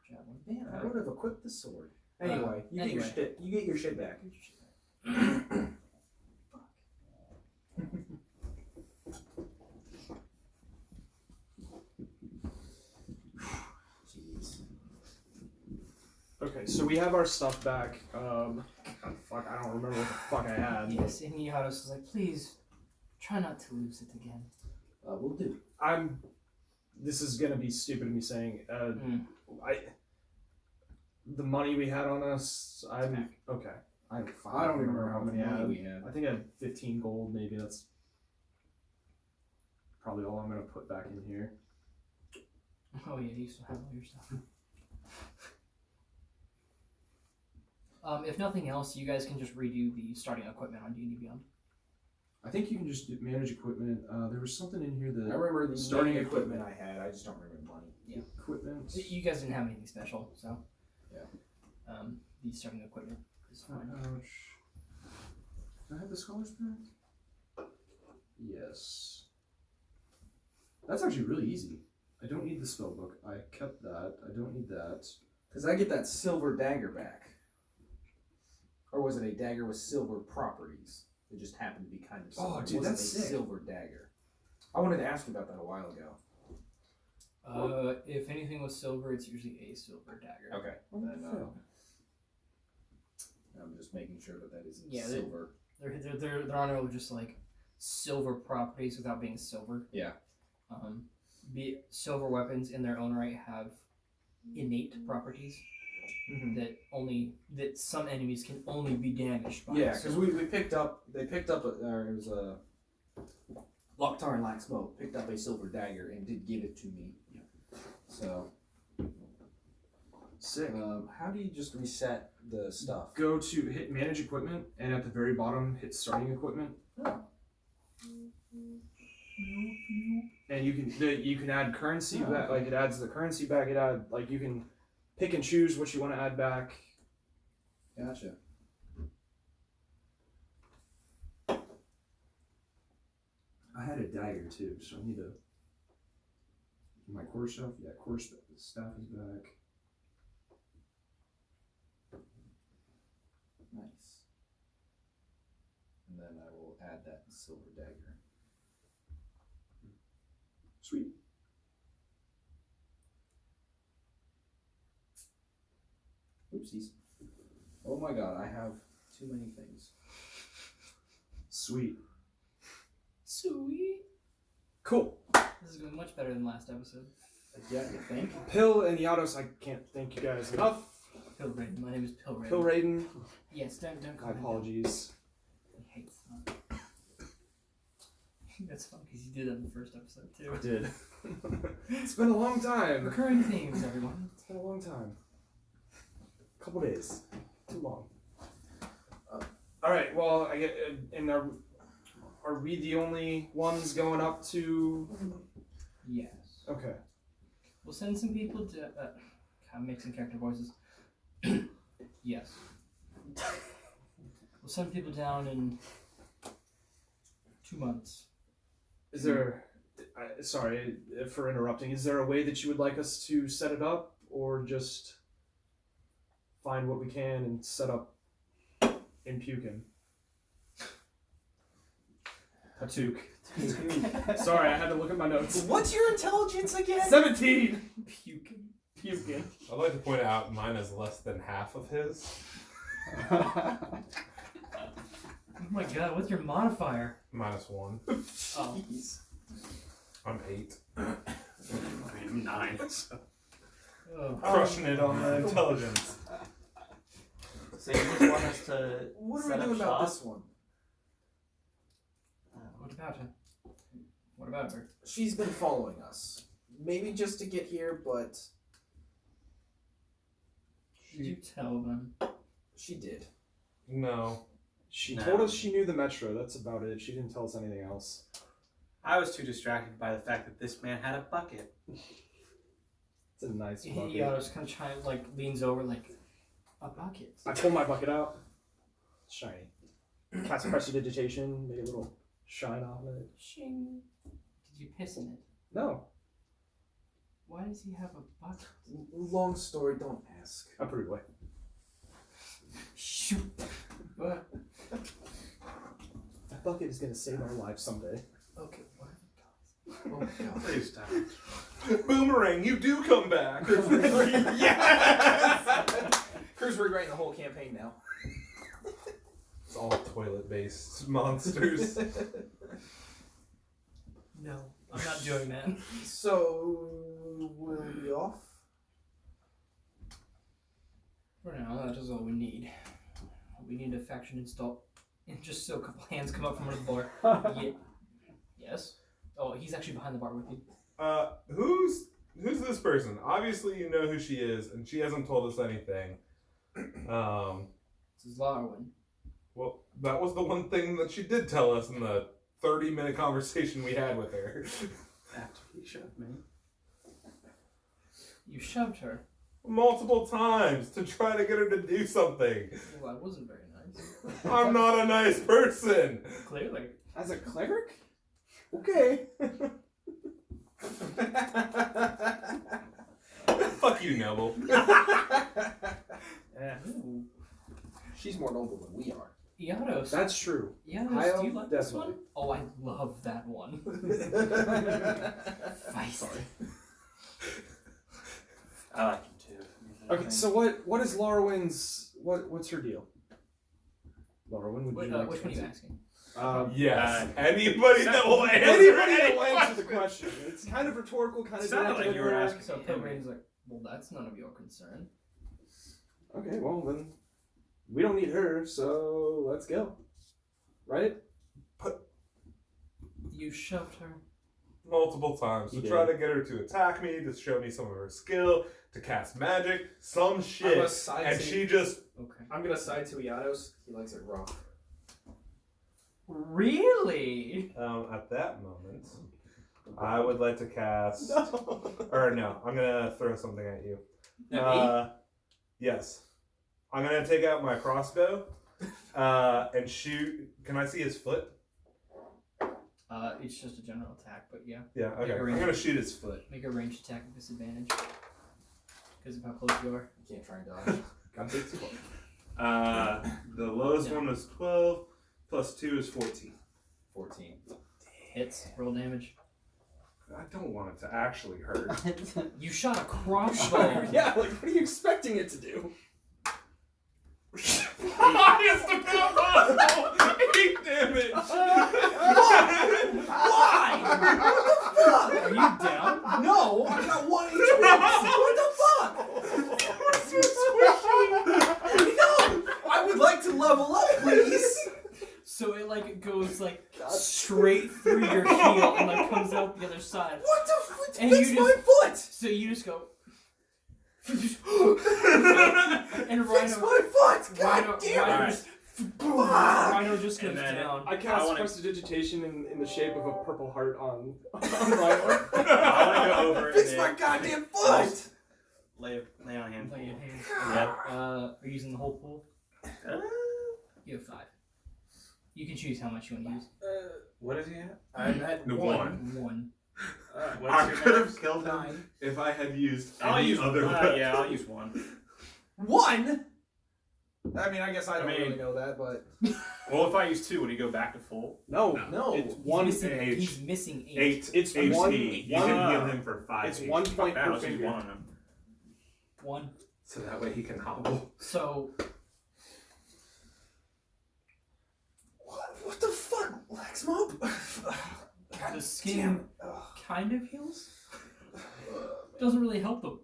javelin. Man, I would have equipped the sword. Anyway, you get your anyway. shit. You get your shit back. Jeez. Okay, so we have our stuff back. Fuck, I don't remember what the fuck I had. Yes, and Yados was like, please try not to lose it again. We'll do. This is gonna be stupid of me saying. Mm. The money we had on us. Okay. I don't even remember how many I had. we had. I think I had 15 gold. Maybe that's probably all I'm gonna put back in here. Oh yeah, you still have all your stuff. If nothing else, you guys can just redo the starting equipment on D&D Beyond. I think you can just manage equipment. There was something in here that I remember the starting starting equipment I had. I just don't remember the money. equipment. You guys didn't have anything special, so Yeah. the starting equipment is fine. Ouch. Can I have the scholars back? Yes. That's actually really easy. I don't need the spell book. I kept that. I don't need that. Because I get that silver dagger back. Or was it a dagger with silver properties? It just happened to be kind of silver. Oh, dude, it wasn't that's a sick. silver dagger. I wanted to ask you about that a while ago. If anything was silver, it's usually a silver dagger. Okay. Then, I'm just making sure that is silver. There are no just like silver properties without being silver. Yeah. Silver weapons in their own right have innate properties that some enemies can only be damaged by. Yeah, because they picked up it was a Lok'Tar and Laxmope picked up a silver dagger and did give it to me. Yeah. So Sick. how do you just reset the stuff? Go to hit manage equipment, and at the very bottom, hit starting equipment. Oh. And you can add currency back. Like it adds the currency back. You can pick and choose what you want to add back. Gotcha. I had a dagger too, so I need to. My core stuff, yeah, core staff is back. Nice. And then I will add that silver dagger. Sweet. Oopsies. Oh my god, I have too many things. Sweet. Sweet. Cool. This is going much better than last episode. Yeah, you think? Pill and Yados, I can't thank you guys enough. Pilraiden. My name is Pilraiden. Pilraiden, Yes, don't call my me apologies. that. He hates that. That's fun because you did that in the first episode too. I did. It's been a long time. Recurring themes, everyone. It's been a long time. Couple days. Too long. All right. Well, I get. And are we the only ones going up to? Yes. Okay. We'll send some people to. I'm mixing character voices. Yes. We'll send people down in 2 months. Is there? Sorry for interrupting. Is there a way that you would like us to set it up, or just find what we can and set up in Pukin? Hatuk. Sorry, I had to look at my notes. What's your intelligence again? 17! Puking. Pukin. I'd like to point out mine is less than half of his. Oh my god, what's your modifier? -1. Oh. I'm 8. I'm 9. So. Oh. Crushing it on the intelligence. So you just want us to What do set we up do about shop? this one? What about her? What about her? She's been following us. Maybe just to get here, but Did you tell them? she did. No. She No. told us she knew the metro. That's about it. She didn't tell us anything else. I was too distracted by the fact that this man had a bucket. It's a nice bucket. Yeah, just kind of like leans over like a bucket. I pull my bucket out. It's shiny. Cast prestidigitation, make a little shine off of it. Shing. Did you piss in it? No, Why does he have a bucket? Long story, don't ask. I put it away. Shoot. What? That bucket is gonna save our lives someday. Okay, what if it does? Oh my god. Please stop. Boomerang, you do come back. Yes! Crew's rewriting the whole campaign now. It's all toilet-based monsters. No, I'm not doing that. So, we'll be off? For now, that is all we need. We need a faction install. And just so a couple hands come up from under the bar. Yeah. Yes? Oh, he's actually behind the bar with you. Who's this person? Obviously you know who she is, and she hasn't told us anything. This is Larawen. Well, that was the one thing that she did tell us in the 30-minute conversation we had with her. After he shoved me. You shoved her. multiple times to try to get her to do something. Well, I wasn't very nice. I'm not a nice person. Clearly. As a cleric? Okay. Fuck you, Noble. Yeah. Ooh. She's more noble than we are. Yados. That's true. Yados, do you like this definitely. one? Oh, I love that one. Sorry. I like him too. Okay, so what is Larawen's what's her deal? Larawen, would Wait, you like which to one are you answer? asking? Yes. Anybody that will answer Anybody that any will answer the question. question. It's kind of rhetorical, kind of Sounded directed like you were at her. asking. So Pilgrim's like, well, that's none of your concern. Okay, well then we don't need her, so let's go. Right? You shoved her. Multiple times to He try did. to get her to attack me, to show me some of her skill, to cast magic, some I'm shit, gonna side and to she just Okay. I'm gonna side to Iados. He likes it rough. Really? at that moment, I would like to cast. No. Or no, I'm gonna throw something at you. Yes, I'm gonna take out my crossbow and shoot. Can I see his foot? It's just a general attack, but yeah. Yeah. Okay. Make a I'm range. gonna shoot his foot. Make a ranged attack with disadvantage. Because of how close you are. You can't try and dodge. Gotta take 12. The lowest No. one was 12, plus 2 is 14. 14. Hits. Roll damage. I don't want it to actually hurt. You shot a crossbow. Yeah, like what are you expecting it to do? Highest possible 8 damage. Why? What the fuck? Are you down? No, I got 1 HP. What the fuck? No, I would like to level up, please. So it like goes like straight through your heel and like comes out the other side. What the fuck? And Fix you my foot. So you just go. and Fix Rhino, my foot. God Rhino, damn it. Rhino just goes And then- down. I cast wanna- prestidigitation in the shape of a purple heart on Riynor. I want to go over and Fix then my goddamn foot. lay on hand. Lay your hand. Yep. Are you using the whole pool? You have 5. You can choose how much you want to use. What is he at? I'm at No, 1. 1. I What's your could have max? killed him 9. if I had used I'll any use other yeah, I'll use 1. 1? I mean, I guess I don't mean- really know that, but Well, if I use 2, would he go back to full? No, no. it's He's one. missing, H. he's missing 8. 8 It's HP. one- You one- can heal him for 5 It's HP. 1 point That per was just finger. 1 on him. 1. So that way he can hobble. So What the fuck, Laxmope? the skin kind of heals. Doesn't really help the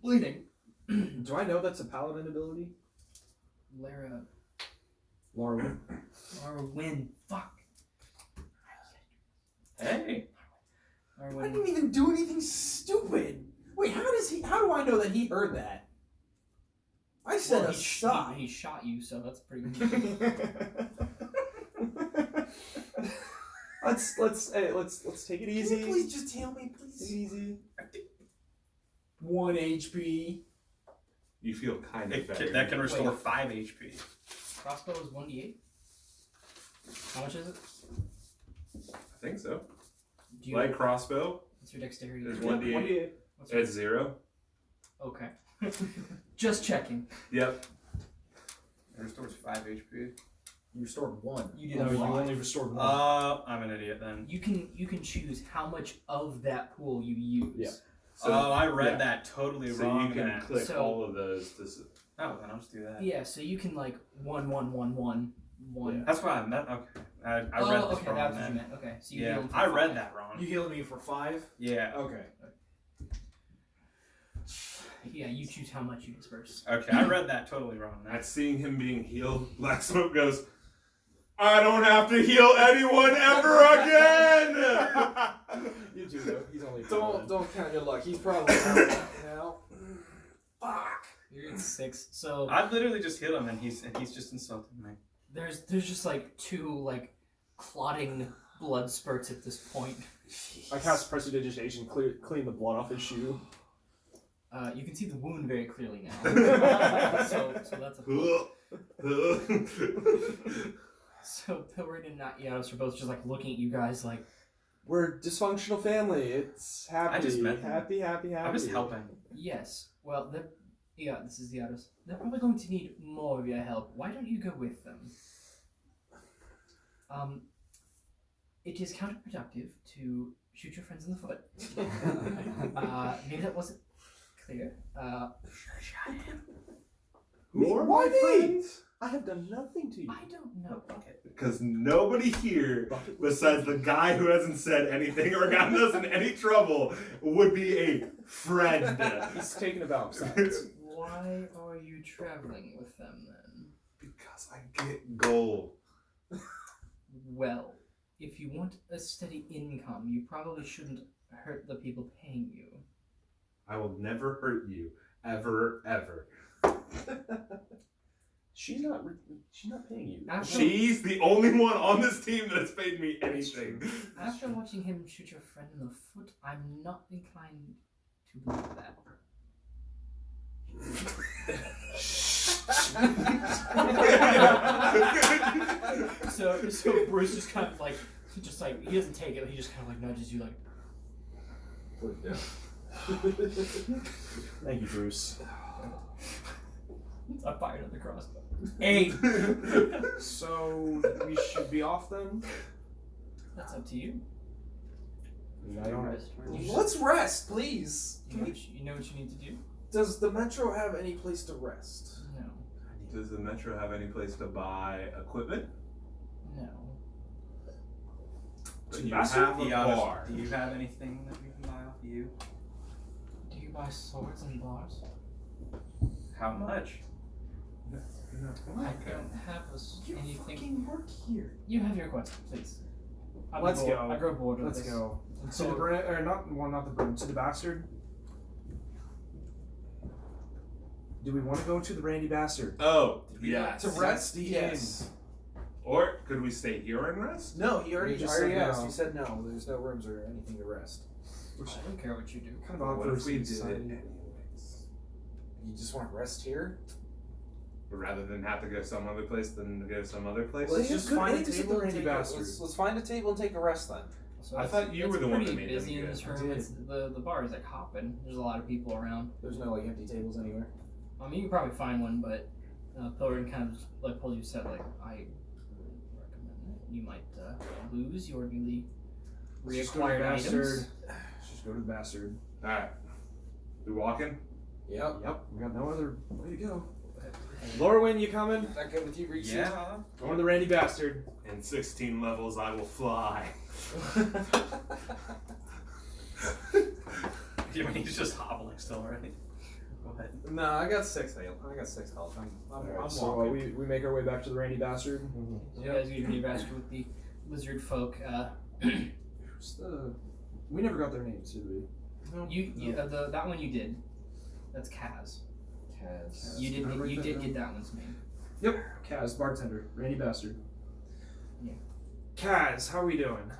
bleeding. Do I know that's a paladin ability? Larawen. Larawen. Fuck. Hey. I Larawen. didn't even do anything stupid. Wait, how do I know that he heard that? I said Well, a sigh. he shot you, so that's pretty good. Let's take it Can easy. you please just tell me, Take it please? easy. 1 HP. You feel kind of better. That can restore Wait. 5 HP. Crossbow is 1d8. How much is it? I think so. Do you? Light crossbow What's your dexterity? is Yeah, 1d8. What's your- It's 0. Okay. Just checking. Yep. It restores 5 HP. You restored 1. You did No, a you lot. only restored 1. I'm an idiot then. You can choose how much of that pool you use. Yeah. So, I read yeah. that totally so wrong. you can then. click So- all of those to. Oh, then I'll just do that. Yeah, so you can like 1, 1, 1, 1, 1. That's what I meant. Okay. I read Oh, this okay, wrong that's what then. you meant. Okay, so you heal Yeah, him for I read 5. that wrong. You healed me for 5? Yeah. Okay. Yeah, you choose how much you disperse. Okay, I read that totally wrong. Then. At seeing him being healed, Laxmope goes, I don't have to heal anyone ever again! You do though. He's only. Don't count your luck. He's probably out now. Fuck. You're at 6. So I literally just hit him, and he's just insulting me. there's just like 2 like clotting blood spurts at this point. I cast prestidigitation, clean the blood off his shoe. You can see the wound very clearly now. so that's a So Pilgrim and Yados are both just like looking at you guys like, We're a dysfunctional family. It's happy. I just met them. Happy. I'm just helping. yes. Well, this is Yados. They're probably going to need more of your help. Why don't you go with them? It is counterproductive to shoot your friends in the foot. Maybe that wasn't clear. Who are Why my me? friends? I have done nothing to you. I don't know. Because nobody here, besides the guy who hasn't said anything or gotten us in any trouble, would be a friend. He's taking a bow of silence. Why are you traveling with them then? Because I get gold. Well, if you want a steady income, you probably shouldn't hurt the people paying you. I will never hurt you. Ever, ever. She's not paying you. She's the only one on this team that has paid me anything. After watching him shoot your friend in the foot, I'm not inclined to believe that. So Bruce just kind of like, he doesn't take it, he just kind of like nudges you like, Put it down. Thank you, Bruce. I fired at the crossbow. 8! So we should be off then? That's up to you. I don't. Let's rest, please. You know what you need to do? Does the Metro have any place to rest? No. Does the Metro have any place to buy equipment? No. But you Master? have a Yados, bar. do you have anything that we can buy off you? Do you buy swords and bars? How much? I don't have anything. fucking work here. You have your quest, please. Let's go. I grow bored of Let's this. go. So- To the brand, or not the brand, to the bastard. Do we want to go to the Randy Bastard? Oh, yes. To rest? Yes. Or could we stay here and rest? No, he already You just already said asked. no. He said no. There's no rooms or anything to rest. I don't care what you do. Kind of odd What for if we did it society. anyways? You just want to rest here? Rather than have to go some other place than to go some other place? Let's They have just good find a eggs at the table and Randy take a, Bastard. let's find a table and take a rest then. So I thought you were the one that made them busy in good. this I room. did. It's, the bar is like hopping. There's a lot of people around. There's no like empty tables anywhere. I mean, you can probably find one, but Pilgrim kind of just, like pulled you aside, like, I wouldn't recommend it. You might lose your newly Let's just go to the reacquired items. bastard. Let's just go to the bastard. Alright. We walking? Yep. Yep, we got no other way to go. Larawen, you coming? Is that good with you, Rikzu? Yeah. Going to the Randy Bastard. In 16 levels, I will fly. You mean he's just hobbling still, right? Go ahead. No, I got 6 health. I'm Alright, so walking. we make our way back to the Randy Bastard. So you guys get your new basket with the lizard folk. Who's the... We never got their names, did we? That one you did. That's Kaz. Kaz. You did. I write You that did down? get that one's name. Yep, Kaz, bartender, Randy Bastard. Yeah. Kaz, how are we doing?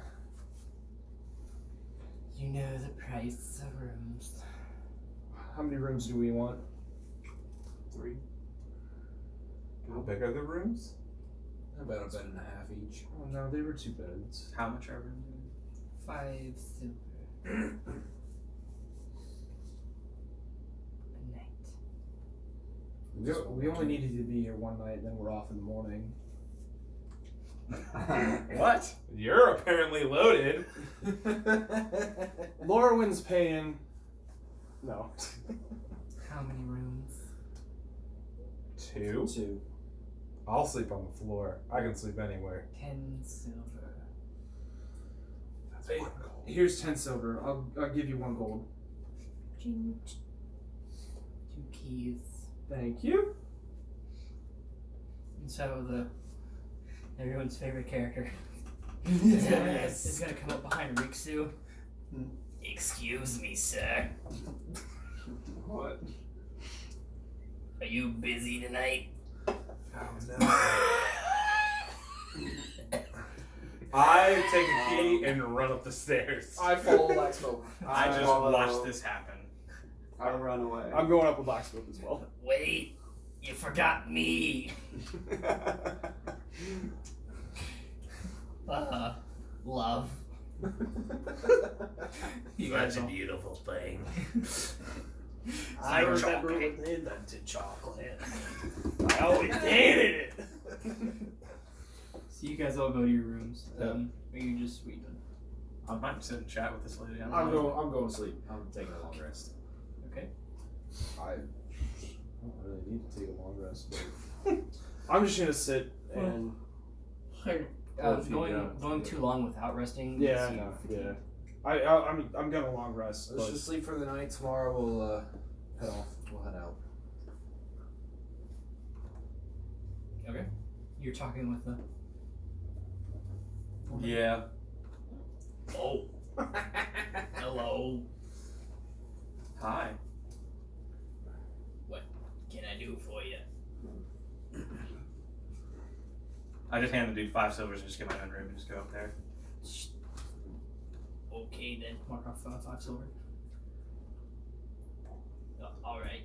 You know the price of rooms. How many rooms do we want? 3. How big are the rooms? About a bed and a half each. Oh no, they were 2 beds. How much are we? 5 silver. A night. We only needed to be here one night, then we're off in the morning. What? You're apparently loaded. Larawen's paying. No. How many rooms? 2? 2. I'll sleep on the floor. I can sleep anywhere. 10 silver. That's Hey. one gold. Here's 10 silver. I'll give you 1 gold. 2 keys. Thank you. And so everyone's favorite character Yes. is gonna come up behind Rikzu. Excuse me, sir. What? Are you busy tonight? Oh no. I take a key and run up the stairs. I follow Laxmope. I just watched this happen. I'll run away. I'm going up with Laxmope as well. Wait, you forgot me. Love. You guys Such a all. beautiful thing. I remember when they invented chocolate. I always hated it. So you guys all go to your rooms. Are you just sweeping? I might sit and chat with this lady. I don't I'm know. going to sleep. I'm taking a long rest. Okay. I don't really need to take a long rest, but I'm just gonna sit and Well, if you going don't- too long without resting. yeah, makes you no, fatigued. yeah. I'm gonna long rest, Let's but just sleep for the night. Tomorrow we'll head off. We'll head out. Okay. You're talking with the. Yeah. Oh. Hello. Hi. What can I do for you? I just hand the dude 5 silvers and just get my own room and just go up there. Okay then. Mark off 5 silver. All right.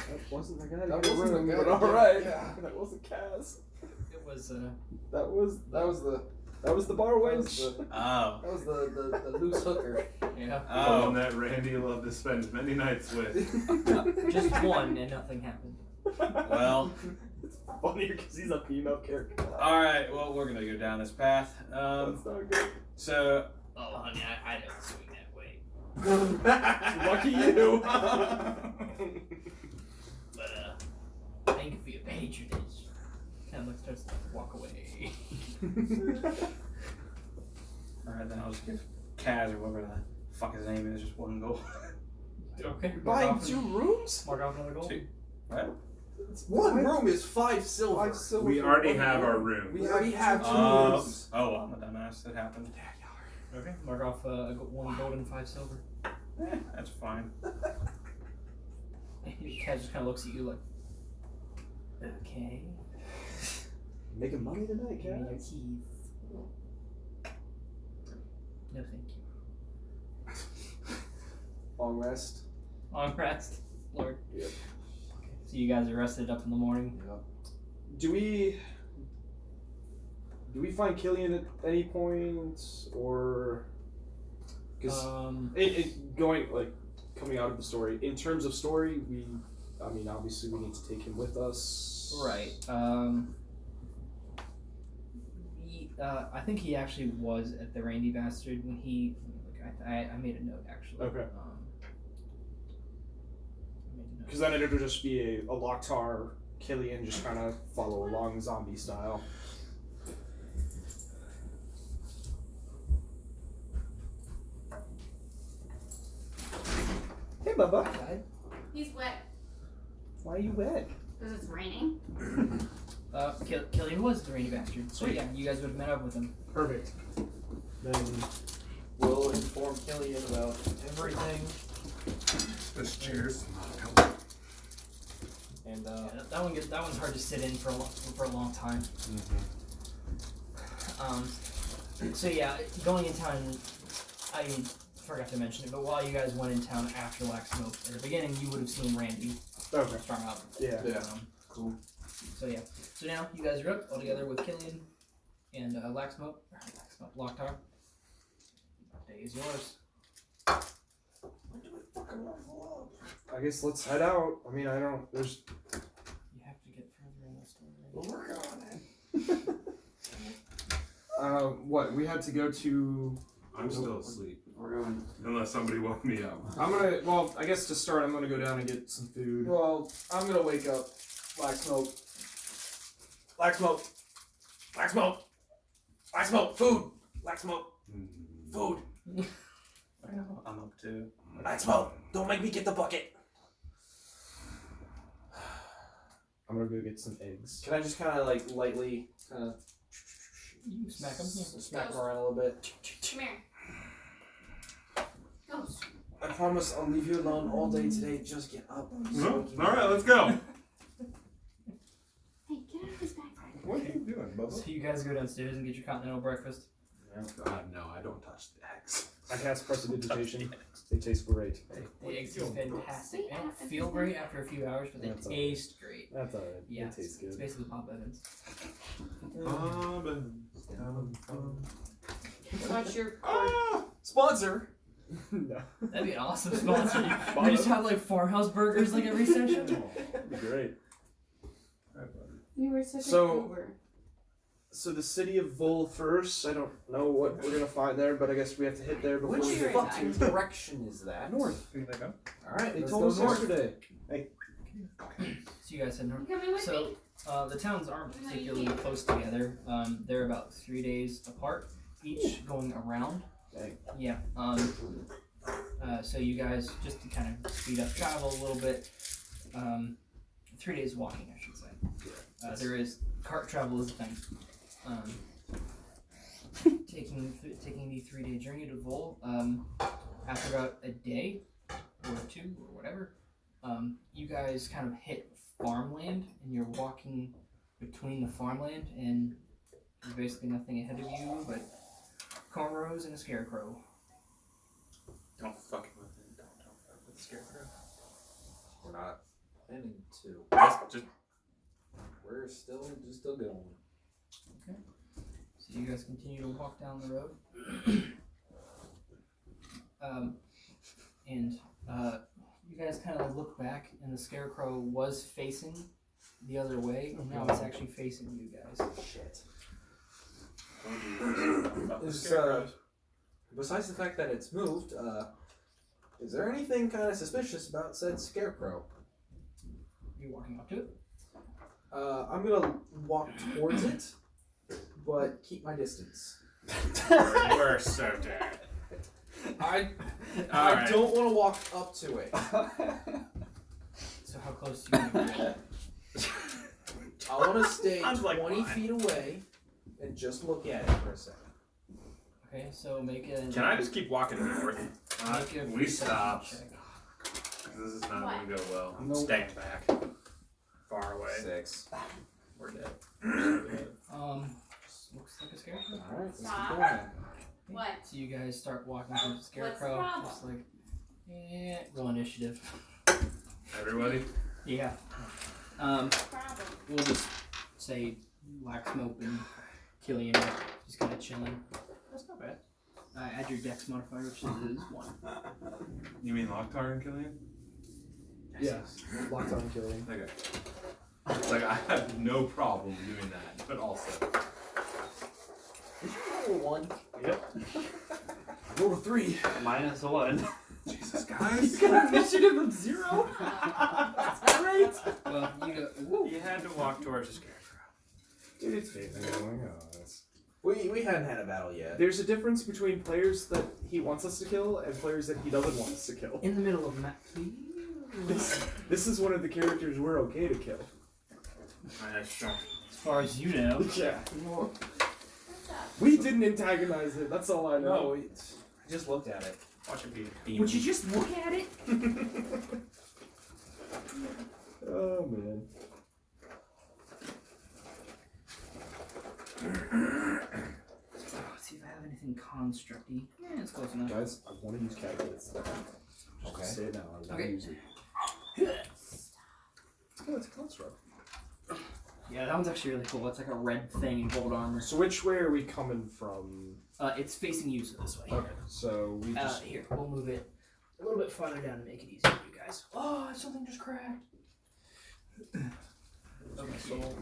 that wasn't the guy That that wasn't the room, guy but that- alright. yeah. That wasn't Kaz. It was That was the bar wench. Oh. That was the loose hooker. yeah. Oh, Oh. that Randy loved to spend many nights with. Just one and nothing happened. Well. It's funnier because he's a female character. Alright, well, we're gonna go down this path. That's not good. So. Oh honey, I don't swing that way. Lucky you. But thank you for your patronage. Kind of starts to walk away. Alright, then I'll just give Kaz or whatever the fuck his name is just 1 gold. Okay. Buying 2 rooms? Mark off another gold. 2. Right? One room is 5 silver. 5 silver. We for already one have our room. room. We already have 2 Oh, rooms. well, I'm a dumbass. It happened. Okay. Mark off 1 gold and 5 silver. That's fine. Cat just kind of looks at you like, okay. Making money tonight, Give me your Kaz. keys. No, thank you. Long rest. Long rest, Lord. Yep. So you guys are rested up in the morning. Do we find Kylian at any point, or because going like coming out of the story in terms of story, obviously we need to take him with us, Right. I think he actually was at the Randy Bastard when he. I made a note actually. Okay. I made a note. Because then it'll just be a Lok'Tar, Kylian just kind of follow along zombie style. Hey, Bubba. He's wet Why are you wet? because it's raining. Kylian was the Randy Bastard. So Sweet. yeah, you guys would have met up with him. Perfect. Then We'll inform Kylian about everything. Let's cheers. and Yeah, that one's hard to sit in for a long time. So yeah, going in town, I forgot to mention it, but while you guys went in town after Laxmope, at the beginning you would have seen Randy okay. storm out. Yeah. Cool. So yeah, so now you guys are up all together with Kylian and Laxmope, Lok'Tar. Day is yours. I guess let's head out. I mean, I don't. There's. You have to get further in the story. We'll work on it. What we had to go to. I'm still asleep. We're going. Unless somebody woke me up. I'm gonna. Well, I guess to start, I'm gonna go down and get some food. Well, I'm gonna wake up. Laxmope. Laxmope. Laxmope. Laxmope. Food. Laxmope. Food. I know, I'm up too. Laxmope. Don't make me get the bucket. I'm gonna go get some eggs. Can I just kind of like lightly kind of You smack him. Yeah. smack him around a little bit? Come here. Ghost. I promise I'll leave you alone all day today. Just get up. Alright, let's go. Hey, get out of his bag. What are you doing, Bubba? So you guys go downstairs and get your continental breakfast. God, no, I don't touch the eggs. I cast prestidigitation. They taste great. The eggs taste fantastic. They don't feel great after a few hours, but they That's taste great. That's alright. Yeah, It tastes it's good. basically Bob Evans. What's your Sponsor. No. That'd be an awesome sponsor. You just have like farmhouse burgers like every session. That'd be great. You were such So- a goober. So the city of Vol first. I don't know what we're gonna find there, but I guess we have to hit there before Which we Sure. hit fucking direction is that? north. Who they go? Alright, They let's told go us north. yesterday. So you guys said north. You coming with So me? the towns aren't No, you particularly can't. close together. They're about 3 days apart, each going around. Dang. Yeah. So you guys, just to kind of speed up travel a little bit, 3 days walking, I should say. There is cart travel is a thing. Taking the 3 day journey to Vol. After about a day or two or whatever, you guys kind of hit farmland, and you're walking between the farmland, and there's basically nothing ahead of you but cornrows and a scarecrow. Don't fucking with it. Don't fuck with the scarecrow. We're not planning to. Just We're still going. So you guys continue to walk down the road, and you guys kind of look back, and the scarecrow was facing the other way, and now it's actually facing you guys. Shit. fuck with Is, scarecrows. Besides the fact that it's moved, is there anything kind of suspicious about said scarecrow? You walking up to it? I'm gonna walk towards it, but keep my distance. We're so dead. I Alright. don't want to walk up to it. So how close do you want to get? I want to stay I'm like 20 mine. feet away and just look at it for a second. Okay, so make a. Can I just keep walking north? Make a we perception stopped. check. This is not going to go well. I'm staying back. Far away. 6. We're dead. Looks like a scarecrow. Alright, let's keep Stop. going then. What? So you guys start walking through the What's the scarecrow, problem? just like, roll initiative. Everybody? Yeah. Problem. We'll just say Laxmope and Kylian are just kind of chilling. That's not bad. Add your dex modifier, which is 1. You mean Lok'Tar and Kylian? Yes. Locked on killing. Okay. It's like I have no problem doing that, but also. Did you roll a 1? Yep. I rolled a 3. -1. Jesus, guys. Initiative of 0. That's great. Well, you go. Woo. You had to walk towards the scarecrow. Dude, it's fake. We hadn't had a battle yet. There's a difference between players that he wants us to kill and players that he doesn't want us to kill. In the middle of map, please. This is one of the characters we're okay to kill. As far as you know. Yeah. What's up? We didn't antagonize it, that's all I know. No, I just looked at it. Watch it be a demon. Would you just look at it? Oh man. Let's see if I have anything constructy. Yeah, it's close enough. Guys, I want to use calculus. Okay. Say it now, I want to Okay. use it. Oh, it's a construct. Yeah, that one's actually really cool. It's like a red thing in gold armor. So which way are we coming from? It's facing you, so this way. Okay, so we just... Here, we'll move it a little bit farther down to make it easier for you guys. Oh, something just cracked. Okay, so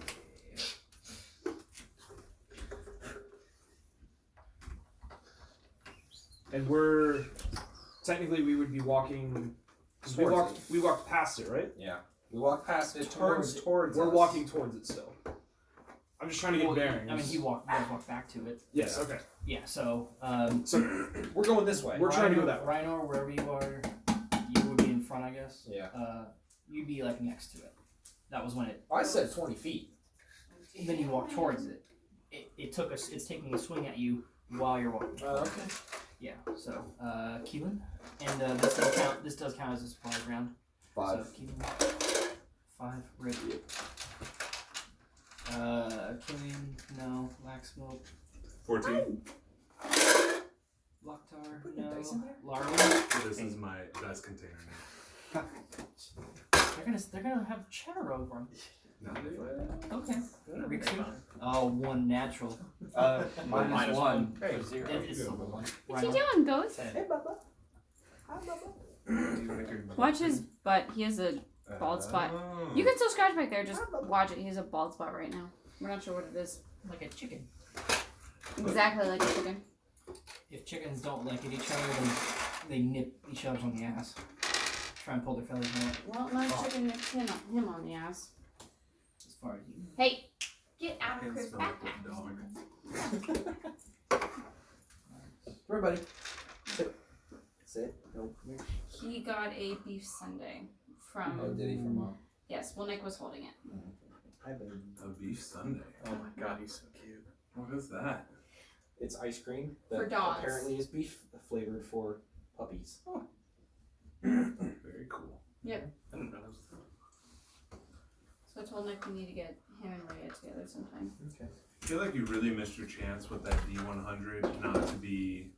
And we're... Technically we would be walking... 'cause we Towards walked past it, right? Yeah. We walked past it, Towards- turns towards We're us. walking towards it still. I'm just trying to get well, bearings. I mean, you guys walked back to it. Yes, okay. Yeah, so So We're going this way. we're trying to go that way. Riynor, wherever you are, you would be in front, I guess. Yeah. You'd be like next to it. That was when it. I said 20 feet. Then you walk towards it. It's taking a swing at you while you're walking. Okay. Yeah. So, Keylen, and this does count as a surprise round. 5. So Keylen, 5 red. Kylian, no. Laxmope, 14. Lok'Tar, Put the no. dice in there? Larawen. This is my dice container now. They're gonna have cheddar over them. No, they find Okay. Rikzu. Oh, one natural. Minus one. Hey, It is still the one. What's he doing, Ghost? Hey, Bubba. Hi, Bubba. Watch his butt. He has a bald spot. You can still scratch back there. Just watch it. He has a bald spot right now. We're not sure what it is. Like a chicken. Exactly like a chicken. If chickens don't like at each other, then they nip each other on the ass. Try and pull their feathers out. Well, no chicken nipped him on the ass. As far as you. Hey, get out of I Chris' smell like backpack. a dog. Come here, buddy. Sit. Sit. No, come here. He got a beef sundae from. Oh, did he from mom? Yes, well, Nick was holding it. Hi, baby. A beef sundae. Oh my god, he's so cute. What is that? It's ice cream that For dogs. apparently is beef flavored for puppies. Very cool. Yep. I didn't know that was So I told Nick we need to get him and Rhea together sometime. Okay. I feel like you really missed your chance with that D100 not to be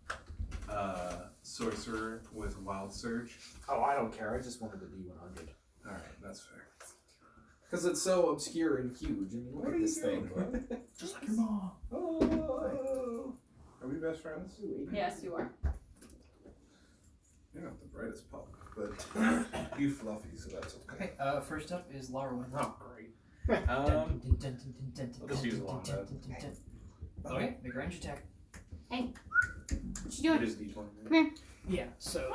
sorcerer with wild surge. Oh, I don't care. I just wanted the D100. All right, that's fair. Because it's so obscure and huge. I mean, look What at are you this thing. doing, Just like your mom. Oh, are we best friends? Yes, you are. You're not the brightest pup, but you fluffy, so that's okay. Okay, first up is Larawen. Oh, great. I'll just use one, Okay, make a range attack. What you It doing? is D20. Come here. Yeah, so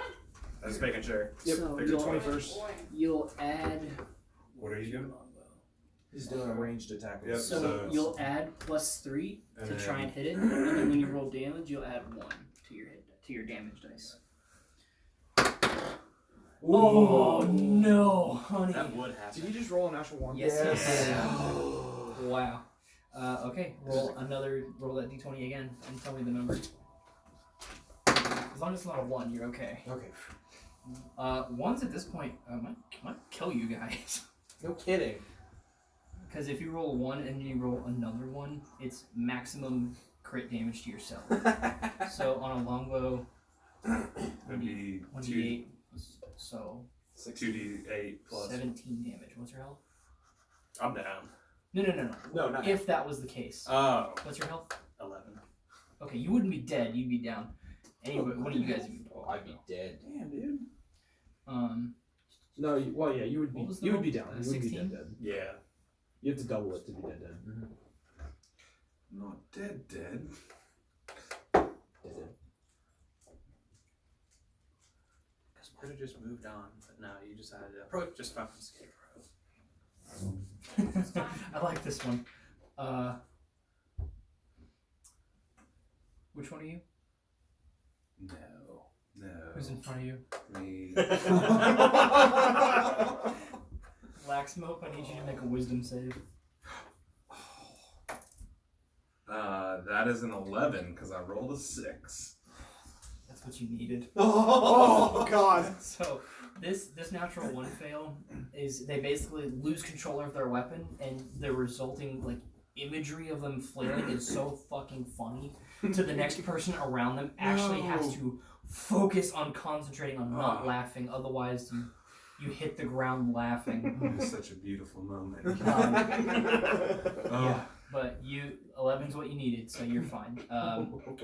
I was just making sure. Yep, So pick your you'll- 21st. you'll add. What are you doing? He's doing a ranged attack. Yep. So So- you'll add +3 to And try then- and hit it, and then when you roll damage, you'll add 1 to your damage dice. Oh no, honey! That would happen. Did you just roll a natural one? Yes, Yes. yes. Wow. Okay, roll that d20 again and tell me the number. As long as it's not a 1, you're okay. Okay. Ones at this point might kill you guys. No kidding. Because if you roll a 1 and you roll another 1, it's maximum crit damage to yourself. So on a longbow, That'd be 1d8, so 2d8 plus. 17 damage. What's your health? I'm down. No. No, not If that was the case. Oh, What's your health? 11. Okay, you wouldn't be dead, you'd be down. Anyway, one of you guys would be Oh, I'd be dead. Damn, dude. No, well, yeah, you would be. What was the You would roll? be down. You would be 16? dead. Yeah. You have to double it to be dead. Not dead. Dead. Because we could have just moved on, but no, you decided to approach just fucking scarecrow. I like this one. Which one are you? No. Who's in front of you? Me. Laxmope, I need you to make a wisdom save. That is an 11 because I rolled a 6. That's what you needed. Oh God. So this natural 1 fail is they basically lose control of their weapon, and the resulting like imagery of them flailing is so fucking funny to the next person around them actually has to focus on concentrating on not laughing, otherwise you hit the ground laughing. It's such a beautiful moment. Yeah, but 11's what you needed, so you're fine.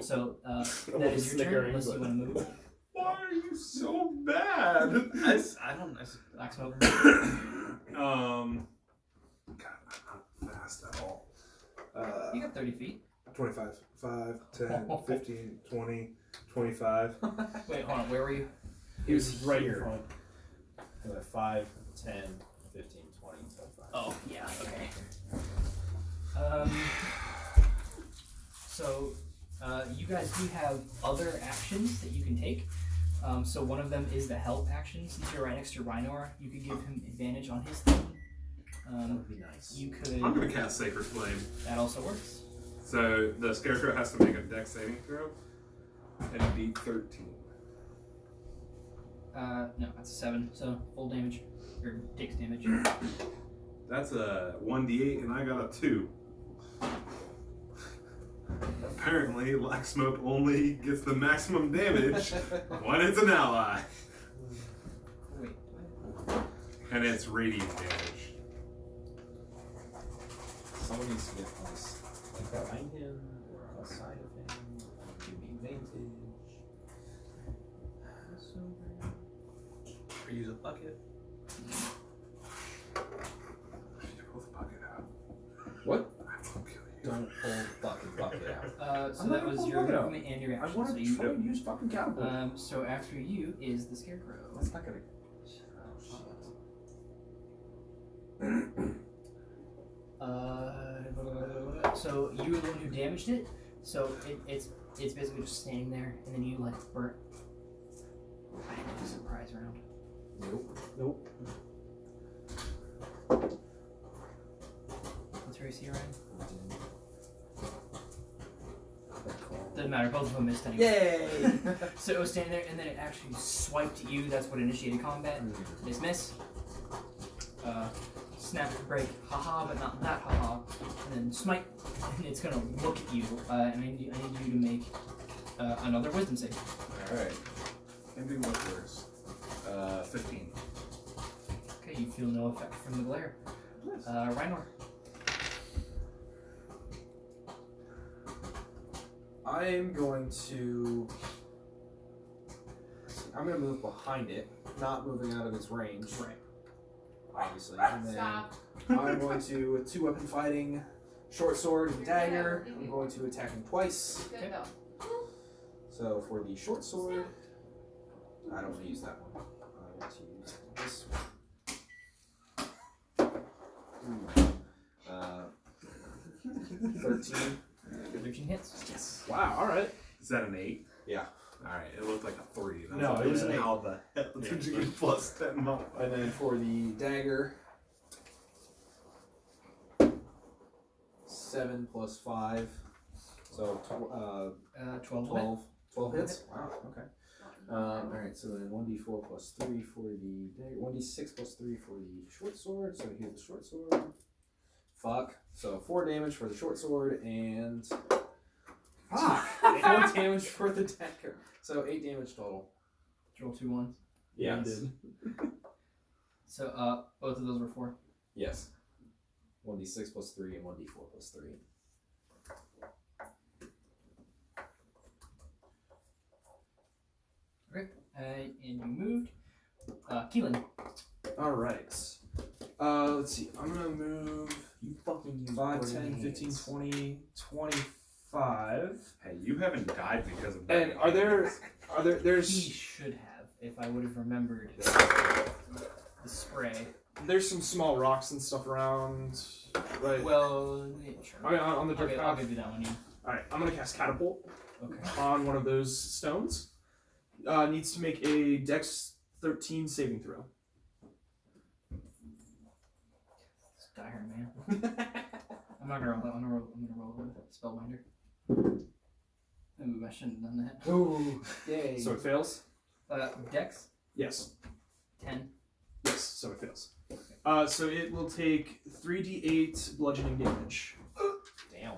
So that is your turn, unless you want to move. Why are you so bad? I don't know. Laxmope. God, I'm not fast at all. You got 30 feet. 25, 5, 10, 15, 20, 25. Wait, hold on, where were you? He was right here. 5, 10, 15, 20, 25. Oh, yeah, okay. So, you guys do have other actions that you can take. So one of them is the help action. Since you're right next to Riynor, you could give him advantage on his thing. That would be nice. You could. I'm going to cast Sacred Flame. That also works. So the Scarecrow has to make a dex saving throw and beat 13. No, that's a 7. So full damage, or takes damage. That's a 1d8 and I got a 2. Apparently, Laxmope only gets the maximum damage when it's an ally. Wait. And it's radiant damage. Someone needs to get us like behind him or on the side of him. Give me advantage. Or use a bucket. Pull the bucket out. What? I will kill you. Don't pull bucket out. So I'm that not was gonna your look it up. movement and your I reaction. want So to you try and use fucking catapult. so after you is the scarecrow. That's not gonna. So you were the one who damaged it. So it's basically just standing there, and then you like burn. I didn't do a surprise round. Nope. What's your AC, Ryan? Doesn't matter. Both of them missed anyway. Yay! So it was standing there, and then it actually swiped at you. That's what initiated combat. Miss. Snap, break, haha, but not that haha. And then smite, and it's gonna look at you. And I need you to make another wisdom save. Alright. Can do much worse. 15. Okay, you feel no effect from the glare. Riynor. I'm going to move behind it, not moving out of its range. Right. Obviously. And then Stop. I'm going to, with 2-weapon fighting, short sword and dagger, I'm going to attack him twice. Good though. So for the short sword, I don't want to use that one. I want to use this one. 13. 13 hits. Yes. Wow, alright. Is that an 8? Yeah. Alright, it looked like a 3. No, it was an 8. How the hell did you get plus 10 more? And then for the dagger, 7 plus 5. So 12. 12 hits? Wow, okay. Alright, so then 1d4 plus 3 for the dagger, 1d6 plus 3 for the short sword. So here's the short sword. Fuck. So 4 damage for the short sword and 4 damage for the dagger. So 8 damage total. Roll 2 ones. Yeah, I did. So both of those were 4. Yes. 1d6 plus 3 and 1d4 plus 3. Okay. And you moved. Keylen. Alright. Let's see. I'm gonna move You fucking use 5, 10, grenades. 15, 20, 25. Hey, you haven't died because of that. And there's He should have, if I would have remembered the spray. there's some small rocks and stuff around. Right. Well, yeah, sure. I mean, on the dirt I'll path. give you that one. Yeah. Alright, I'm gonna cast Catapult Okay. on one of those stones. Needs to make a Dex 13 saving throw. It's dire, man. I'm not gonna roll that one. I'm gonna roll with Spellbinder. Ooh, I shouldn't have done that. Ooh, yay. So it fails? Dex Yes. 10. Yes, so it fails. So it will take 3d8 bludgeoning damage. Damn.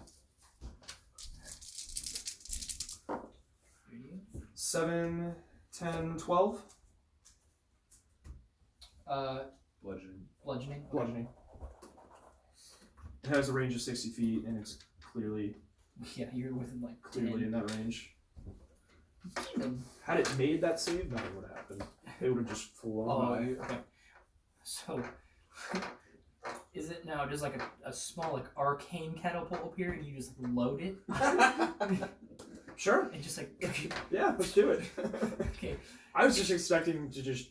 7, 10, 12? Bludgeoning. Bludgeoning. Okay. Bludgeoning. It has a range of 60 feet, and it's clearly Yeah, you're within like 10. in that range. Keylen. Had it made that save, nothing would have happened. It would have just full Oh, on. okay. So, is it now just like a small like arcane catapult up here, and you just load it? Sure. And just like Yeah, let's do it. okay. I was just expecting to just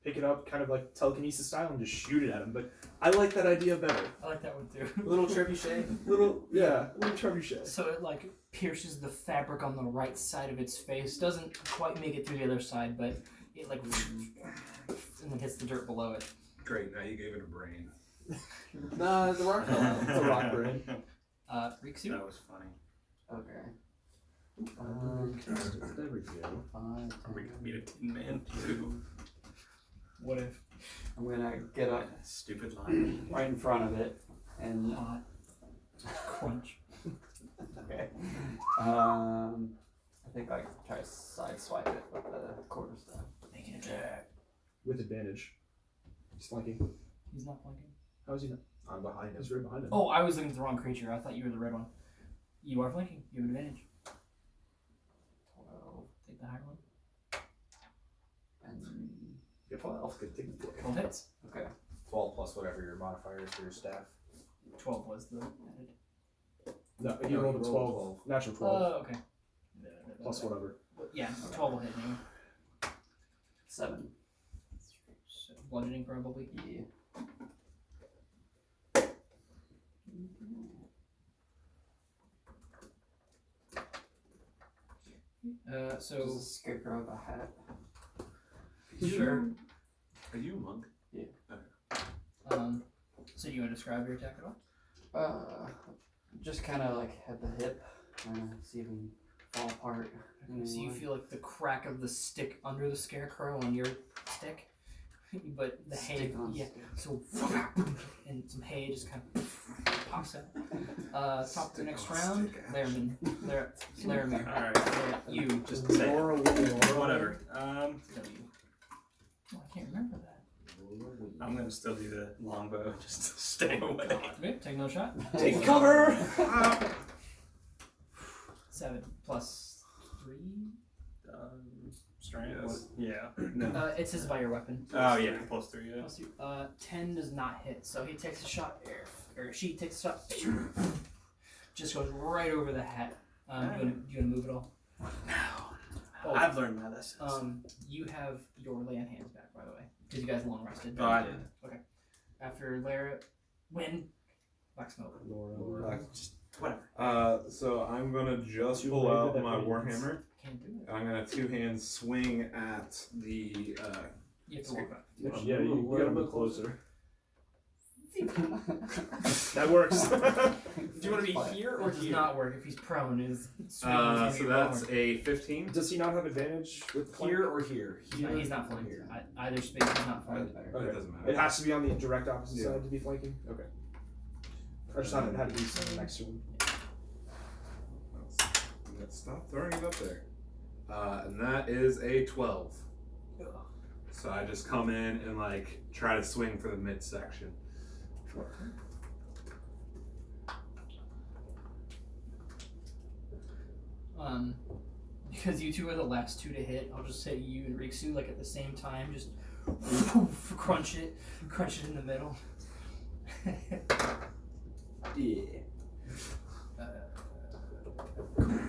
pick it up, kind of like telekinesis style, and just shoot it at him. But I like that idea better. I like that one too. Little trebuchet. Little trebuchet. So it like pierces the fabric on the right side of its face. Doesn't quite make it through the other side, but it like and then hits the dirt below it. Great, now you gave it a brain. Nah, the rock fell out. It's a rock brain. Rikzu. That was funny. Okay. There we go. 5, We could meet a tin man too. What if? I'm gonna get up Stupid line. right in front of it and Hot. Crunch. Okay. I think I try to sideswipe it with the quarterstaff. Make an attack. With advantage. He's flanking. He's not flanking. How is he not? I'm behind him. He's right behind him. Oh, I was looking at the wrong creature. I thought you were the red one. You are flanking. You have advantage. 12 Take the higher one. and Yeah, 12. Good thing. 12 hits. okay. 12 plus whatever your modifier is for your staff. 12 was the added. No, he No, rolled a you 12. rolled 12. Natural 12. Okay. Plus whatever. Yeah, 12 will hit you. 7. So bludgeoning probably. Yeah. So Does a scarecrow have a hat? sure. Are you a monk? So do you want to describe your attack at all? Just kind of like at the hip, see if we can fall apart. So you feel like the crack of the stick under the scarecrow on your stick, but the hay, Stick on yeah. stick. So and some hay just kind of pops out. Top of the next round, Laramir. Laramir. Alright. You Just say it. Or Whatever. W. Oh, I can't remember that. I'm gonna still do the longbow just to stay away. Okay, take another shot. Take cover! 7 plus 3. Strength. Yeah. It says by your weapon. Oh yeah, plus 3. Yeah. Plus 10 does not hit, so he takes a shot, or she takes a shot, just goes right over the hat. Do you want to move it all? Oh, I've learned my lessons. you have your land hands back, by the way, because you guys long rested. Oh, I did. Okay. After Larawen, Laxmope. Just whatever. So I'm gonna just Two pull handed out at my range. warhammer. Can't do it. And I'm gonna two-hand swing at the. You have to walk up. Yeah, you gotta move closer. That Do works. you want to be here or does not work if he's prone? So that's a 15. Does he not have advantage with Here or here? He's not flanked. Either space is not flanked. It doesn't matter. It has to be on the direct opposite Yeah. side to be flanking? Okay. I just thought it had to be something next to him. Let's stop throwing it up there. And that is a 12. So I just come in and like try to swing for the midsection. Because you two are the last two to hit, I'll just say you and Rikzu like at the same time, just crunch it in the middle. Yeah.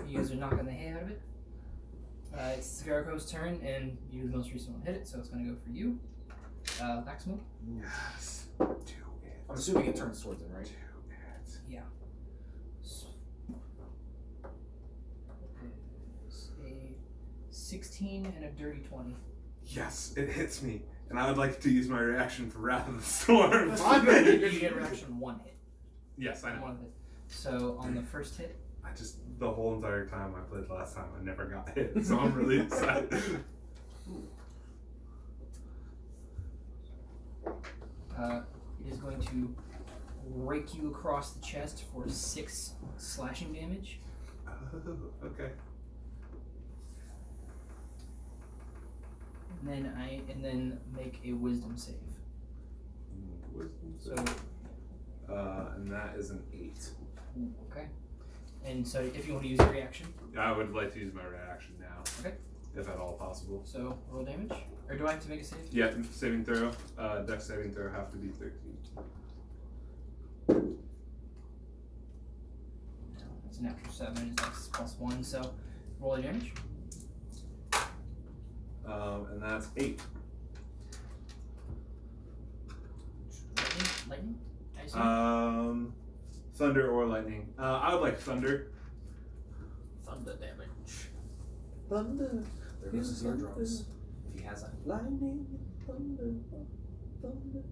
You guys are knocking the hay out of it. It's Scarecrow's turn, and you're the most recent one to hit it, so it's gonna go for you. Laxmope. Yes. I'm assuming it turns towards him, right? Yeah. It's a 16 and a dirty 20. Yes, it hits me. And I would like to use my reaction for Wrath of the Storm. You get reaction 1 hit. Yes, I know. 1 hit. So on the first hit, I just, the whole entire time I played last time, I never got hit. So I'm really excited. it is going to rake you across the chest for 6 slashing damage. Oh, okay. And then make a wisdom save. Wisdom So and that is an 8. okay. And so if you want to use your reaction, I would like to use my reaction now. Okay. If at all possible. so roll damage. Or do I have to make a save? Yeah, saving throw. Dex saving throw have to be 13. It's a natural 7, his dex is +1, so roll your damage. And that's 8. Lightning? I assume? Thunder or lightning. I would like thunder. Thunder damage. Thunder. There goes his eardrums. If he has any. Lightning, thunder, thunder,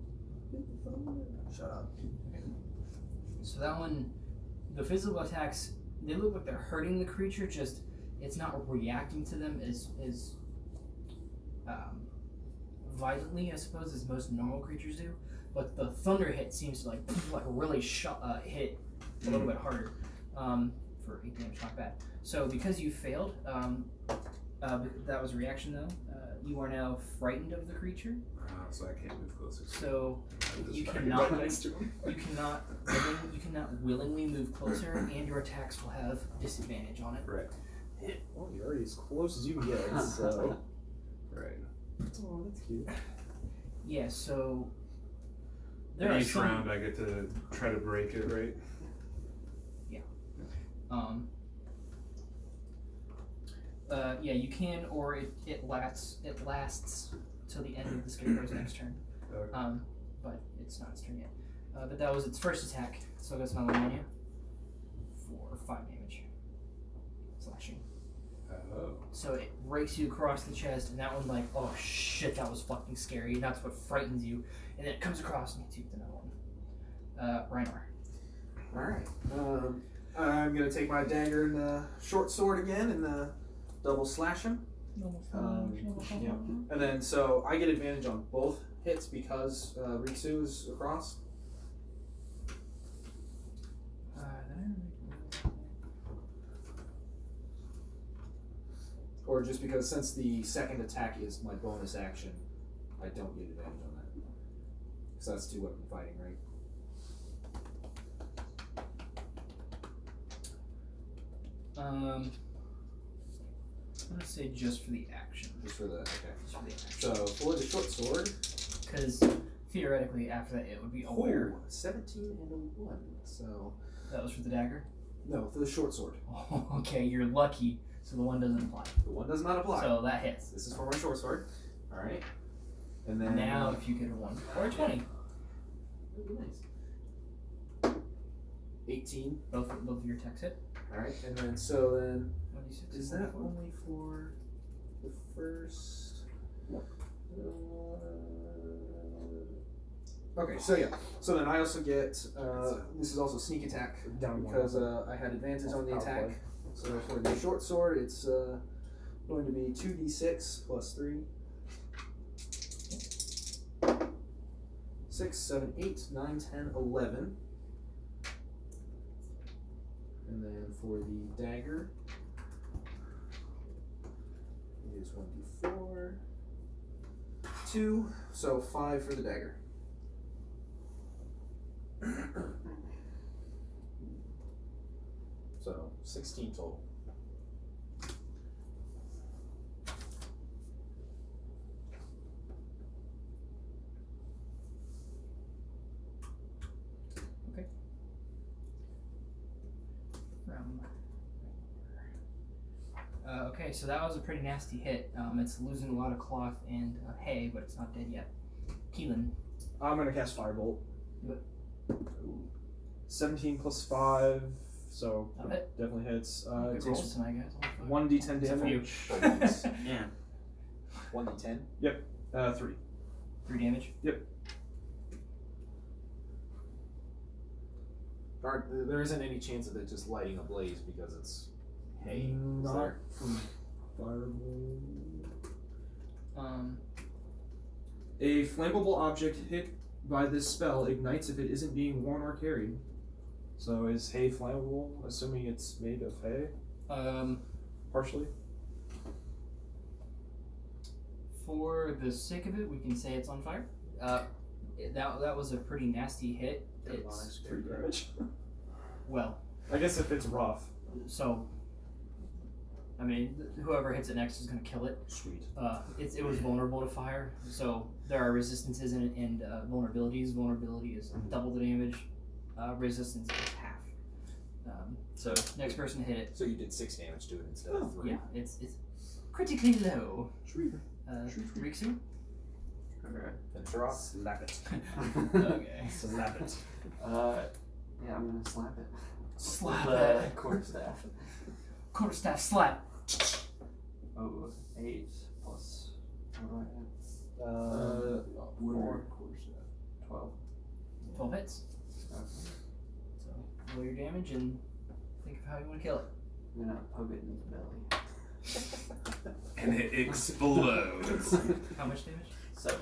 thunder. Shut up. So that one, the physical attacks, they look like they're hurting the creature, just it's not reacting to them as violently, I suppose, as most normal creatures do. But the thunder hit seems to like really hit a little bit harder. for 8 damage, not bad. So because you failed, that was a reaction though. You are now frightened of the creature. So I can't move closer. So you cannot willingly move closer, and your attacks will have disadvantage on it. Right. Well, you're already as close as you can get, so. Right. Oh, that's cute. Yeah. So Each round I get to try to break it, right? Yeah, you can, or it lasts till the end of the Scarecrow's next turn. Okay. But it's not its turn yet. But that was its first attack, so it goes another one on you for 5 damage, slashing. Oh. So it rakes you across the chest, and that one like, oh shit, that was fucking scary. And that's what frightens you, and then it comes across and hits you with another one. Riynor. Alright. I'm gonna take my dagger and short sword again and double slash him. Yeah. And then so I get advantage on both hits because Rikzu is across. Or just because since the second attack is my bonus action, I don't get advantage on that. So that's 2 weapon fighting, right? I'm gonna say just for the action. Just for the okay. Just for the action. So for the short sword, Because theoretically, after that, it would be aware. 17 and a 1. So That was for the dagger? no, for the short sword. Oh, okay, you're lucky, so the one doesn't apply. The 1 does not apply. So that hits. This is for my short sword. All right. And then Now, if you get a 1 or a 20, nice. 18. both of your attacks hit. All right, and then so then 26, is that 24. only for the first? Okay, so yeah. So then I also get this is also sneak attack Down because I had advantage on the attack. So for the short sword, it's going to be 2d6 plus 3. 6, 7, 8, 9, 10, 11. And then for the dagger, it is 1d4. 2, so 5 for the dagger. So 16 total. Okay, so that was a pretty nasty hit. It's losing a lot of cloth and hay, but it's not dead yet. Keylen. I'm gonna cast Firebolt. Do it. 17 plus 5, so Not it. definitely hits. Good It rolls takes tonight, guys. 1d10 Except for you. damage. Yeah. 1d10. 3. 3 damage. There isn't any chance of it just lighting a blaze because it's hay. Is Not there? from Firebolt. Um, A flammable object hit by this spell ignites if it isn't being worn or carried. So is hay flammable, assuming it's made of hay? Partially? for the sake of it, we can say it's on fire. That was a pretty nasty hit. It's 3 damage. well, I guess if it's rough. so. I mean, whoever hits it next is going to kill it. Sweet. It was vulnerable to fire, so there are resistances and vulnerabilities. Vulnerability is double the damage. Resistance is half. So next person to hit it. So you did 6 damage to it instead of 3. Yeah, it's critically low. Sweet. Rikzu? Okay. Finish her off. Slap it. Okay. Slap it. Yeah, I'm gonna slap it. Slap With it. the quarterstaff. Quarterstaff slap. Oh, 8 plus. What do I have? 4. Quarterstaff. 12. 12 hits. Okay. So roll your damage and think of how you want to kill it. I'm gonna poke it in the belly. And it explodes. How much damage? 7.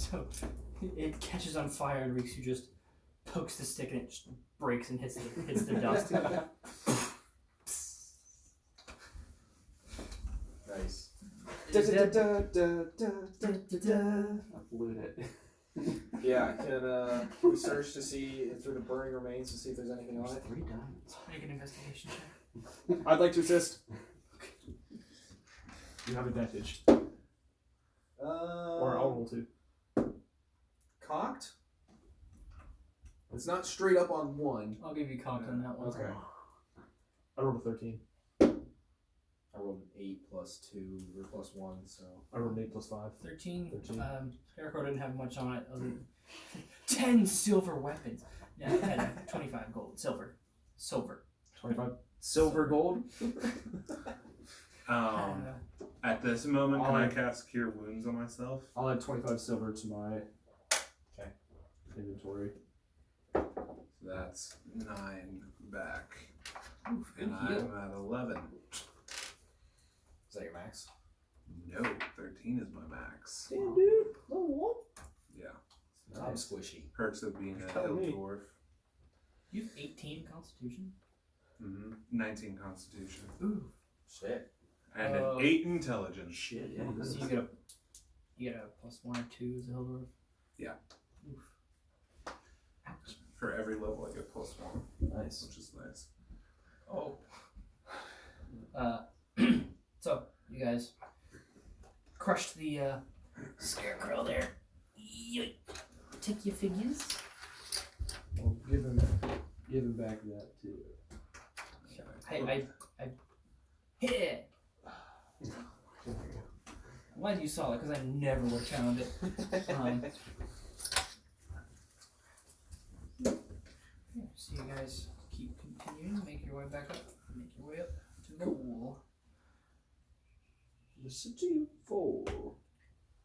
So it catches on fire, and Rikzu just pokes the stick, and it just breaks and hits the dust. Nice. Is that- I blew it. Yeah, can we search to see through the burning remains to see if there's anything on There's it? 3 diamonds. Make an investigation check. I'd like to assist. You have advantage. Or I'll roll 2. Cocked? It's not straight up on 1. I'll give you cocked on that one. Okay. I rolled a 13. I rolled an 8 plus 2 or plus 1, so. I rolled an 8 plus 5. 13. 13. Scarecrow didn't have much on it other than 10 silver weapons. Yeah, I had 25 gold. Silver. 25 silver gold. At this moment, can I Alright. cast Cure Wounds on myself? I'll add 25 silver to my inventory. That's 9 back. Oof, good And heal. I'm at 11. Is that your max? No, 13 is my max. Damn, dude. Level 1? Yeah. I'm squishy. Perks of being a Tell hill me. dwarf. You have 18 constitution? 19 constitution. Ooh. Shit. And an 8 intelligence. Shit, yeah. So you get a plus 1 or 2 as a hill dwarf? Yeah. Oof. For every level I get plus 1. Nice. Which is nice. Oh. So, you guys crushed the scarecrow there. Yoink. Take your figures. I'll give him back that too. I hit it. I'm glad you saw it because I never would have found it. Yeah, so you guys keep continuing, make your way back up, make your way up to the wall. Listen to you fall.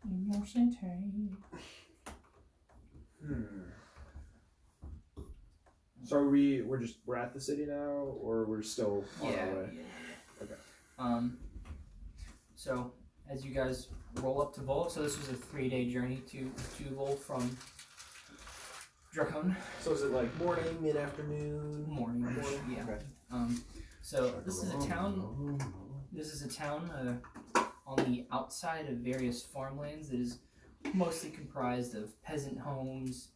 In your center. So we're at the city now, or we're still on our way? Yeah. Okay. So as you guys roll up to Volt, so this was a 3-day journey to Volt from Dracon. So is it like morning, mid-afternoon? Morning. Yeah. Okay. So this is a town. This is a town on the outside of various farmlands that is mostly comprised of peasant homes,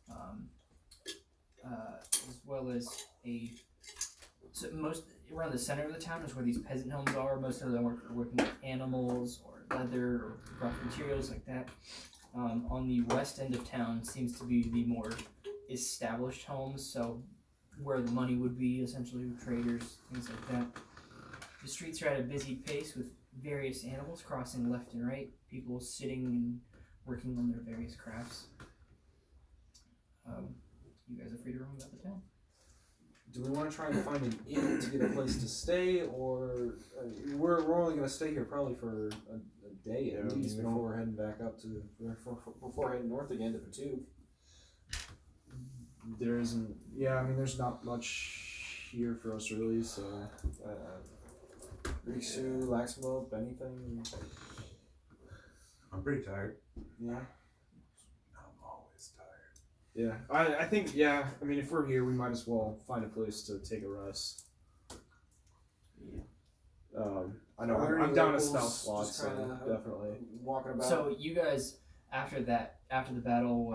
as well as most around the center of the town is where these peasant homes are. Most of them are working with animals or leather or rough materials like that. On the west end of town seems to be the more established homes, so where the money would be, essentially traders, things like that. The streets are at a busy pace with various animals crossing left and right, people sitting and working on their various crafts. You guys are free to roam about the town. Do we want to try and find an inn to get a place to stay, or we're only going to stay here probably for a day at least before we're heading back up to before heading north again to the tube? There isn't. Yeah, I mean, there's not much here for us really. So, Rikzu, Laxmope, anything? I'm pretty tired. Yeah. I'm always tired. yeah, I think I mean, if we're here, we might as well find a place to take a rest. I know Are there I'm any down a locals stealth slot, just so kinda definitely. Walking about. So you guys, after the battle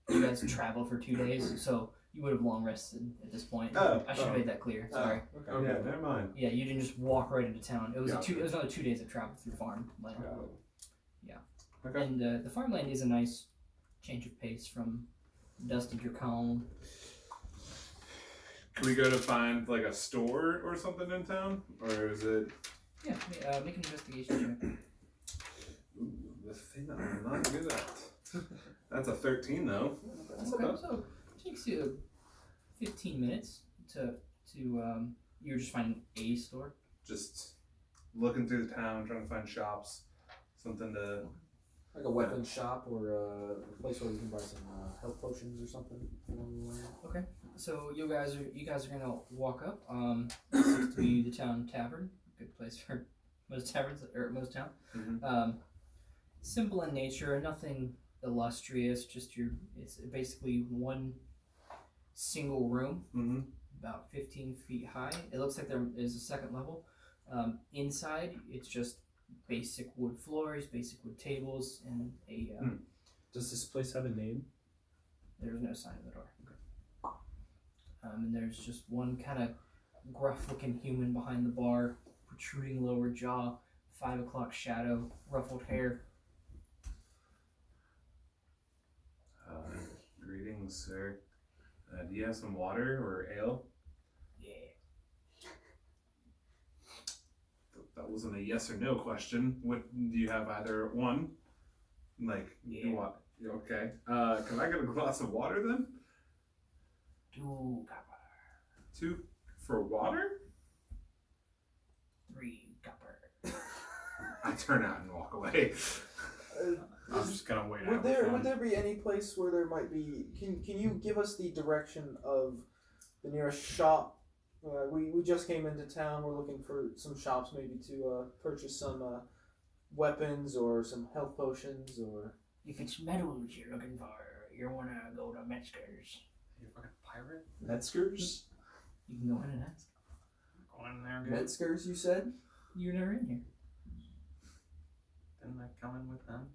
you guys traveled for 2 days, so you would have long rested at this point. Oh, I should have made that clear. Sorry. Okay. Oh, yeah, never mind. Yeah, you didn't just walk right into town. It was Gotcha. it was another 2 days of travel through farmland. Yeah. Okay. And the farmland is a nice change of pace from dusty Dracon. Can we go to find like a store or something in town, or is it? Yeah, make an investigation check. Ooh, the thing I'm not good at. That's a 13 though. Okay, so it takes you 15 minutes to you're just finding a store. Just looking through the town, trying to find shops, something to. Like a weapon shop or a place where we can buy some health potions or something along the way. Okay, so you guys are gonna walk up. This seems to be the town tavern. Good place for most taverns or most town. Mhm. Simple in nature, nothing illustrious. It's basically one single room, Mm-hmm. about 15 feet high. It looks like there is a second level. Inside, it's just basic wood floors, basic wood tables, and a. Does this place have a name? There's no sign of the door. And there's just one kind of gruff-looking human behind the bar, protruding lower jaw, 5 o'clock shadow, ruffled hair. Greetings, sir. Do you have some water or ale? Yeah. That wasn't a yes or no question. What do you have? Either one? Like, Yeah. what? Okay. Can I get a glass of water then? 2 copper. 2 for water? 3 copper. I turn out and walk away. I'm just gonna wait out. Would there be any place where there might be? Can you give us the direction of the nearest shop? We just came into town. We're looking for some shops maybe to purchase some weapons or some health potions or. If it's metals you're looking for, you want to go to Metzger's. You fucking pirate? Metzger's? You can go in and ask. Go in there, good. Metzger's, you said? You're never in here. Didn't I come in with them?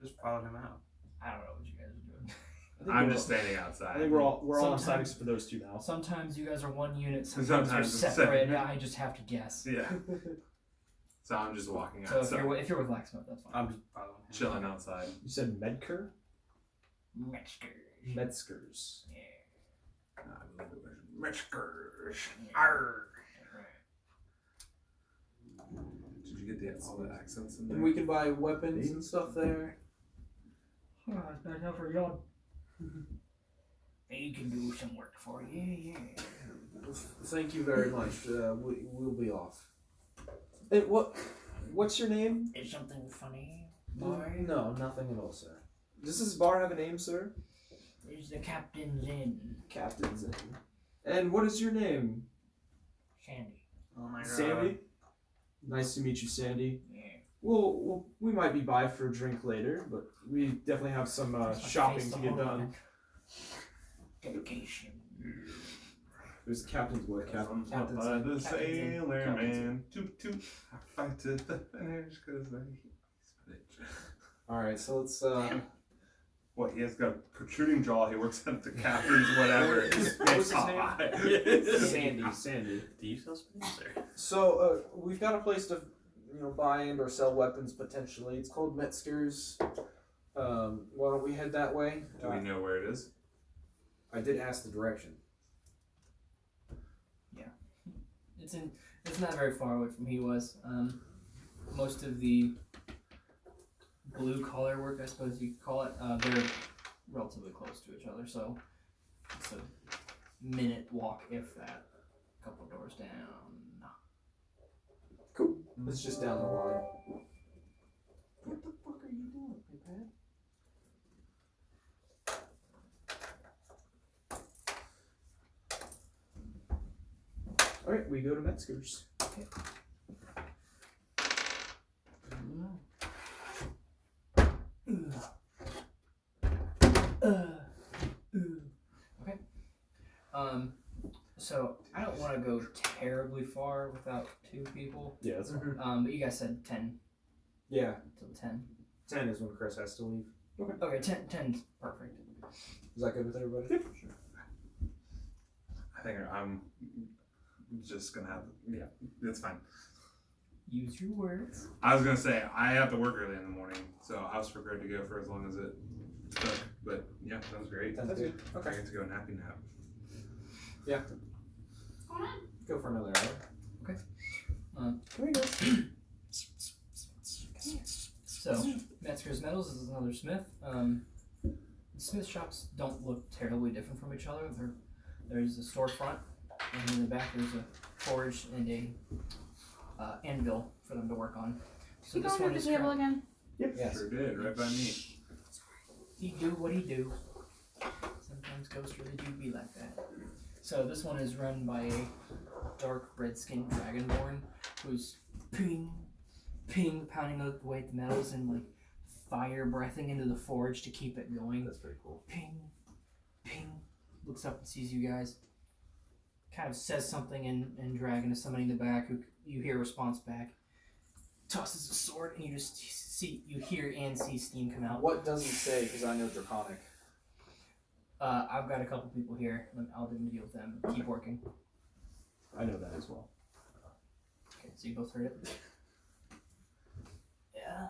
Just followed him out. I don't know what you guys are doing. I'm just standing outside. I think we're all Sometimes- outside except for those two now. Sometimes you guys are one unit, sometimes Sometimes you're it's separate. separate. I just have to guess. Yeah. So I'm just walking So outside. if you're with Laxmope, that's fine. I'm just following him. Chilling outside. You said Medker? Metzger's. Metzger's. Yeah. Metzger's. Arr. Did you get all the accents in there? And we can buy weapons and stuff there. Oh, it's bad enough for y'all. He can do some work for you. Yeah. Thank you very much. We'll be off. Hey, what's your name? Is something funny, boy? No, nothing at all, sir. Does this bar have a name, sir? Is the captain's in? Captain's Inn. And what is your name? Sandy. Oh my god. Sandy? Nice to meet you, Sandy. Yeah. Well, we might be by for a drink later, but we definitely have some shopping to get done. Dedication. There's the captain's what? Captain. Captain's By Inn. the Captain's Inn. sailor Captain's man. Toot toot. I fight to the finish because I spinach. Alright, so let's What, he has got a protruding jaw, he works at the captain's whatever. What was his name? Sandy. Do you sell spinach there? So we've got a place to buy and or sell weapons potentially. It's called Metzger's. Why don't we head that way? Do we know where it is? I did ask the direction. It's not very far away from he was. Most of the blue collar work, I suppose you could call it, they're relatively close to each other, so it's a minute walk, if that. A couple doors down. Cool. It's just down the line. What the fuck are you doing, iPad? Alright, we go to Metzger's. Okay. So I don't want to go terribly far without 2 people. Yeah, that's fine. But you guys said 10 Yeah, till 10. 10 is when Chris has to leave. Okay, 10's perfect. Is that good with everybody? Sure. I think I'm just gonna have, yeah, it's fine. Use your words. I was gonna say, I have to work early in the morning, so I was prepared to go for as long as it took, but yeah, that was great. That's good. I get to go nappy nap. Yeah. Go for another hour. Come here, guys. So, Metzger's Metals is another smith. The smith shops don't look terribly different from each other. There's a storefront, and in the back there's a forge and a anvil for them to work on. So You this going one to is the table again? Yes. Sure did, right by me. He do what he do. Sometimes ghosts really do be like that. So this one is run by a dark red-skinned dragonborn who's ping, pounding away at the metals and like fire breathing into the forge to keep it going. That's pretty cool. Ping, ping. Looks up and sees you guys. Kind of says something in dragon to somebody in the back who you hear a response back. Tosses a sword and you just hear and see steam come out. What does he say? Because I know Draconic. I've got a couple people here. I'll deal with them. Keep working. I know that as well. Okay, so you both heard it? Yeah.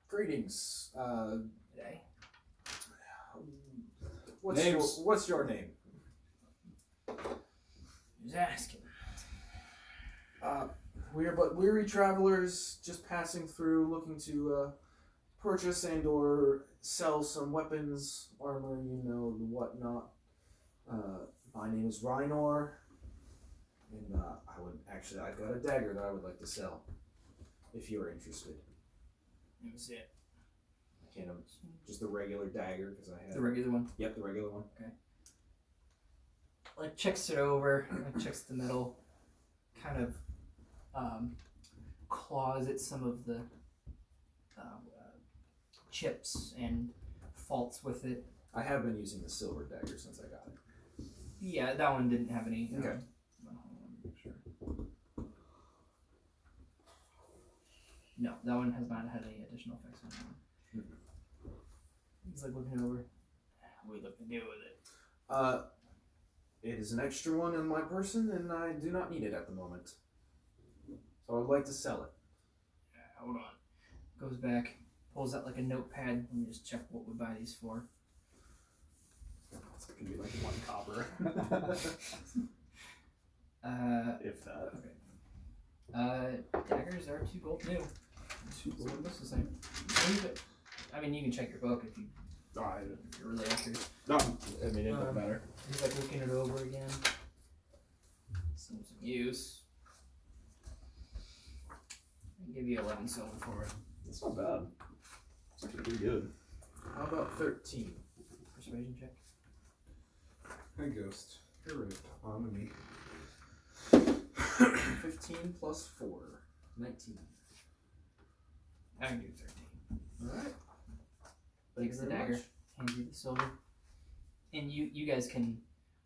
Greetings. Today. What's your name? Who's asking? We are but weary travelers, just passing through, looking to purchase and or sell some weapons, armor, and whatnot. My name is Riynor, and I've got a dagger that I would like to sell, if you are interested. Let me see it. I can't, just the regular dagger, because I have... The regular one? Yep, the regular one. Okay. Like, checks it over, checks the metal, kind of claws at some of the chips and faults with it. I have been using the silver dagger since I got it. Yeah, that one didn't have any. Okay. Sure. No, that one has not had any additional effects on that one. He's like looking over. What are we looking to do with it? It is an extra one in my person, and I do not need it at the moment. So I would like to sell it. Yeah, hold on. Goes back, pulls out like a notepad, and just check what we buy these for. It's gonna be like 1 copper. If that. Okay. Daggers are 2 gold new. 2 gold. That's the same. I mean, you can check your book if you're really accurate. No, I mean, it doesn't matter. He's like looking it over again. Some use. I'll give you 11 silver for it. That's not bad. It's actually pretty good. How about 13? Persuasion check. Hey, Ghost. You're right. On me. 15 plus 4. 19. I can do 13. Alright. Takes the dagger, hands you the silver. And you guys can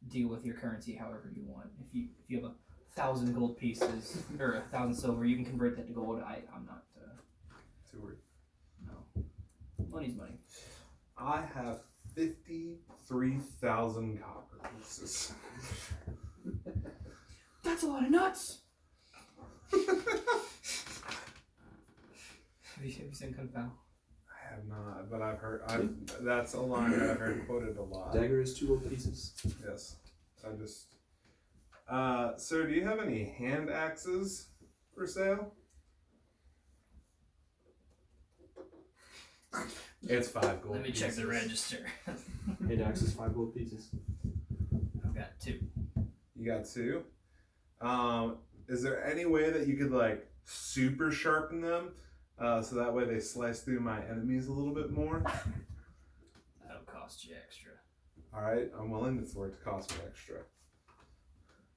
deal with your currency however you want. If you have 1,000 gold pieces or 1,000 silver, you can convert that to gold. I'm not Too worried. no. Money's money. I have 53,000 copper pieces. That's a lot of nuts. Have you seen Kung Pao? I have not, but I've heard. That's a line that I've heard quoted a lot. Dagger is 2 gold pieces. Yes. I just. Sir, do you have any hand axes for sale? It's 5 gold. Let me check the register. Hand axe is 5 gold pieces. I've got 2. You got 2. Is there any way that you could like super sharpen them, so that way they slice through my enemies a little bit more? That'll cost you extra. All right, I'm willing for it to cost me extra.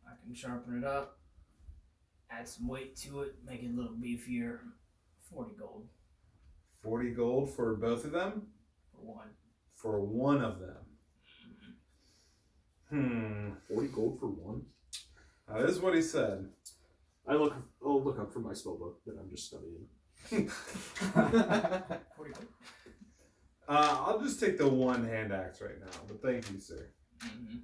I can sharpen it up, add some weight to it, make it a little beefier. 40 gold 40 gold for both of them? for one. For one of them. 40 gold for 1? That is what he said. I'll look up from my spell book that I'm just studying. 40 gold. I'll just take the one hand axe right now, but thank you, sir. Mm-hmm.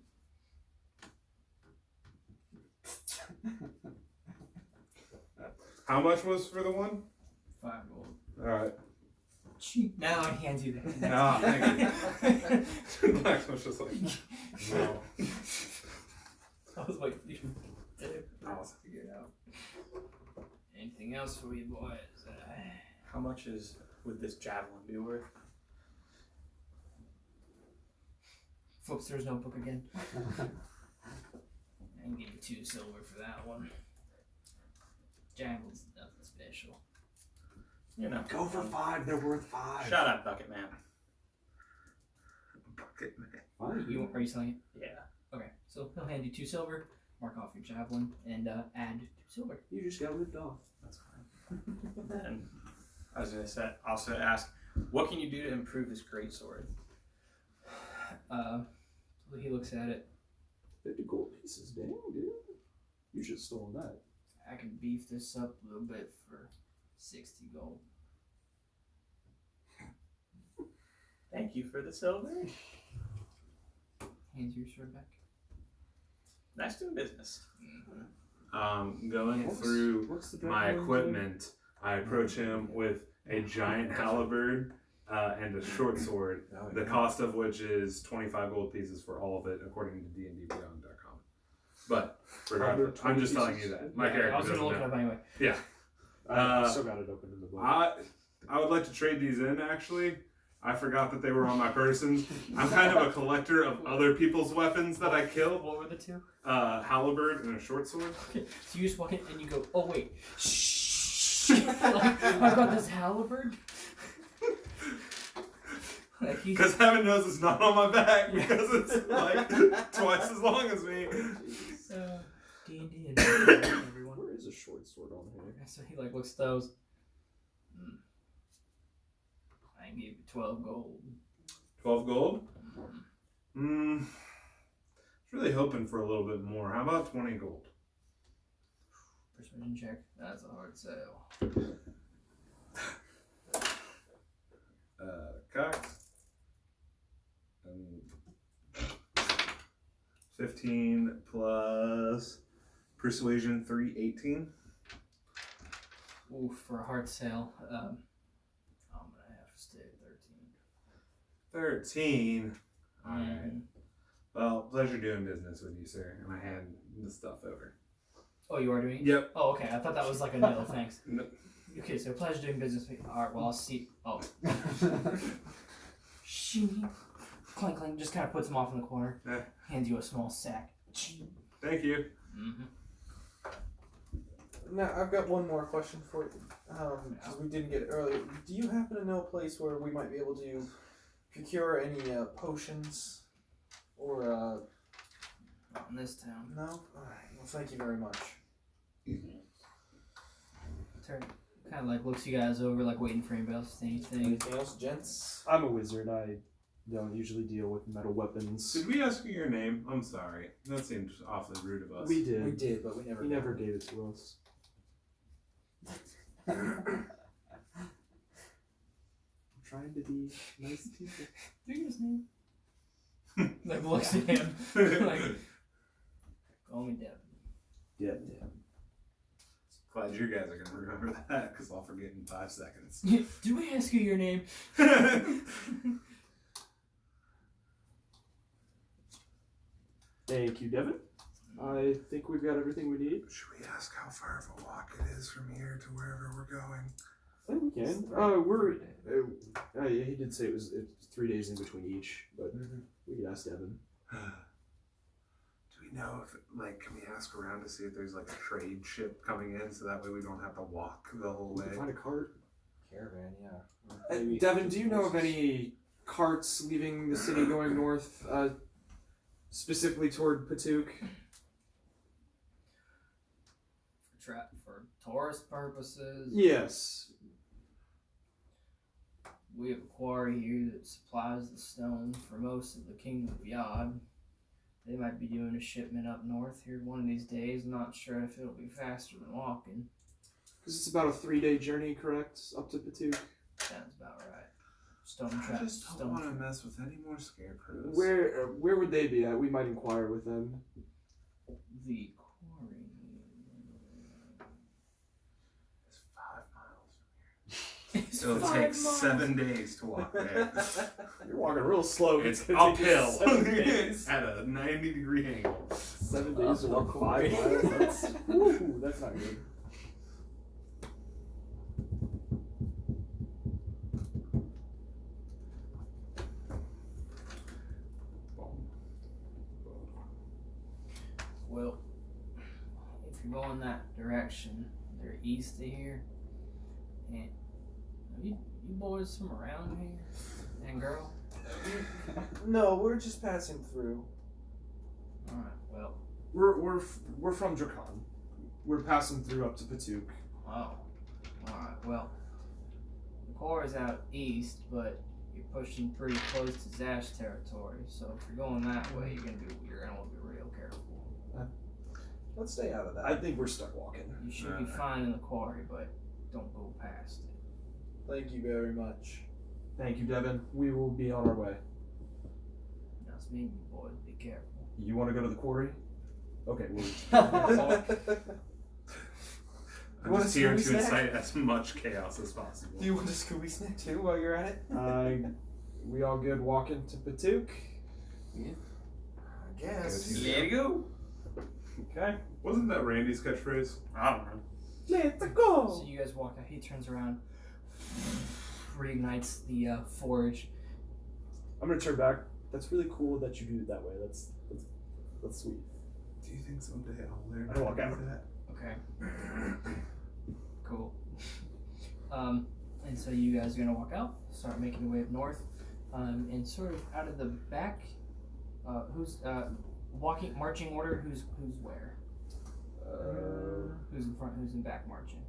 How much was for the one? 5 gold. All right. Cheap. Now I can't do that. No, thank you. Laxmope's just like, no. I was waiting for you to figure it out. Anything else for you boys? How much would this javelin be worth? Flips through his notebook again. I can give you 2 silver for that one. Javelin's nothing special. You know. Go for 5, they're worth 5. Shut up, Bucket Man. Bucket man. Are you selling it? Yeah. Okay, so he'll hand you 2 silver, mark off your javelin, and add 2 silver. You just got ripped off. That's fine. Then I was gonna say, also ask, what can you do to improve this greatsword? He looks at it. 50 gold pieces, dang, dude. You should have stolen that. I can beef this up a little bit for 60 gold. Thank you for the silver. Hands your sword back. Nice doing business. Going through my equipment, I approach him with a giant halberd and a short sword, the cost of which is 25 gold pieces for all of it, according to dndbeyond.com. But regardless, I'm just telling you that. My character I was doesn't gonna look know. it up anyway. Yeah. I still got it open in the book. I would like to trade these in, actually. I forgot that they were on my person. I'm kind of a collector of other people's weapons that I kill. What were the two? Halberd and a short sword. Okay, so you just walk in and you go, oh wait. Shh. Like, I got this halberd. Like, Because heaven knows it's not on my back because it's like twice as long as me. D&D and everyone. Where is a short sword on here? So he like looks at those. I can give you 12 gold. 12 gold? I was really hoping for a little bit more. How about 20 gold? Persuasion check. That's a hard sale. Cocked. 15 plus persuasion 3, 18. Ooh, for a hard sale. I'm gonna have to stay at 13. Alright. Well, pleasure doing business with you, sir. And I hand the stuff over. Oh, you are doing it? Yep. Oh, okay. I thought that was like a no, thanks. No. Okay, so pleasure doing business with me. Alright, well, I'll see. Oh. Clink, clink. Just kind of puts him off in the corner. Hands you a small sack. Thank you. Now, I've got one more question for you, because we didn't get it earlier. Do you happen to know a place where we might be able to procure any potions? Or, Not in this town. no? Alright, well, thank you very much. Turn. Kind of like looks you guys over, like waiting for anybody else to say anything. Anything else, gents? I'm a wizard. I don't usually deal with metal weapons. Did we ask you your name? I'm sorry. That seemed awfully rude of us. We did. We did, but we never He never gave it to us. I'm trying to be nice to people. Do you his name? Like looks at him. Like, call me Deb. Yeah. Glad you guys are going to remember that, because I'll forget in 5 seconds. Do I ask you your name? Thank you, Devin. I think we've got everything we need. Should we ask how far of a walk it is from here to wherever we're going? I think we can. He did say it's 3 days in between each, but we could ask Devin. Do we know if, can we ask around to see if there's, a trade ship coming in so that way we don't have to walk the whole We way? can find a cart. Caravan, yeah. Devin, do you know of any carts leaving the city going north, specifically toward Patuk? For tourist purposes. Yes. We have a quarry here that supplies the stone for most of the Kingdom of Yod. They might be doing a shipment up north here one of these days. Not sure if it'll be faster than walking. Because it's about a 3-day journey, correct? Up to Patuk? Sounds about right. Stone I trap. just don't want to mess with any more scarecrows. Where would they be at? We might inquire with them. The quarry. It's 5 miles from here. So it takes 7 days to walk there. You're walking real slow. It's gonna take you uphill 7 days. at a 90-degree angle. 7 days to walk 5 miles? That's not good. Well, if you're going that direction, they're east of here. And are you boys from around here? And girl? No, we're just passing through. Alright, well. We're from Drakan. We're passing through up to Patuk. Oh. Alright, well, the core is out east, but you're pushing pretty close to Zash territory. So if you're going that way, you're gonna be real careful. Let's stay out of that. I think we're stuck walking. You should be fine in the quarry, but don't go past it. Thank you very much. Thank you, Devin. We will be on our way. That's me, boys. Be careful. You want to go to the quarry? Okay, we'll I'm just here to incite as much chaos as possible. Do you want a Scooby snack too while you're at it? we all good walking to Patuk? I guess. There you go. Okay. Wasn't that Randy's catchphrase? I don't know. Let's go! So you guys walk out. He turns around, reignites the forge. I'm gonna turn back. That's really cool that you do it that way. That's sweet. Do you think someday I'll learn I don't walk how to out. do that? Okay. Cool. And so you guys are gonna walk out, start making your way up north, and sort of out of the back. Who's marching order? Who's where? Who's in front? Who's in back marching?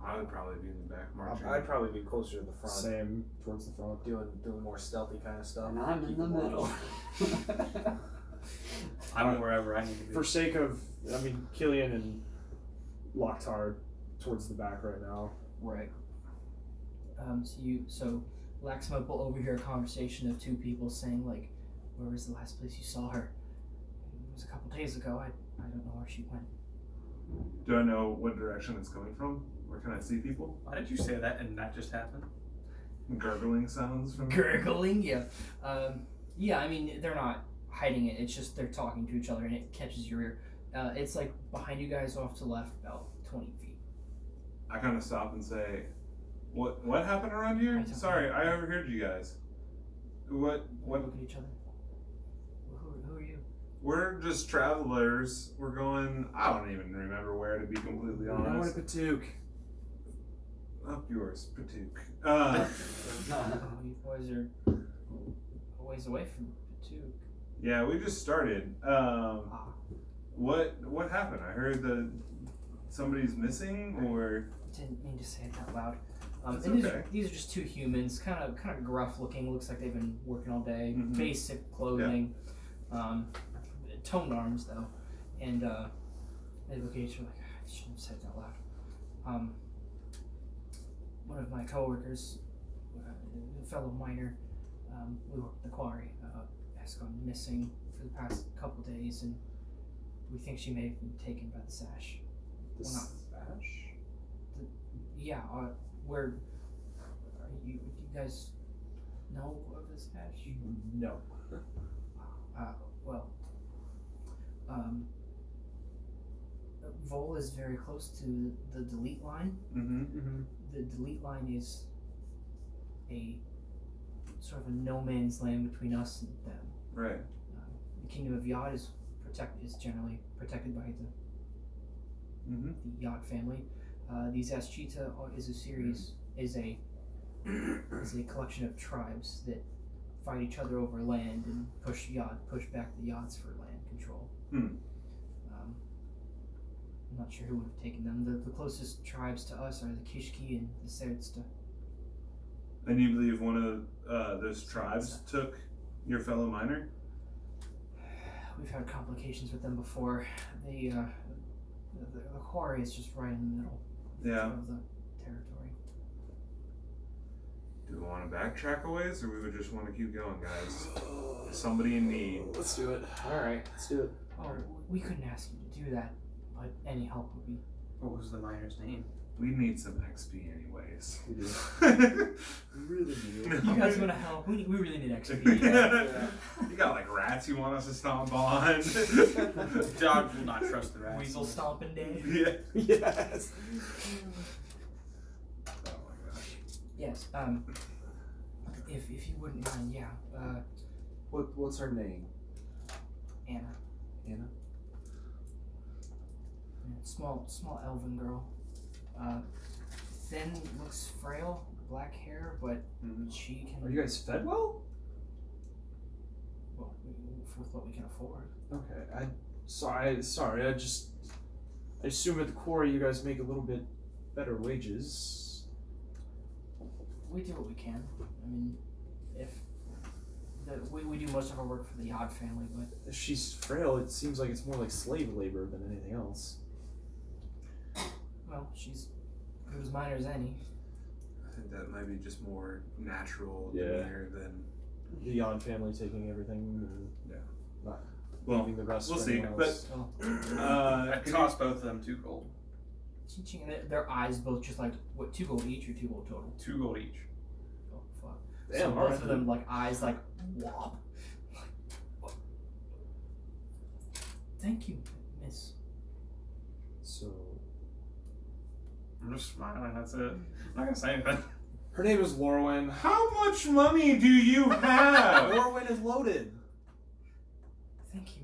I would probably be in the back marching. I'd probably be closer to the front, Same, towards the front. doing more stealthy kind of stuff. And I'm in Keep the them middle. I'm wherever I need to be. For sake of, Kylian and Lok'Tar towards the back right now. Right. So Laxmope will overhear a conversation of two people saying like, "Where was the last place you saw her? It was a couple days ago. I don't know where she went." Do I know what direction it's coming from? Where can I see people? Why did you say that and that just happened? Gurgling sounds from Gurgling, yeah. Yeah, they're not hiding it. It's just they're talking to each other and it catches your ear. It's like behind you guys off to the left, about 20 feet. I kind of stop and say, "What happened around here? Sorry, I overheard you guys. What? Look at each other. Who are you? We're just travelers. We're going. I don't even remember where, to be completely I want honest. to Patuk. Up yours, Patuk. You boys are a ways away from it too. Yeah, we just started. What happened? I heard that somebody's missing, or Didn't mean to say it out loud. That's And okay. these are just two humans, kind of gruff looking. Looks like they've been working all day. Mhm. Basic clothing, toned arms though, and they look at each other like, I shouldn't have said it out loud. One of my coworkers, a fellow miner, we work at the quarry, has gone missing for the past couple days, and we think she may have been taken by the sash. The Well, not- Sash? Yeah, where are you guys know of this sash? No. Well, Vol is very close to the delete line. mm-hmm. The delete line is a sort of a no man's land between us and them. Right. The kingdom of Yod is generally protected by Mm-hmm. the Yod family. These Aschita is a series is a collection of tribes that fight each other over land and push back the Yods for land control. I'm not sure who would have taken them. The closest tribes to us are the Kishki and the Serdsta. And you believe one of those tribes took your fellow miner? We've had complications with them before. The quarry is just right in the middle Yeah. of the territory. Do we want to backtrack a ways, or we would just want to keep going, guys? Somebody in need. Let's do it. Alright, let's do it. Oh, we couldn't ask you to do that, but any help would be. What was the miner's name? We need some XP anyways. We do. We really do. No. You guys want to help? We really need XP. You got like rats you want us to stomp on? Dog will not trust the rats. Weasel stomping day. Yeah. Yes. Oh my gosh. Yes. If you wouldn't mind, yeah. What's her name? Anna. Anna? Yeah, small elven girl. Thin, looks frail, black hair, but she can. Are you guys fed well? Well, with what we can afford. Okay. Sorry. I assume at the quarry you guys make a little bit better wages. We do what we can. I mean, if we do most of our work for the Odd family, but If she's frail, it seems like it's more like slave labor than anything else. well, she's good as mine as any. I think that might be just more natural Yeah. demeanor than. The Odd family taking everything and not Well, leaving the rest we'll for see. anyone But else. I tossed both of them 2 gold. Ching-ching, and their eyes both just like, what, 2 gold each or 2 gold total? 2 gold each. Oh, fuck. Damn, so alright. both of them, like, eyes like, wop. Thank you, miss. So I'm just smiling. That's it. I'm not gonna say anything. her name is Larawen. how much money do you have? Larawen is loaded. Thank you.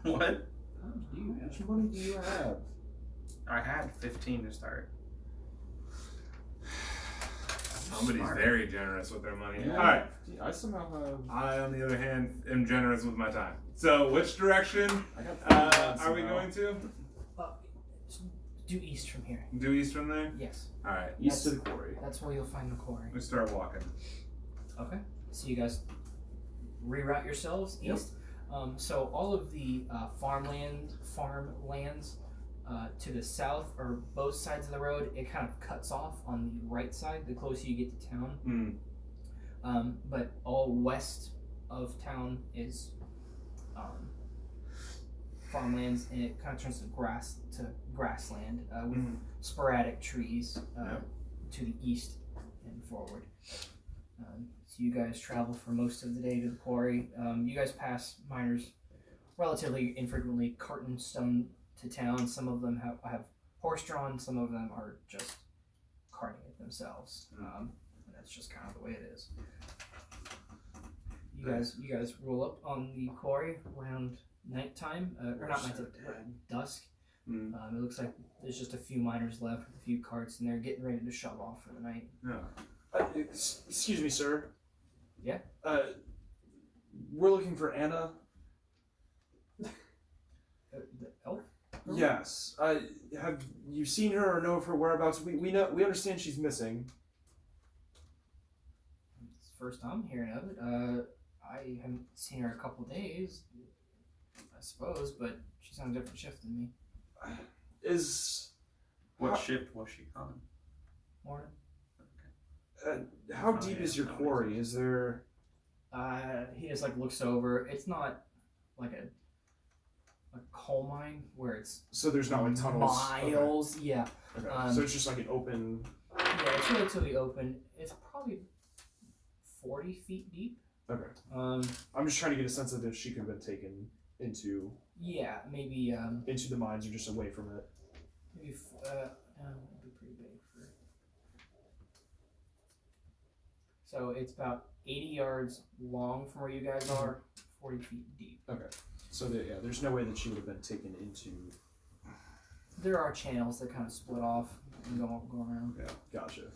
What? How much do you How have? much money do you have? I had 15 to start. Somebody's Smart. very generous with their money. Yeah. All right. I somehow have. I, on the other hand, am generous with my time. So, which direction I got. are we going to? Due east from here. Due east from there? Yes. All right. East of the quarry. That's where you'll find the quarry. We start walking. Okay. So you guys reroute yourselves Yep. east. So all of the farmlands to the south or both sides of the road, it kind of cuts off on the right side the closer you get to town. But all west of town is farmlands, and it kind of turns to grassland with sporadic trees to the east and forward. So you guys travel for most of the day to the quarry. You guys pass miners relatively infrequently, carting stone to town. Some of them have horse-drawn, some of them are just carting it themselves. And that's just kind of the way it is. You guys roll up on the quarry around nighttime, or not nighttime, dusk. It looks like there's just a few miners left with a few carts, and they're getting ready to shove off for the night. Excuse me, sir. Yeah? We're looking for Anna. The elf? Yes. Have you seen her or know of her whereabouts? We understand she's missing. It's the first time hearing of it. I haven't seen her in a couple of days, I suppose, but she's on a different shift than me. What shift was she on? Morning. How deep is your quarry? Is there? He just like looks over. It's not like a coal mine where it's So there's not like tunnels. miles. Okay. Yeah. Okay. So it's just like an open. Yeah, it's relatively open. It's probably 40 feet deep. Okay. I'm just trying to get a sense of if she could have been taken into yeah, maybe into the mines or just away from it. maybe it'd be pretty big for. So it's about 80 yards long from where you guys are, 40 feet deep. Okay. So there's no way that she would have been taken into. There are channels that kind of split off and go around. Yeah. Gotcha.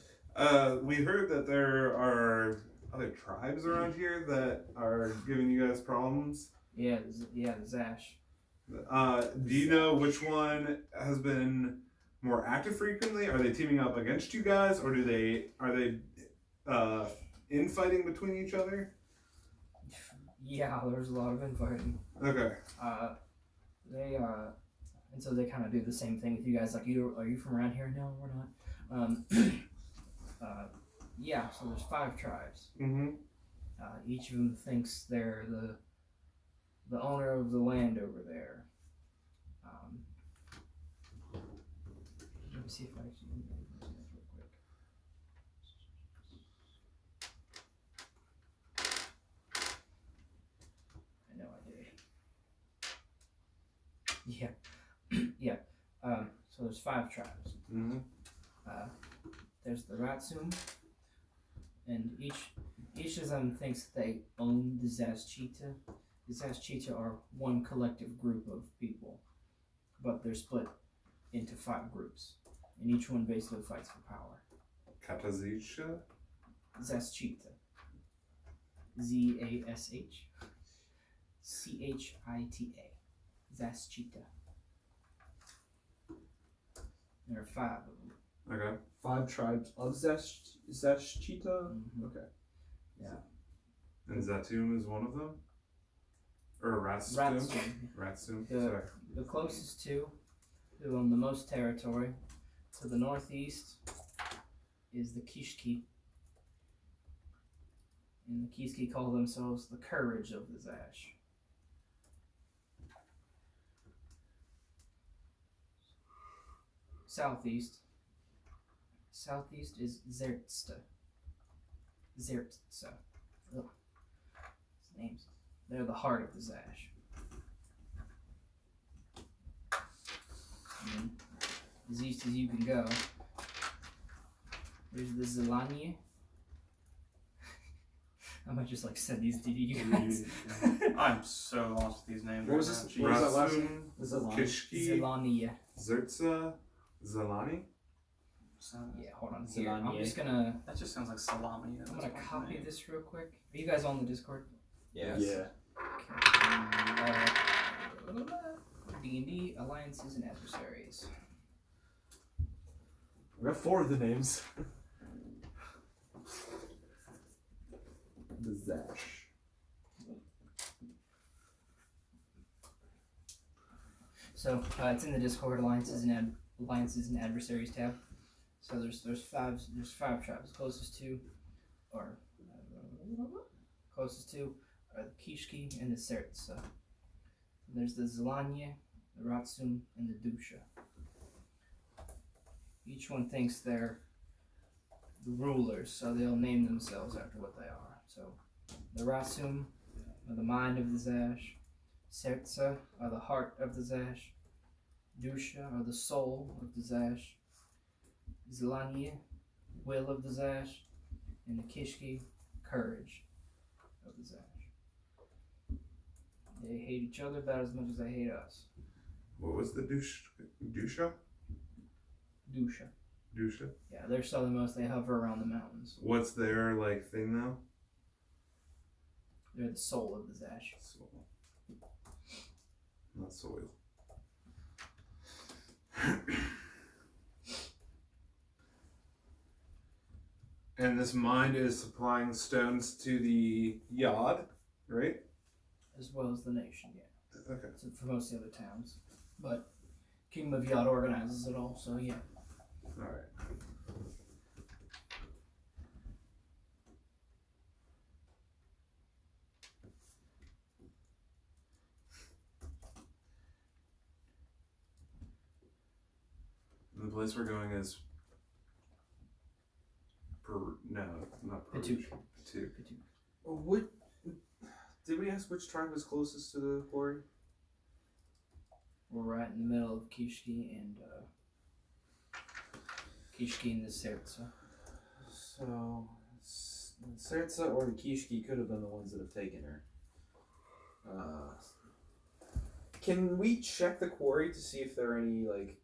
We heard that there are other tribes around here that are giving you guys problems. Yeah, the Zash. Do you know which one has been more active frequently? Are they teaming up against you guys, or are they infighting between each other? Yeah, there's a lot of infighting. Okay. They and so they kind of do the same thing with you guys. Like, are you from around here? No, we're not. Yeah. So there's 5 tribes. Mm-hmm. Each of them thinks they're the owner of the land over there. Let me see if I can real quick. I know I did. Yeah. Yeah. So there's 5 tribes. Mm-hmm. There's the Ratsum, and each of them thinks they own the Zazchita. The Zazchita are one collective group of people, but they're split into 5 groups, and each one basically fights for power. Katazisha? Zazchita. Z-A-S-H-C-H-I-T-A. Zazchita. There are 5 of them. Okay. 5 tribes of Zeshchita? Mhm. Okay. And Zatum is one of them? Or Ratsum? Rikzu. Ratsum. The- Sorry. The closest 2, who own the most territory, to the northeast is the Kishki. And the Kishki call themselves the Courage of the Zash. Southeast is Zertsta. Zertsta. Ugh. These names. They're the heart of the Zash. And then, as east as you can go, there's the Zelanye. I might just like send these to you guys. I'm so lost with these names. What was right this? now. What was that last Ratsum, name? Kishki, Zelanye. Zertza, Zelani. Yeah, hold on here. I'm Zelanye. just gonna That just sounds like salami. I'm gonna copy this real quick. Are you guys on the Discord? Yes. Yeah. D&D Alliances and Adversaries. We got 4 of the names. The Zash. So it's in the Discord Alliances and Adversaries tab. So there's 5 tribes. Closest to are the Kishki and the Sertsa. There's the Zelanye, the Ratsum, and the Dusha. Each one thinks they're the rulers, so they'll name themselves after what they are. So the Ratsum are the mind of the Zash. Sertsa are the heart of the Zash. Dusha are the soul of the Zash. Zelanye, will of the Zash. And the Kishki, courage of the Zash. They hate each other about as much as they hate us. What was the Dusha? Dusha. Dusha? Yeah, they're southernmost. They hover around the mountains. What's their like thing now? They're the soul of the Zash. Soul. Not soil. And this mine is supplying stones to the Yad, right? As well as the nation, yeah. Okay. So for most of the other towns. But Kingdom of Yad organizes it all, so yeah. Alright. The place we're going is not Patouk. Patouk. What? Did we ask which tribe was closest to the quarry? We're right in the middle of Kishki and the Sertsa. So, Sertsa or the Kishki could have been the ones that have taken her. Can we check the quarry to see if there are any, like,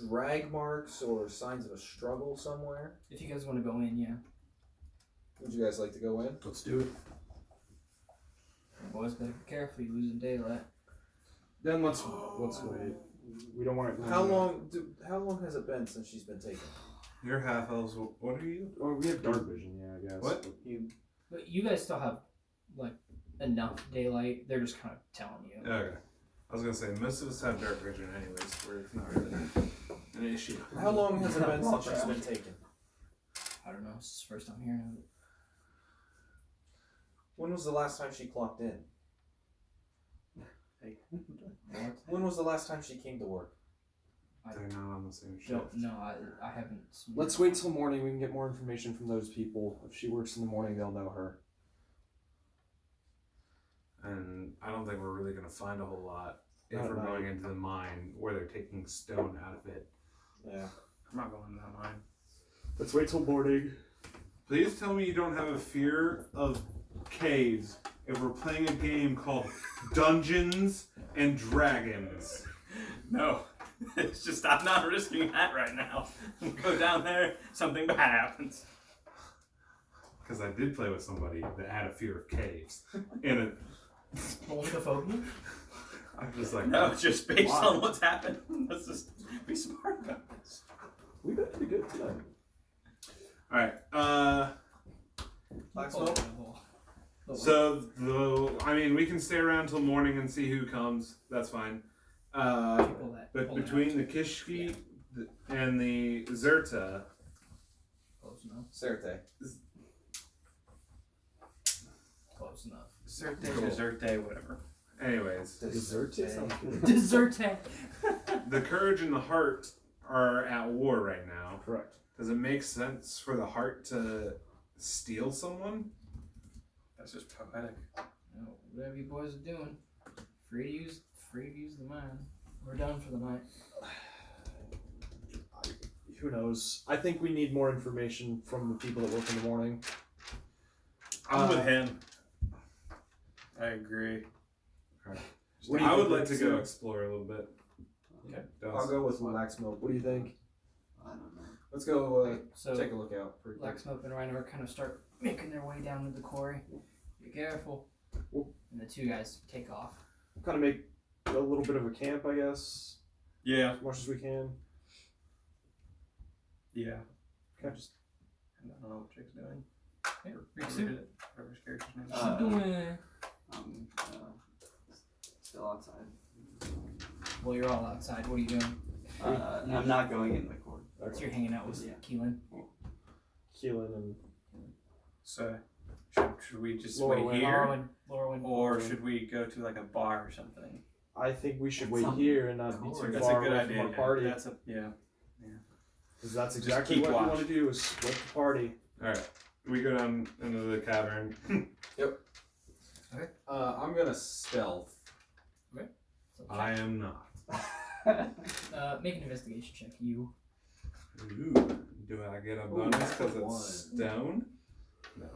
drag marks or signs of a struggle somewhere? If you guys want to go in, yeah. Would you guys like to go in? Let's do it. Boys, better be careful. You losing daylight. Then let's wait. We don't want to. How long has it been since she's been taken? You're half elves. What are you? Well, we have dark vision, yeah, I guess. What? But you guys still have like enough daylight. They're just kind of telling you. Okay. I was gonna say most of us have dark vision anyways, where it's not really an issue. How long has it been since she's been taken? I don't know. This is the first time hearing of it. When was the last time she clocked in? What? When was the last time she came to work? They're not on the same shift. Don't, no, I haven't seen Let's wait till morning. We can get more information from those people. If she works in the morning, they'll know her. And I don't think we're really gonna find a whole lot if Not we're at going night. into the mine where they're taking stone out of it. Yeah. I'm not going in that mine. Let's wait till morning. Please tell me you don't have a fear of caves if we're playing a game called Dungeons and Dragons. No. It's just I'm not risking that right now. Go down there, something bad happens. Because I did play with somebody that had a fear of caves. And Only the phobia? I'm just like, No, just based why? on what's happened. Let's just be smart about it. We've been pretty good tonight. All right. Laxmope. So we can stay around till morning and see who comes. That's fine. But between the Kishki and the Zerta, Close enough. Certe. Close enough. Desserte, whatever. anyways, Dessert sounds good. Desserte. the courage and the heart are at war right now. Correct. Does it make sense for the heart to steal someone? That's just poetic. No, whatever you boys are doing, free to use the mine. We're done for the night. Who knows? I think we need more information from the people that work in the morning. I'm with him. I agree. I would like to go explore a little bit. Okay. I'll go with Laxmope. What do you think? I don't know. Let's go So take a look out. Laxmope and Riynor kind of start making their way down to the quarry. Be careful. And the two guys take off. Kind of make a little bit of a camp, I guess. Yeah. As much as we can. Yeah. Okay. I don't know what Jake's doing. Hey, Rikzu. Whatever's character's name is. What you doing? Still outside. Well, you're all outside. What are you doing? I'm not going in the court. So you're hanging out with Yeah. Keylen. Keelan and So, should we just Larawen. wait here? Larawen. Or should we go to like a bar or something? I think we should wait Something here and not be too That's a far good away idea. from our Yeah. party. That's a Because that's Just exactly keep what watch. you want to do is split the party. Alright, we go down into the cavern. I'm gonna stealth. So I am not. make an investigation check. You. Ooh, do I get a bonus because one. it's stone? No.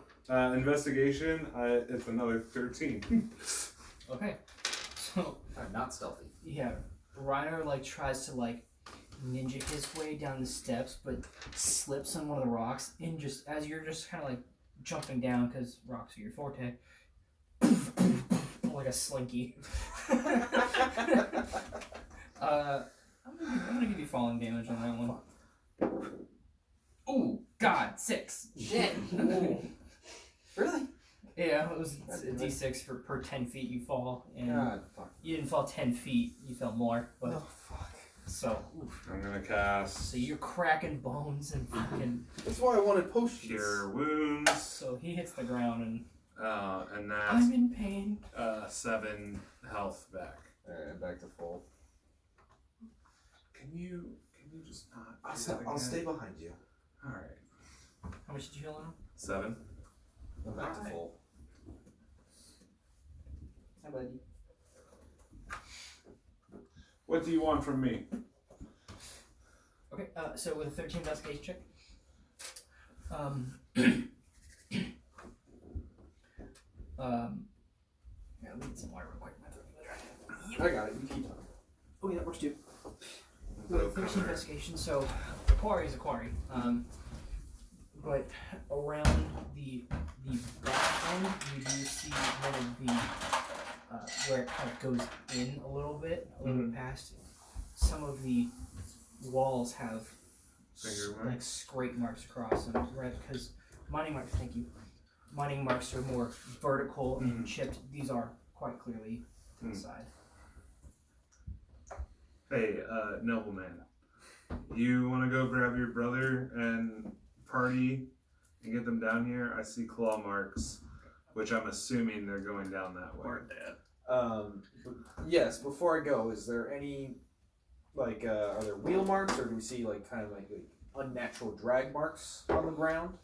Investigation, it's another 13. Okay. So I'm not stealthy. yeah, Riynor tries to ninja his way down the steps, but slips on one of the rocks, and just as you're just kind of jumping down because rocks are your forte, like a slinky. I'm gonna give you falling damage on that one. Ooh, God, 6. Shit. Ooh. Really? Yeah, it was a d6 per 10 feet you fall, and God, fuck. you didn't fall 10 feet, you fell more, but Oh, fuck. so I'm gonna cast so you're cracking bones and fucking. That's why I wanted potions. Cure Wounds, So he hits the ground and and that's I'm in pain. 7 health back. Alright, back to full. Can you just not? I'll stay behind you. Alright. How much did you heal on him? 7. I'm back to full. Hi, buddy. What do you want from me? Okay, so with a 13 investigation check, yeah, let me get some water real quick. I got it. You keep talking. Oh yeah, that works too. With a 13 investigation, so a quarry is a quarry. But around the backbone, you do see one of the where it kind of goes in a little bit past. Some of the walls have Finger marks? scrape marks across them, right? Because mining marks, thank you. Mining marks are more vertical and chipped. These are quite clearly to the side. Hey, nobleman. You want to go grab your brother and party and get them down here? I see claw marks, which I'm assuming they're going down that way. Yes, before I go, is there any, are there wheel marks, or do we see, unnatural drag marks on the ground?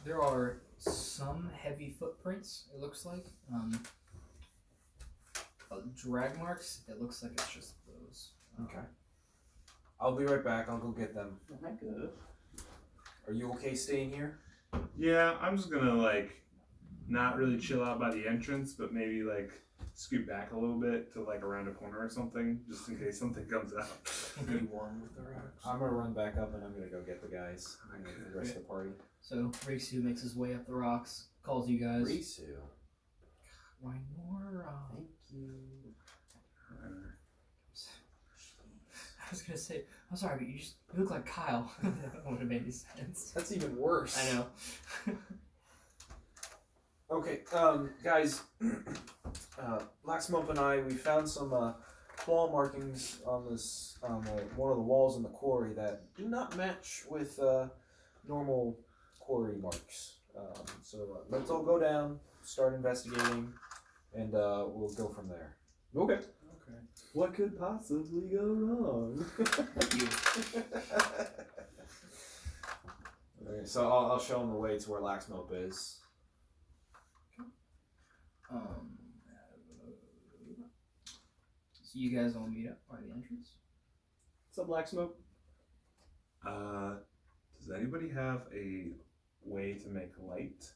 There are some heavy footprints, it looks like. Drag marks, it looks like it's just those. Okay. I'll be right back. I'll go get them. Am I good? Are you okay staying here? Yeah, I'm just gonna not really chill out by the entrance, but maybe scoot back a little bit to around a corner or something, just in case something comes out. Be warm with the rocks. I'm gonna run back up and I'm gonna go get the guys and the rest of the party. So Rikzu makes his way up the rocks, calls you guys. Rikzu. Riynor, Thank you. was gonna say, I'm sorry, but you look like Kyle. That would have made any sense. That's even worse. I know. Okay, guys, Laxmope and I, we found some claw markings on this one of the walls in the quarry that do not match with normal quarry marks. So let's all go down, start investigating, and we'll go from there. Okay. What could possibly go wrong? Okay, so I'll show them the way to where Laxmope is. So you guys all meet up by the entrance? What's up, Laxmope? Does anybody have a way to make light?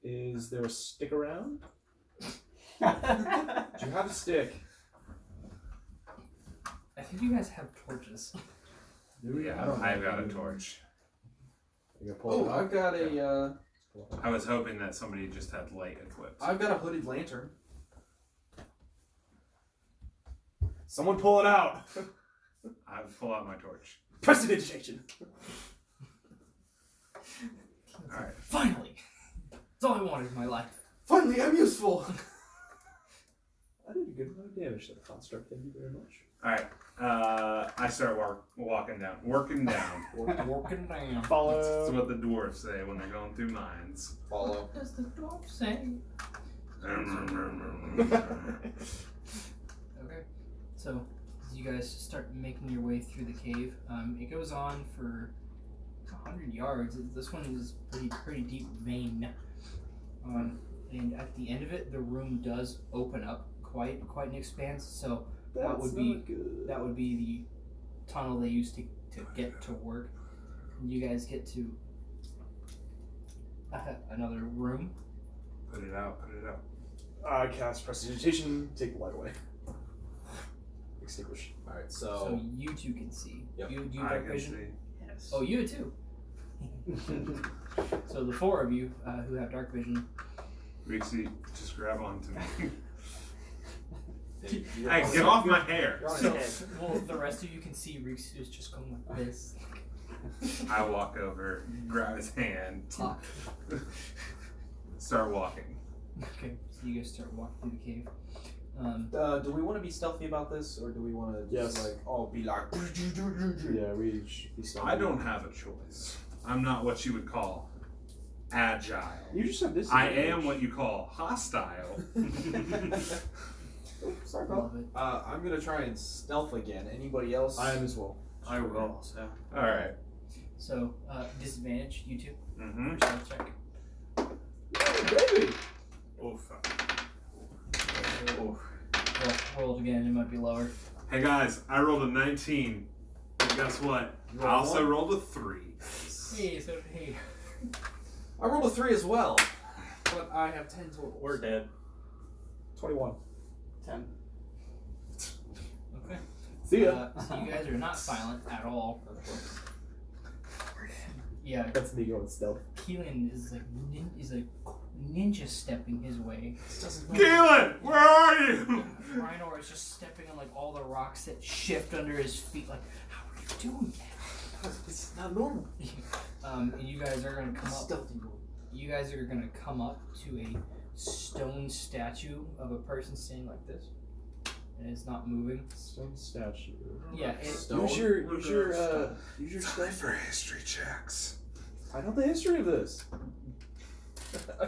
Is there a stick around? Do you have a stick? I think you guys have torches. Yeah, I've got a torch. You pull it I've got a I was hoping that somebody just had light equipped. I've got a hooded lantern. Someone pull it out! I pull out my torch. Prestidigitation! Alright. Finally! That's all I wanted in my life. Finally, I'm useful! I did a good amount of damage to the construct, thank you very much. Alright. I start walking down. Working down. Walking down. That's Follow. what the dwarves say when they're going through mines. Follow. What does the dwarf say? Okay. So, as you guys start making your way through the cave, it goes on for 100 yards. This one is pretty deep vein. And at the end of it, the room does open up quite an expanse. So that would be the tunnel they used to get to work. And you guys get to another room. Put it out. I cast Prestidigitation, take the light away. Extinguish. Alright, So you two can see. Yep. You I dark can vision. see. Yes. Oh, you too. So the four of you who have dark vision. Rikzu, just grab onto me. Hey, Hey, get off my hair! So, well, the rest of you can see Rikzu is just going like this. I walk over, grab his hand, Talk. start walking. Okay, so you guys start walking through the cave. do we want to be stealthy about this, or do we want to just Yes. like all be like? Yeah, we should be stopping. I don't have a choice. I'm not what you would call agile. You just have this. I am what you call hostile. Sorry, pal. Love it. I'm gonna try and stealth again. Anybody else? I am as well. I will also. Alright. So, disadvantage, you two. Mm-hmm. Stealth check. Baby! Oof. Well, roll it again, it might be lower. Hey guys, I rolled a 19. And guess what? I also rolled a 3. Hey, so hey. I rolled a 3 as well, but I have 10 total. We're dead. 21. 10. Okay. See ya. So you guys are not silent at all. Yeah, That's me going stealth. Keylen is like ninja stepping his way. Keylen, where are you? Riynor is just stepping on like all the rocks that shift under his feet. Like, how are you doing that? It's not normal. And you guys are gonna come up. Stealthy roll. You guys are gonna come up to a stone statue of a person standing like this, and it's not moving. Stone statue. Yeah, Stone? Use your stealth. for history checks. I know the history of this.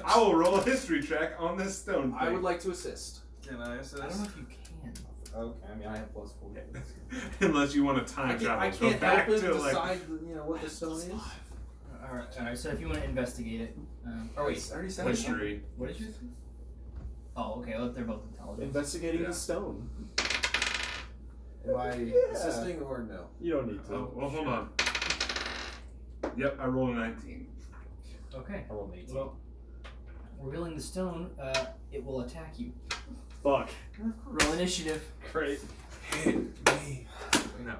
I will roll a history check on this stone thing. I would like to assist. Can I assist? I don't know if you can. Okay, I mean I have +4. Unless you want to time travel. I Go can't back help it to like. decide, what the stone is. Alright. So if you want to investigate it, oh wait, I already said it. History. what did you say? Oh, okay. Well, they're both intelligent. Investigating Yeah. the stone. Am I assisting or no? You don't need to. Oh, well, hold on. Yep, I rolled a 19. Okay. I rolled an 18. Well, revealing the stone, it will attack you. Fuck. Roll initiative. Great. Hit me. No.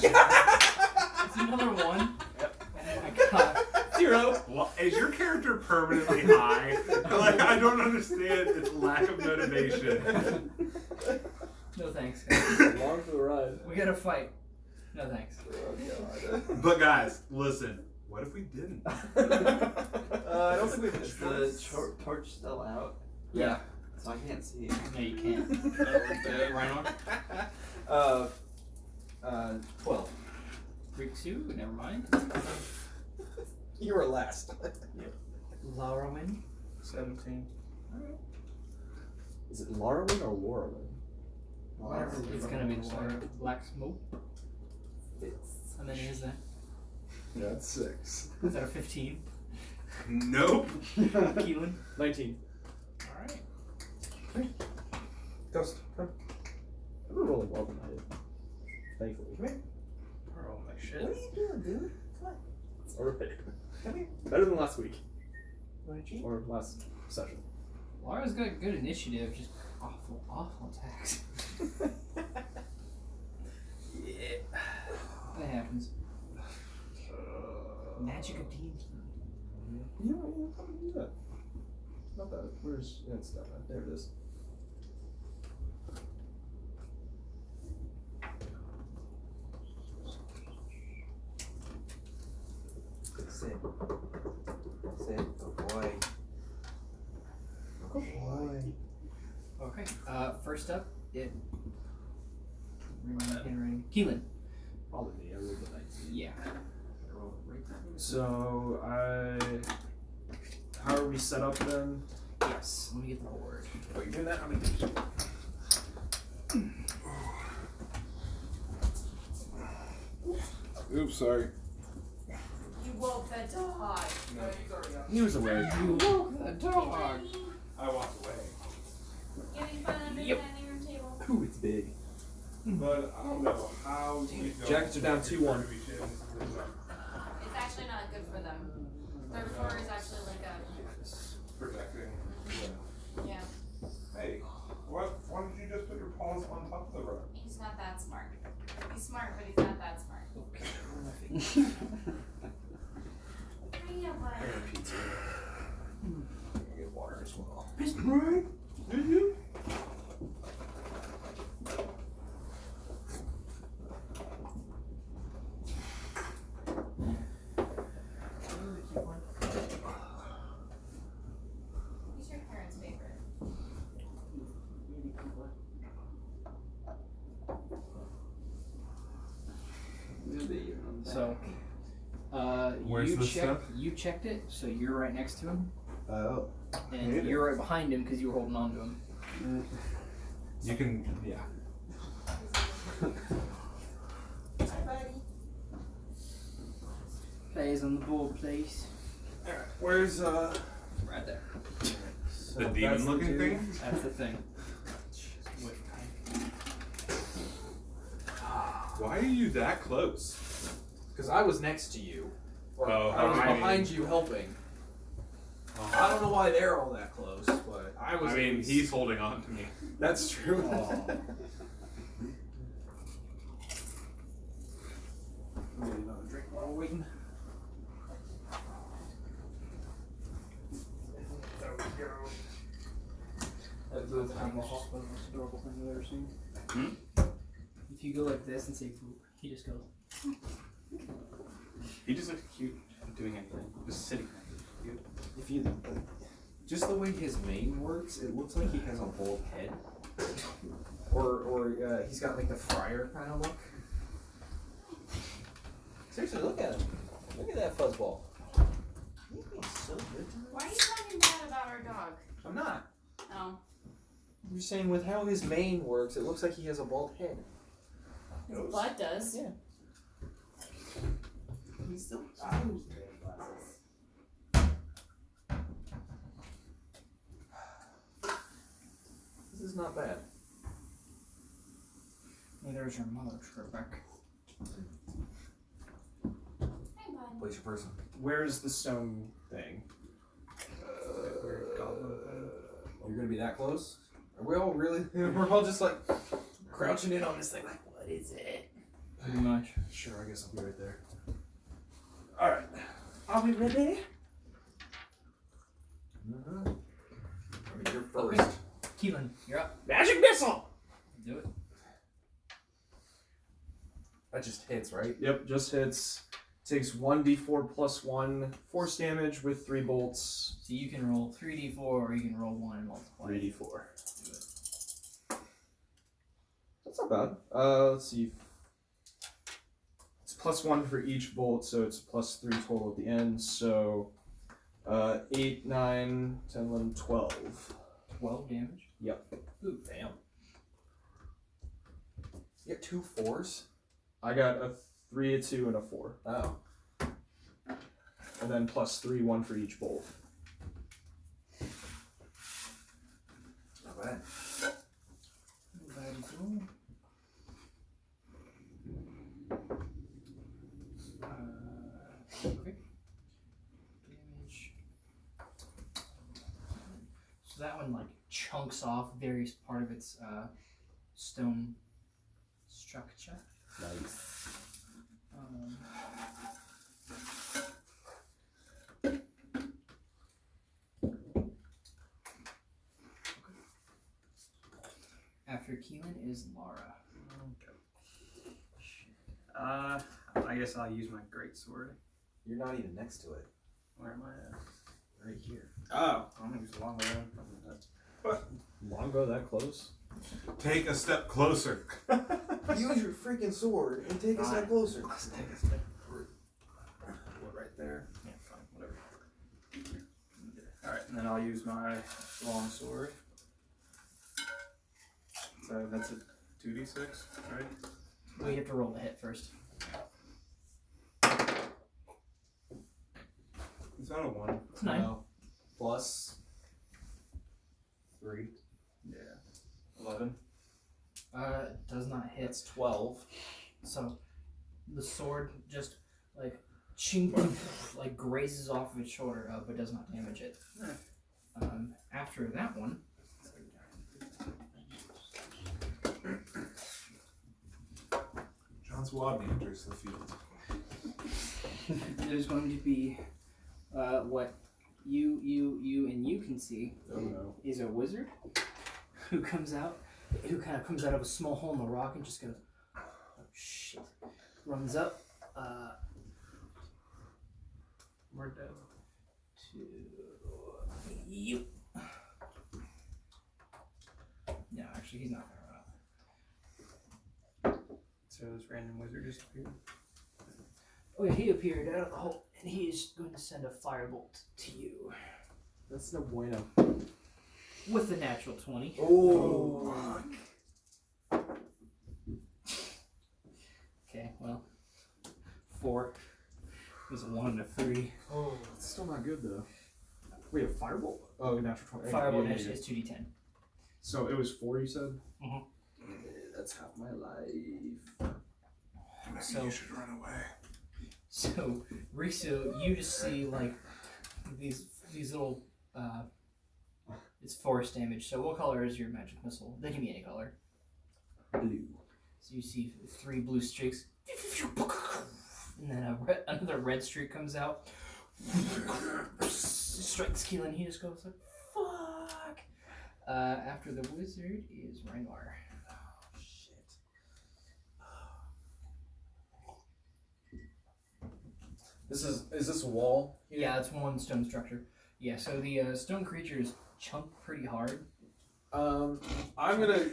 It's another one. Yep. Oh my god. 0. Well, is your character character permanently high? Like, I don't understand its lack of motivation. No thanks, guys. Along for the ride. We gotta fight. No thanks. Oh, God. But guys, listen. What if we didn't? I don't think we have Is a the choice. torch still out? Yeah. So I can't see it. No, you can't. Riynor? 12. Rikzu? Never mind. You were last. Larawen? 17. Is it Larawen or Larawen? Whatever. It's gonna be Laxmope. And then here's that. Yeah, it's 6. Is that a 15? Nope. Keylen? 19. Alright. Ghost, come. I've been rolling well tonight. Thankfully. Come here. Oh my shit. What are you doing, dude? Come on. Alright. Come here. Better than last week. Wanna cheat? Or last session. Lara's got good initiative, just awful attacks. Yeah. That happens. Magic of teams. You know, how do you do that? Not bad. Where's... Yeah, it's not bad. There it is. Sit. Sit. Good boy. Good boy. Okay. First up, it. Rewind my handwriting. Keylen. Probably me. I rolled the 19. Yeah. Roll it right there. So how are we set up then? Yes. Let me get the board. Oh, you're doing that? I'm gonna do Oops, sorry. You woke the dog. He was away. You woke the dog. I walked away. Getting fun under the dining room table. Ooh, it's big. But I don't know how you go. Jackets are down 2-1. It's actually not good for them. Third floor is actually like a. Protecting. Yeah. Hey, why don't you just put your paws on top of the rug? He's not that smart. He's smart, but he's not that smart. Hiya, buddy. Pizza. Get water as well. Right? Did you? Who's your parents' favorite? So, Where's this stuff? you checked it, so you're right next to him, Oh. and you're right behind him because you were holding on to him. You can, yeah. Hi, buddy. Players on the board, please. Alright, where's Right there. The demon looking thing? That's the thing. Why are you that close? Because I was next to you. Or Oh, I was I behind mean- you helping. I don't know why they're all that close, but I was. I mean, he's holding on to me. That's true. Maybe another drink while we're waiting. That's the most adorable thing I've ever seen. If you go like this and say boop, he just goes. He just looks cute doing anything. Just sitting there. Cute. If you just the way his mane works, it looks like he has a bald head, or he's got like the friar kind of look. Seriously, look at him. Look at that fuzzball. He's so good to me. Why are you talking bad about our dog? I'm not. Oh. I'm just saying, with how his mane works, it looks like he has a bald head. His butt does. Yeah. He's still This is not bad. Neither is your mother, Trebek. Hey, bud. Place your person. Where's the stone thing? You're gonna be that close? Are we all really? We're all just like crouching in on this thing. Like, what is it? Pretty much. Sure, I guess I'll be right there. Alright. Are we ready? You're first. Okay. Keylen, you're up. Magic missile. Do it. That just hits, right? Yep, just hits. Takes 1d4 plus 1 force damage with 3 bolts. So you can roll 3d4 or you can roll 1 and multiply. 3d4. Do it. That's not bad. Let's see. It's plus 1 for each bolt, so it's plus 3 total at the end. So 8, 9, 10, 11, 12. 12 damage? Yep. Ooh, damn. You get 2 4s? I got a 3, a 2, and a 4. Oh. And then plus 3, 1 for each bolt. Not bad. Not bad at all. Okay. Damage. So that one like chunks off various part of its stone structure. Nice. After Keylen is Lara. I guess I'll use my greatsword. You're not even next to it. Where am I at? Right here. Oh, I'm gonna use the long way. Longbow that close? Take a step closer. Use your freaking sword and take a step closer. Let's take a step. Right there. Yeah, fine, whatever. Alright, and then I'll use my long sword. So that's a 2d6, right? Well, you have to roll the hit first. Is that a 1? It's 9. No. Plus 3. Yeah. 11. Does not hit. It's 12. So the sword just like chink, like grazes off of its shoulder, but does not damage it. After that one, John Swabney enters the field. there's going to be what you and you can see Oh no. is a wizard who comes out, who kind of comes out of a small hole in the rock and just goes, oh shit, runs up. We're dead. To you. No, actually, he's not gonna run up. So this random wizard just appeared. Oh yeah, he appeared out of the hole, and he is going to send a firebolt to you That's no bueno. with a natural 20. Oh. Okay, well, 4. It was a 1 and a 3. Oh, it's still not good though. Wait, a firebolt? Oh, natural 20. Firebolt Yeah, actually is 2d10. So it was 4, you said? Mhm. That's half my life. So You should run away. So, Rikzu, you just see like these little it's force damage. So what color is your magic missile? They can be any color. Blue. So you see 3 blue streaks, and then another red streak comes out, strikes Keylen. He just goes like, "Fuck!" After the wizard is Riynor. Is this a wall? Yeah, it's one stone structure. Yeah, so the stone creatures chunk pretty hard. I'm gonna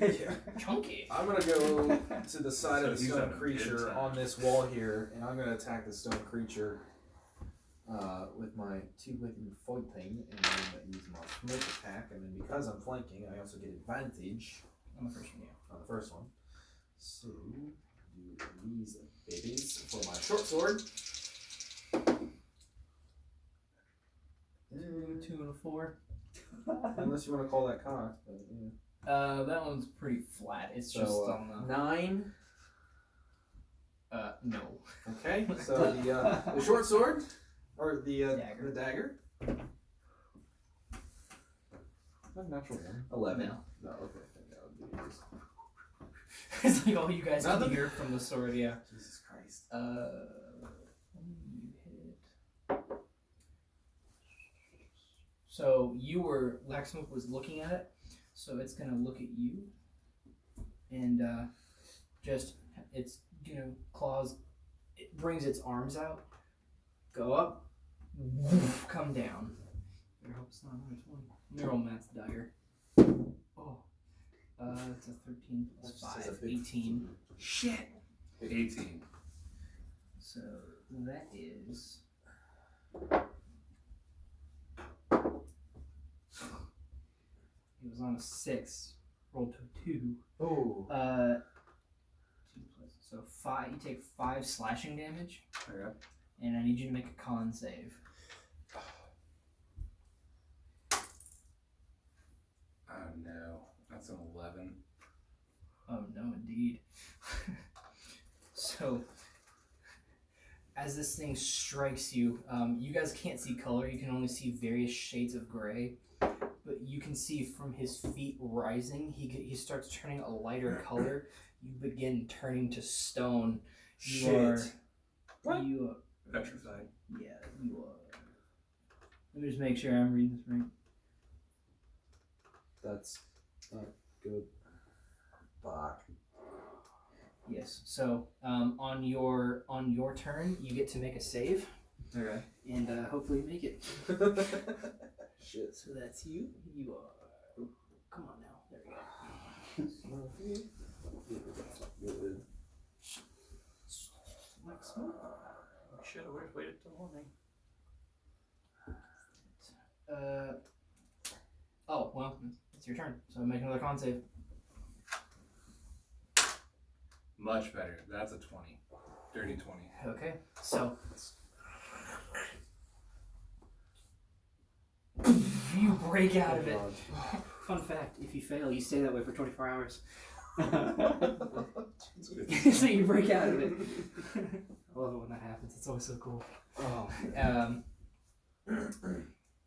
Chunky. I'm gonna go to the side of the He's stone having a good creature time. on this wall here, and I'm gonna attack the stone creature with my 2-weapon fighting, and then use my smoke attack, and then because I'm flanking, I also get advantage On the first one, yeah. on the first one. So do these babies for my short sword. 2 and a 4. Unless you want to call that cocked, but yeah. That one's pretty flat. It's So, just on 9. the. No. Okay, so the short sword or the Dagger. the dagger. Not natural 1. 11. No. No, okay, I think that would be yours. It's like all you guys can Nothing? hear from the sword, yeah. Jesus Christ. You hit. So Laxmope was looking at it, so it's gonna look at you, and just its claws. It brings its arms out, go up, woof, come down. I hope it's not another 20. Neural Matt's dagger. Oh, it's a 13 plus 5, 18. Shit. 18. So that is. It was on a 6, rolled to a 2. Oh. 2 plus. So 5. You take 5 slashing damage. Okay. And I need you to make a con save. Oh no, that's an 11. Oh no, indeed. So, as this thing strikes you, you guys can't see color. You can only see various shades of gray. But you can see from his feet rising, he starts turning a lighter color. You begin turning to stone. You are Petrified. Yeah, you are. Let me just make sure I'm reading this right. That's not good. Fuck. Yes. So on your turn, you get to make a save. Okay. And hopefully make it. Shit. So that's you. You are. Come on now. There we go. Good. Laxmope. Should have waited till morning. Oh well, it's your turn. So make another con save. Much better. That's a 20. Dirty 20. Okay. So you break out of it. Fun fact: if you fail, you stay that way for 24 hours. So you break out of it. I love it when that happens. It's always so cool. Oh.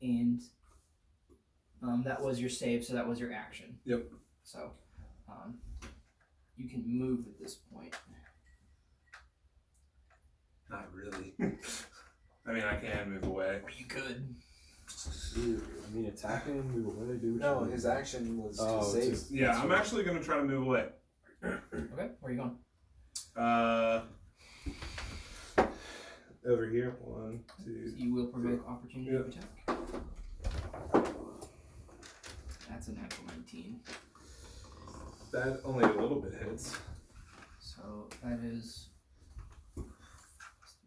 And that was your save, so that was your action. Yep. So you can move at this point. Not really. I mean, I can move away. You could. I mean, attack him, move away, do what No, you his action was Oh, to save. it's Yeah, I'm actually going to try to move away. Okay, where are you going? Over here. 1, 2. So you will provoke opportunity Yeah. of attack. That's a natural 19. That only a little bit hits. So that is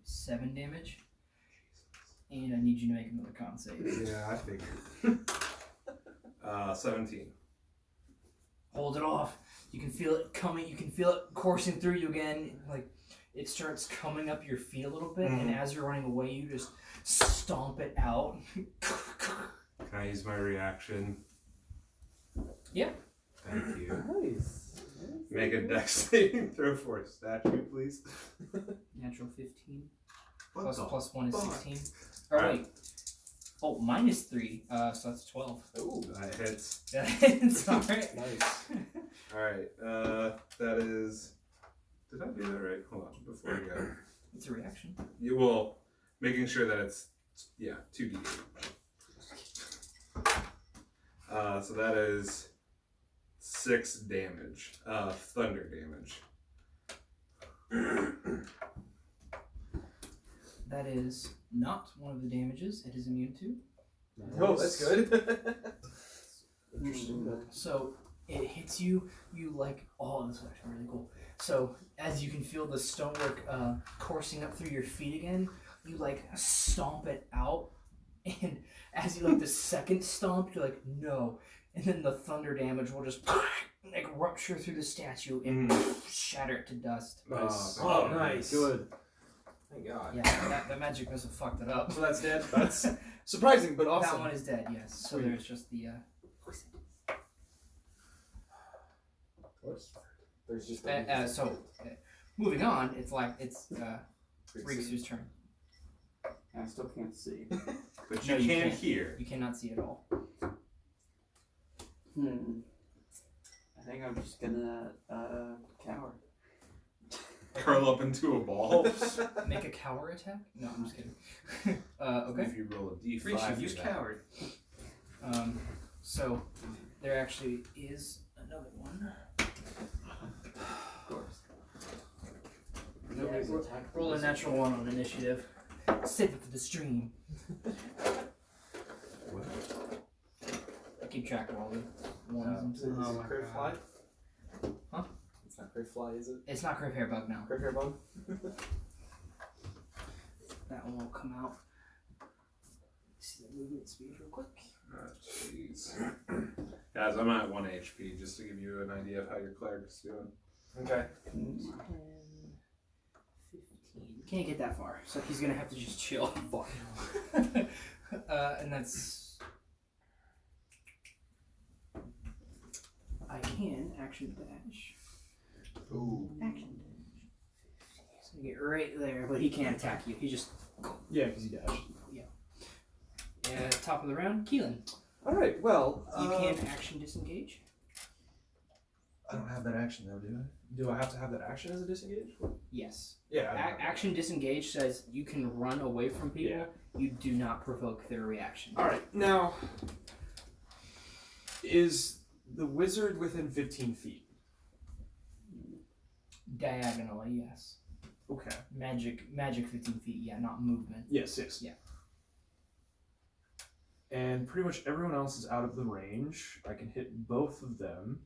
7 damage. And I need you to make another con save. Yeah, I figured. 17. Hold it off. You can feel it coming. You can feel it coursing through you again. Like it starts coming up your feet a little bit, and as you're running away, you just stomp it out. Can I use my reaction? Yeah. Thank you. Nice. Make a dex saving throw for a statue, please. Natural 15. What the Plus 1 is fuck? 16. Or wait. Oh, minus 3. So that's 12. Ooh, that hits. It's alright. Nice. Alright, that is. Did I do that right? Hold on, before we go. It's a reaction. You will. Making sure that it's. Yeah, 2d8. So that is 6 damage. Thunder damage. That is not one of the damages it is immune to. Oh, that's good. Interesting. So it hits you. You like, oh, this is actually really cool. So as you can feel the stonework coursing up through your feet again, you like stomp it out, and as you like the second stomp, you're like, no, and then the thunder damage will just like rupture through the statue and shatter it to dust. Nice. Oh, nice. Good. Thank God. Yeah, that magic missile fucked it up. So that's dead. That's surprising, but awesome. That one is dead. Yes. So Sweet. there's just the. There's just Moving on, it's Rikzu's turn. I still can't see. But No, you you can can't. hear. You cannot see at all. I think I'm just gonna cower. Curl up into a ball. Make a cower attack? No, I'm just kidding. Okay. If you roll a d5, Rikzu, for use that. coward. So there actually is another one. Of course. Yeah, roll a natural 1 on initiative. Save it for the stream. I keep track of all the ones. Is it Crave Fly? Huh? It's not Crave Fly, is it? It's not Crave Hairbug now. Crave Hairbug? That one will come out. See the movement speed real quick. Jeez. Guys, I'm at 1 HP just to give you an idea of how your cleric's doing. Okay. 10, 15. Can't get that far, so he's gonna have to just chill. Fuck. And that's. I can action dash. Ooh. Action dash. He's gonna get right there, but he can't attack you. He just. Yeah, because he dashed. Top of the round, Keylen. Alright, well. You can action disengage. I don't have that action though, do I? Do I have to have that action as a disengage? Yes. Yeah. Action disengage says you can run away from people. Yeah. You do not provoke their reaction. Alright, now. Is the wizard within 15 feet? Diagonally, yes. Okay. Magic 15 feet, yeah, not movement. Yes. Yeah. And pretty much everyone else is out of the range. I can hit both of them.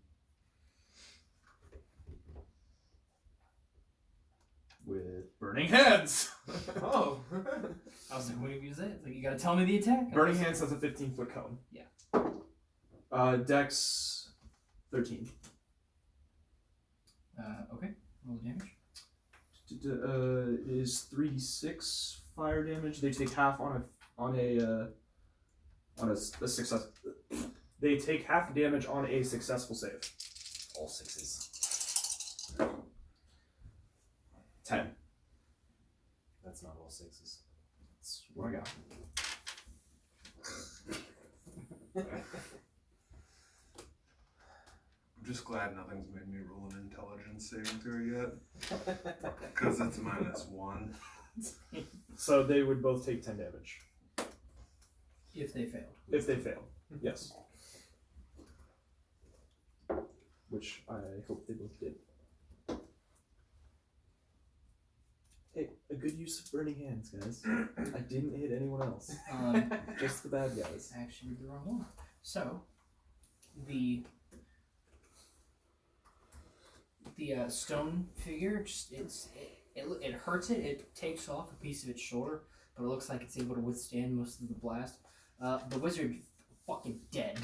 With Burning Hands! Oh. I was like, what do you say? It's like, you gotta tell me the attack. Burning Hands has a 15-foot cone. Yeah. Dex 13. Okay. Roll the damage. Is 3d6 fire damage. They take half on a success. They take half damage on a successful save. All 6s. 10. That's not all 6s. That's what I got. I'm just glad nothing's made me roll an intelligence saving throw yet. Because it's -1. So they would both take 10 damage. If they fail. If they fail. Yes. Which I hope they both did. Hey, a good use of Burning Hands, guys. I didn't hit anyone else. Just the bad guys. I actually did the wrong one. So, the stone figure, just it hurts it. It takes off a piece of its shoulder, but it looks like it's able to withstand most of the blast. The wizard, fucking dead.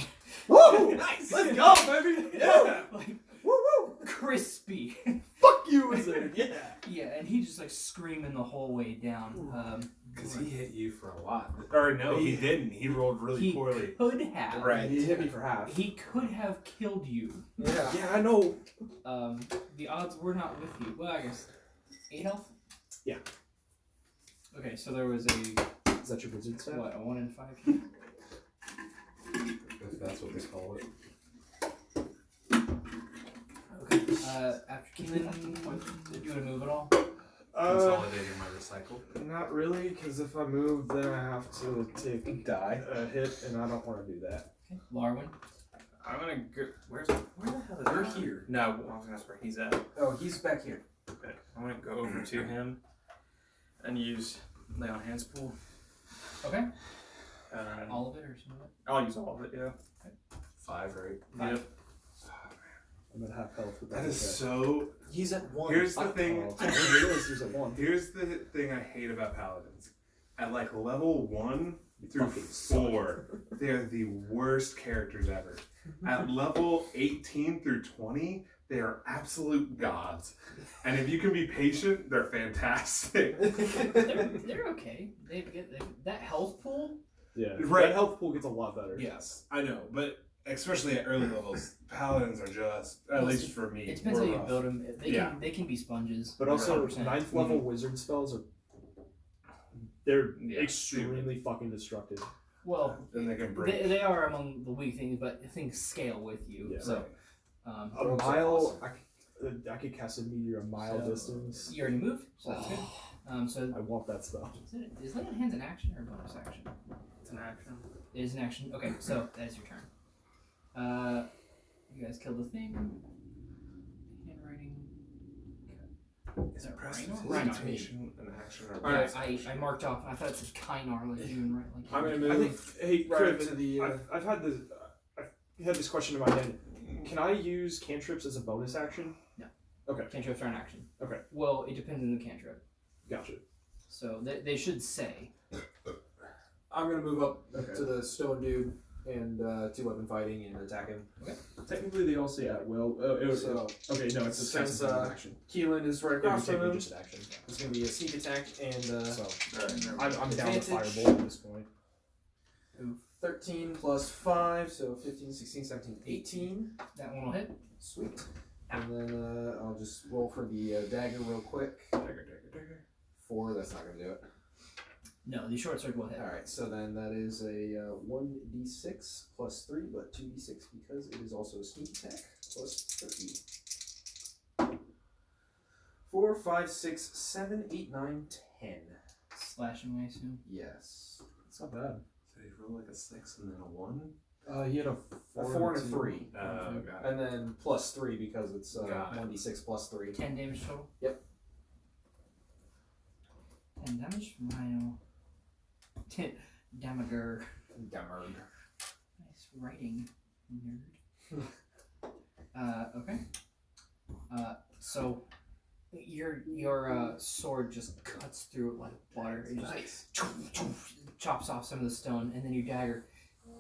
Woo! Nice! Let's go, baby! Yeah! Like, woo woo! crispy. Fuck you, wizard! Yeah! Yeah, and he just like screaming the whole way down. Because he hit you for a lot. Or no, he didn't. He rolled really He poorly. could have. Right. He hit me for half. He could have killed you. Yeah. Yeah, I know. The odds were not with you. Well, I guess 8 health. Yeah. Okay, so there was a Is that your wizard stat? what, a 1 in 5. If that's what they call it. Okay. After Keylen, do you want to move at all? Consolidating my recycle. Not really, because if I move, then I have to take Die. a hit, and I don't want to do that. Okay. Larwin. I'm gonna go. Where the hell is They're here. No, I was gonna ask where he's at. Oh, he's back here. Okay. I'm gonna go over to him and use Lay on Hands pool. Okay. All All of it or some of it? I'll use all of it, yeah. 5, right? Yep. I'm at half health with That that. is so. He's at 1. Here's the thing. I didn't realize he was at 1. Here's the thing I hate about paladins. At like level 1 through Fucking 4, they're the worst characters ever. At level 18 through 20, they are absolute gods. And if you can be patient, they're fantastic. they're okay. They that health pool. Yeah. Right. That health pool gets a lot better. Yes, I know, but especially at early levels, paladins are just, at least for me, It depends how we're you rough. build them. Yeah. They can be sponges. But also, 100%. 9th level wizard spells are. They're Yeah, extremely fucking destructive. Well, Then they can break. they are among the weak things, but things scale with you. Yeah. So, A mile. I could cast a meteor a mile So- distance. you already moved, so that's good. So I want that stuff. is laying on hands an action or a bonus action? It's an action. It is an action. Okay, so that is your turn. You guys killed the thing. Handwriting. Is that prestidigitation an action or a Alright, bonus I marked off. I thought it said Kylian, like human, right? Like I'm gonna human. move. Hey, right Crib, up to the. I've had this. I've had this question in my head. Can I use cantrips as a bonus action? No. Okay. Cantrips are an action. Okay. Well, it depends on the cantrip. Gotcha. So they should say. I'm gonna move up Okay. to the stone dude and 2-weapon fighting and attack him. Technically, they all say at will. So Okay, no, it's a since second action. Keelan is right It would across take from me him, just an action. it's gonna be a sneak attack and So Alright, never I'm mind. down with Advantage. firebolt at this point. 13 plus 5, so 15, 16, 17, 18. That one will hit. Sweet. And then I'll just roll for the dagger real quick. Dagger. 4, that's not gonna do it. No, the short sword will hit. Alright, so then that is a 1d6 plus 3, but 2d6 because it is also a sneak attack plus 3. 4, 5, 6, 7, 8, 9, 10. Slashing, I assume. Yes. It's not bad. Did he roll like a 6 and then a 1? He had a 4 and a 3. Got it. And then plus 3 because it's Got it. 1d6 plus 3. 10 damage total. Yep. 10 damage from Rhino. 10 damager. Damage. Nice writing, nerd. Okay. So your sword just cuts through it like butter. It just Nice. chops off some of the stone, and then your dagger,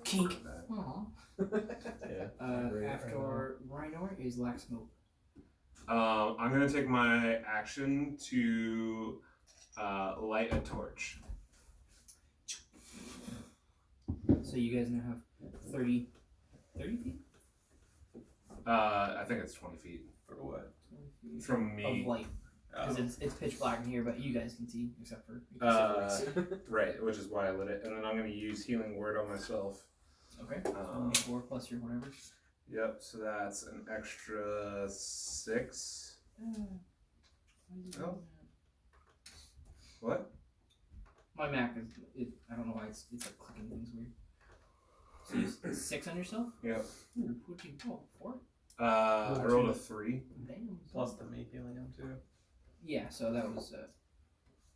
kink. Aww. Yeah. After Riynor is Laxmope. I'm gonna take my action to light a torch. So you guys now have 30 feet? I think it's 20 feet. For what? 20 feet From me. of light. Because Oh. it's pitch black in here, but you guys can see, except for... Right, which is why I lit it. And then I'm gonna use healing word on myself. Okay. 4 plus your whatever. Yep, so that's an extra 6. Oh. What? My Mac is, I don't know why it's like clicking things weird. So you 6 on yourself? Yep. Ooh, what'd you roll? 4? I rolled a 3. Damn. Plus the me healing him too. Yeah, so that was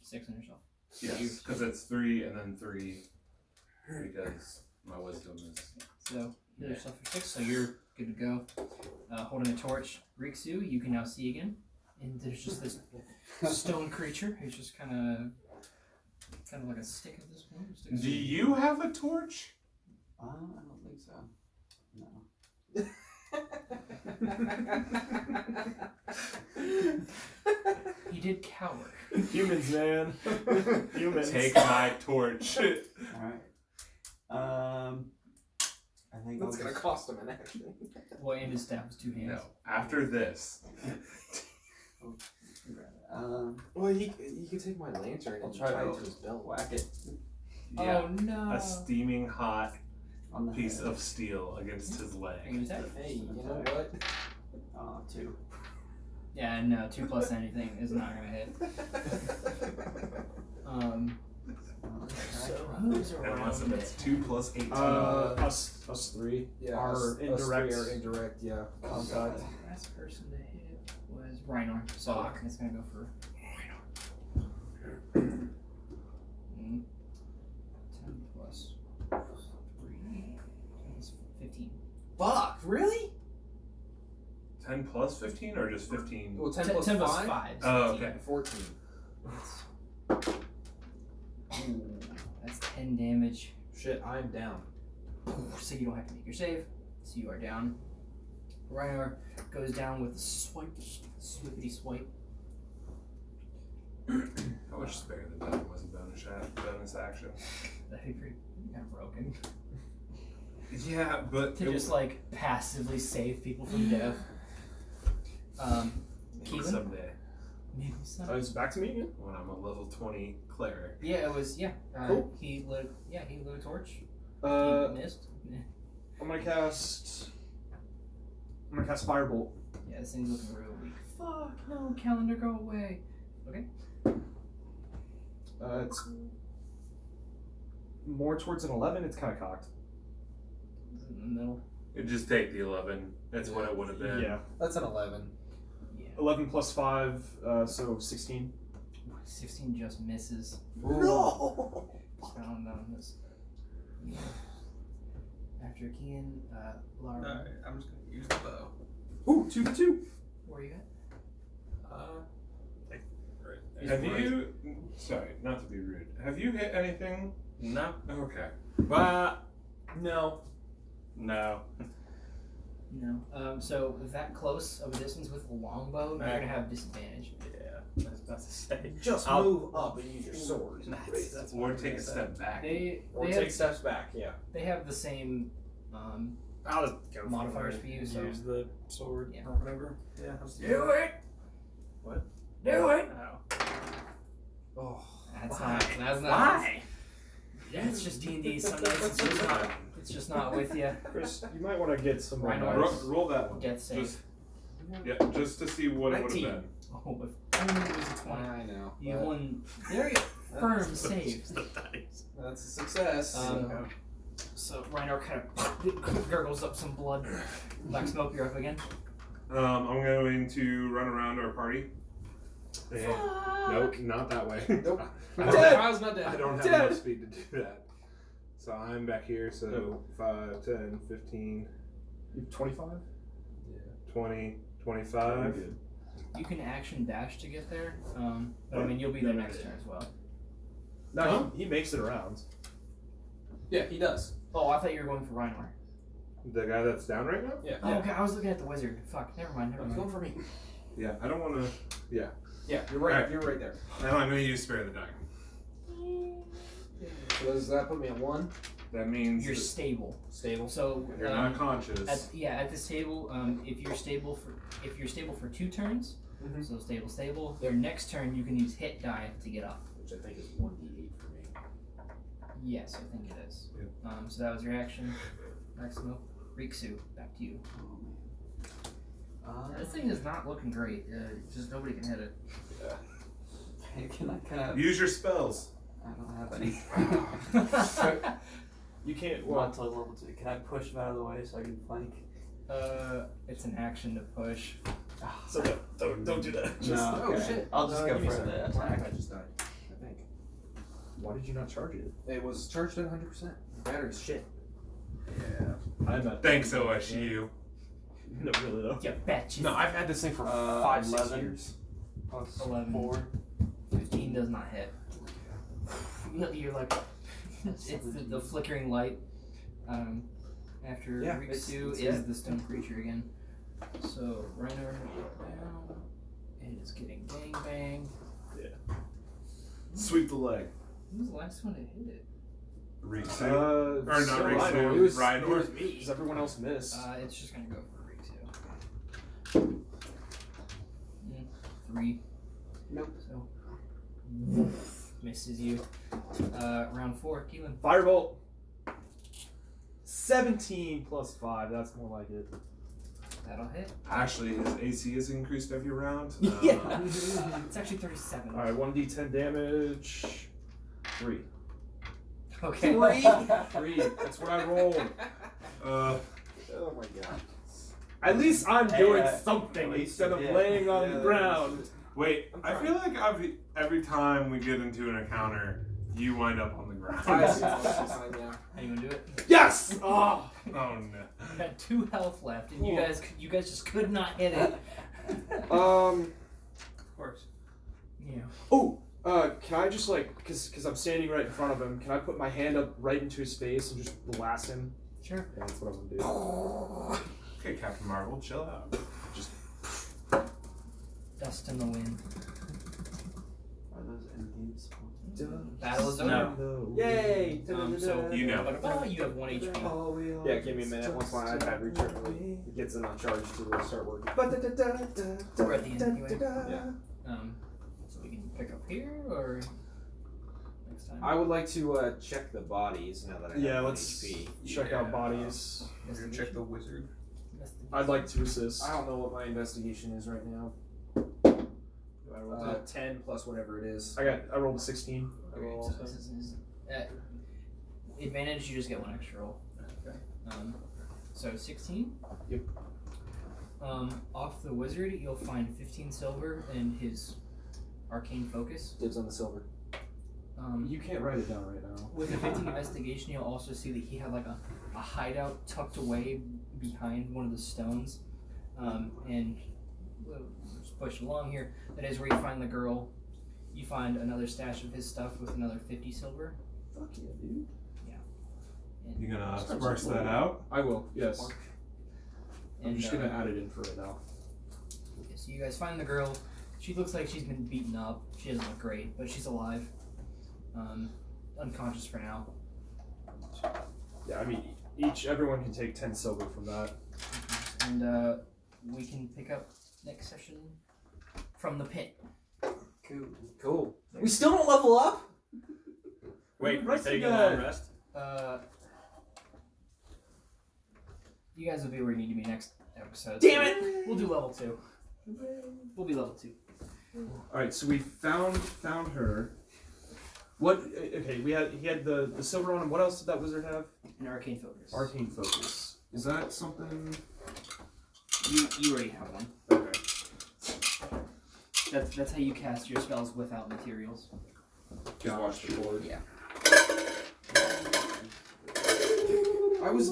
6 on yourself. Yes, because it's 3 and then 3 because my wisdom is. So heal yourself for 6, so you're good to go. Holding a torch. Rikzu, you can now see again. And there's just this stone creature who's just kind of like a stick at this point. Just like a Do you have a torch? I don't think so. No. He did cower. Humans, man. Humans. Take my torch. Alright. I think That's I'll gonna just- cost him an action. Well, and his staff was 2 hands. No. After this. Well, he could take my lantern I'll and try tie to it to his belt. whack it Yeah. Oh no! A steaming hot on the piece head. of steel against his Are leg. you gonna attack? Hey, you know what? 2. Yeah, no, 2 plus anything is not gonna hit. So who's Unless around it's it? 2 plus 18. Us 3 Yeah, are us indirect. three are indirect. Yeah. The last person to hit was Riynor, so it's gonna go for Riynor. 10 plus 3 is 15. Fuck! Really? 10 plus 15 or just 15? Well, 10 10 plus 10 5? plus 5 is Oh, 15. okay. 14. Ooh, that's 10 damage. Shit, I'm down. So you don't have to make your save. So you are down. Riynor goes down with a swipe. Swippity swipe. I wish spare the die was a bonus action. That'd be pretty kind of broken. Yeah, but To just like passively save people from death. maybe Keylen? someday Maybe so. It's back to me again? when I'm a level 20 cleric. Yeah, it was, yeah. Cool. He lit a torch. He missed. I'm gonna cast Firebolt. Yeah, this thing's looking real weak. Fuck, no, calendar, go away. Okay. It's more towards an 11. It's kind of cocked. Is it in the middle? You just take the 11. That's what it would have been. Yeah. That's an 11. Yeah. 11 plus 5, so 16. 16 just misses. No! Found on this. Yeah. After Keylen, Lara. No, I'm just gonna use the bow. Ooh, 2 for 2. Where are you at? Have you? Sorry, not to be rude. Have you hit anything? No. Okay. But No. no. No. So that close of a distance with a longbow, you're gonna have disadvantage. Yeah. I was about to say. Just I'll- move up and use your sword. That's Or take a step back. Or They take have, steps back, yeah. they have the same I'll just go modifiers for for it. you. So Use the sword Yeah. or whatever. Yeah. I'll just do it. What? Do it. Oh. Oh. That's Why? not. That's not. Why? Yeah, it's just D&D. Sometimes it's just not. It's just not with you. Chris, you might want to get some more Riynor. dice. Roll that one. Get safe. Just, yeah, just to see what it would 19. have been. Oh, if only it was a 20. I know. You but won. There you go. Firm save. That's a success. So Riynor kind of gurgles up some blood. Laxmope, you're up again. I'm going to run around our party. And, nope, not that way. Nope. I Dead. don't, Kyle's not dead. I don't have Dead. enough speed to do that. So I'm back here, so 5, 10, 15, You 25? 20, 25. You can action dash to get there. But I mean, you'll be there next turn as well. No, he makes it around. Yeah, he does. Oh, I thought you were going for Riynor. The guy that's down right now? Yeah. Oh, okay. I was looking at the wizard. Fuck. Never mind. Never He's going mind. for me. Yeah, I don't want to. Yeah. Yeah, you're right. Alright. You're right there. Now I'm going to use Spare the Dying. So does that put me at 1? That means You're that stable. Stable. So you're not conscious. at this table, if you're stable for 2 turns, Mhm. so stable. Your next turn, you can use hit die to get up. Which I think is 1d8 for me. Yes, I think it is. Yep. So that was your action. Laxmope. Rikzu, back to you. This thing is not looking great. Just nobody can hit it. Can I? Use your spells. I don't have any. You can't. Not Well, until level 2. Can I push him out of the way so I can flank? It's an action to push. so don't do that. No. oh, Okay. shit. I'll just No, go give me for a second. the attack. I just died. I think. Why did you not charge it? It was charged at 100%. Battery's shit. Yeah. I'm at. Thanks, OSU. No, really though. You betcha. No, I've had this thing for 5-6 11. years. Plus 11. 4. 15 does not hit. You're like, it's the flickering light. After Yeah, Rikzu it's is dead. the stone creature again. So Riynor down. It is getting gang banged. Sweep the leg. Who was the last one to hit it? Rikzu. Or Or not Rikzu. It was Riynor. me. Does everyone else miss? It's just gonna go for Rikzu. 3. Nope. So misses you. Round 4, Keylen. Firebolt. 17 plus 5. That's more like it. That'll hit. Actually, his AC is increased every round. Yeah. It's actually 37. All right, 1d10 damage. 3. Okay. 3. That's what I rolled. Uh, Oh my god. At least I'm doing Hey, something at least instead you of did. laying on Yeah, the ground. wait, I feel like every time we get into an encounter, you wind up on the ground. I see most of the time, yeah. How you gonna do it? Yes! Oh! Oh no. You had 2 health left, and you guys just could not hit it. Of course. Yeah. Oh! Can I just because I'm standing right in front of him, can I put my hand up right into his face and just blast him? Sure. Yeah, that's what I'm gonna do. Okay, Captain Marvel, chill out. Just Dust in the wind. Are those end games? Battle is over. No. Yay! So You know. you have 1 HP. Yeah, give me a minute. Once my iPad gets in on charge to start working. We're at the end anyway. Yeah. So we can pick up here or next time. I would like to check the bodies now that I have Yeah, 1 let's HP. check out bodies. You're gonna check the wizard. I'd like to assist. I don't know what my investigation is right now. Do I rolled 10 plus whatever it is. I rolled a 16. I Okay, rolled so also. this is advantage. You just get one extra roll. Okay. So 16. Yep. Off the wizard, you'll find 15 silver in his arcane focus. Dibs on the silver. You can't write it down right now. With a 15 investigation, you'll also see that he had like a hideout tucked away behind one of the stones. And we'll just push along here. That is where you find the girl. You find another stash of his stuff with another 50 silver. Fuck yeah, dude. And, You gonna sparse that out? I will, yes. I'm and, just gonna add it in for right now. So you guys find the girl. She looks like she's been beaten up. She doesn't look great, but she's alive. Unconscious for now. Yeah, I mean, everyone can take 10 silver from that. And we can pick up next session from the pit. Cool. We still don't level up? Wait, we're Rest taking a again. long rest? You guys will be where you need to be next episode. Damn it! We'll do level 2. We'll be level 2. Alright, so we found her. What? Okay, he had the silver on him. What else did that wizard have? An arcane focus. Arcane focus. Is that something? You already have one. Okay. That's how you cast your spells without materials. Just watch the board. Yeah.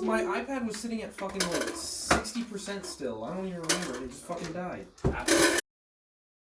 My iPad was sitting at fucking like 60% still. I don't even remember. It just fucking died.